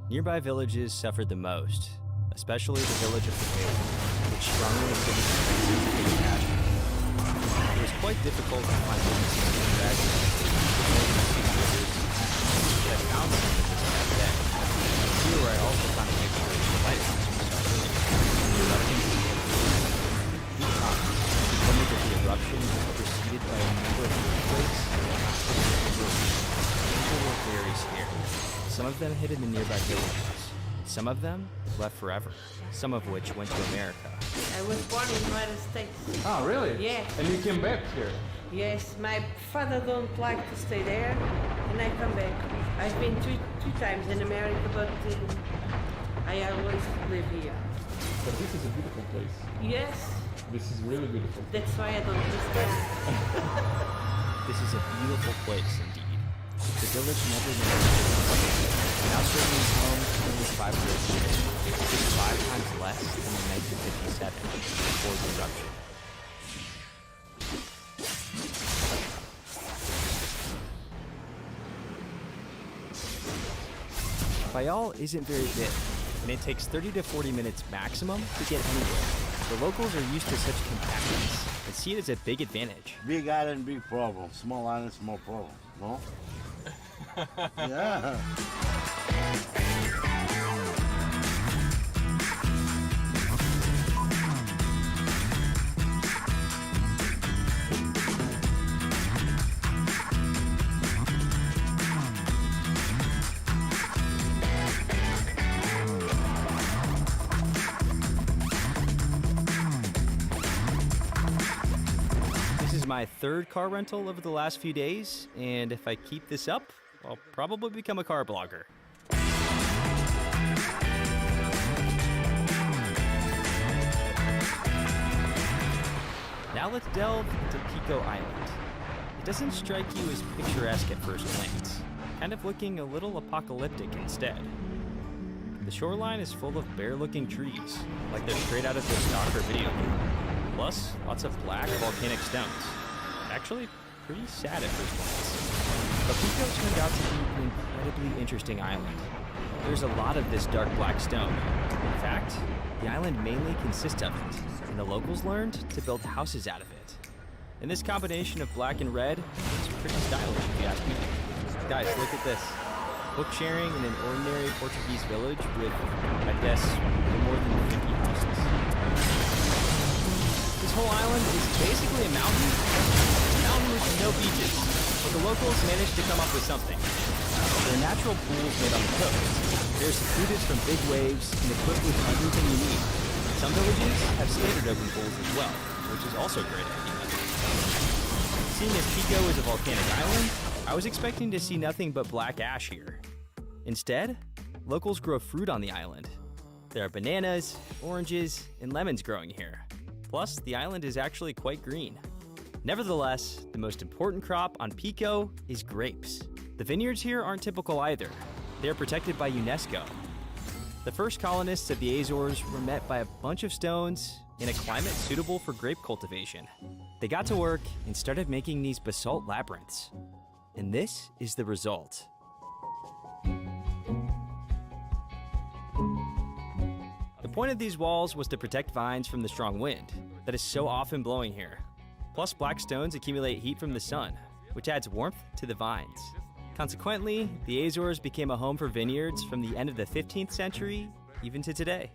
Nearby villages suffered the most, especially the village of Akali, which strongly exhibited traces of It was quite difficult to find witnesses to the tragedy. I found some of this that day. Here where I also found a picture of the lighthouse we saw earlier. The eruption was preceded by a number of earthquakes. People were very scared. Some of them hid in the nearby villages. Some of them left forever. Some of which went to America. I was born in the United States. Oh, really? Yeah. And you came back here? Yes, my father don't like to stay there, and I come back. I've been three times in America, but I always live here. But this is a beautiful place. Yes. This is really beautiful. That's why I don't understand. This is a beautiful place indeed. The village never knew. Now serving its home for only 500 years, just 5 times less than in 1957, before the eruption. Fayal isn't very big, and it takes 30 to 40 minutes maximum to get anywhere. The locals are used to such compactness and see it as a big advantage. Big island, big problem. Small island, small problem. No? Yeah. My 3rd car rental over the last few days, and if I keep this up, I'll probably become a car blogger. Now let's delve into Pico Island. It doesn't strike you as picturesque at first glance, kind of looking a little apocalyptic instead. The shoreline is full of bare-looking trees, like they're straight out of the Stalker video game. Plus, lots of black volcanic stones. Actually, pretty sad at first glance. But Pico turned out to be an incredibly interesting island. There's a lot of this dark black stone. In fact, the island mainly consists of it, and the locals learned to build houses out of it. And this combination of black and red is pretty stylish if you ask me. Guys, look at this. Book sharing in an ordinary Portuguese village with, I guess, more than 50 houses. This whole island is basically a mountain with no beaches, but the locals managed to come up with something. There are natural pools made on the coast. They're secluded from big waves and equipped with everything you need. Some villages have standard open pools as well, which is also a great idea. Seeing as Pico is a volcanic island, I was expecting to see nothing but black ash here. Instead, locals grow fruit on the island. There are bananas, oranges, and lemons growing here. Plus, the island is actually quite green. Nevertheless, the most important crop on Pico is grapes. The vineyards here aren't typical either. They are protected by UNESCO. The first colonists of the Azores were met by a bunch of stones in a climate suitable for grape cultivation. They got to work and started making these basalt labyrinths. And this is the result. The point of these walls was to protect vines from the strong wind that is so often blowing here. Plus, black stones accumulate heat from the sun, which adds warmth to the vines. Consequently, the Azores became a home for vineyards from the end of the 15th century even to today.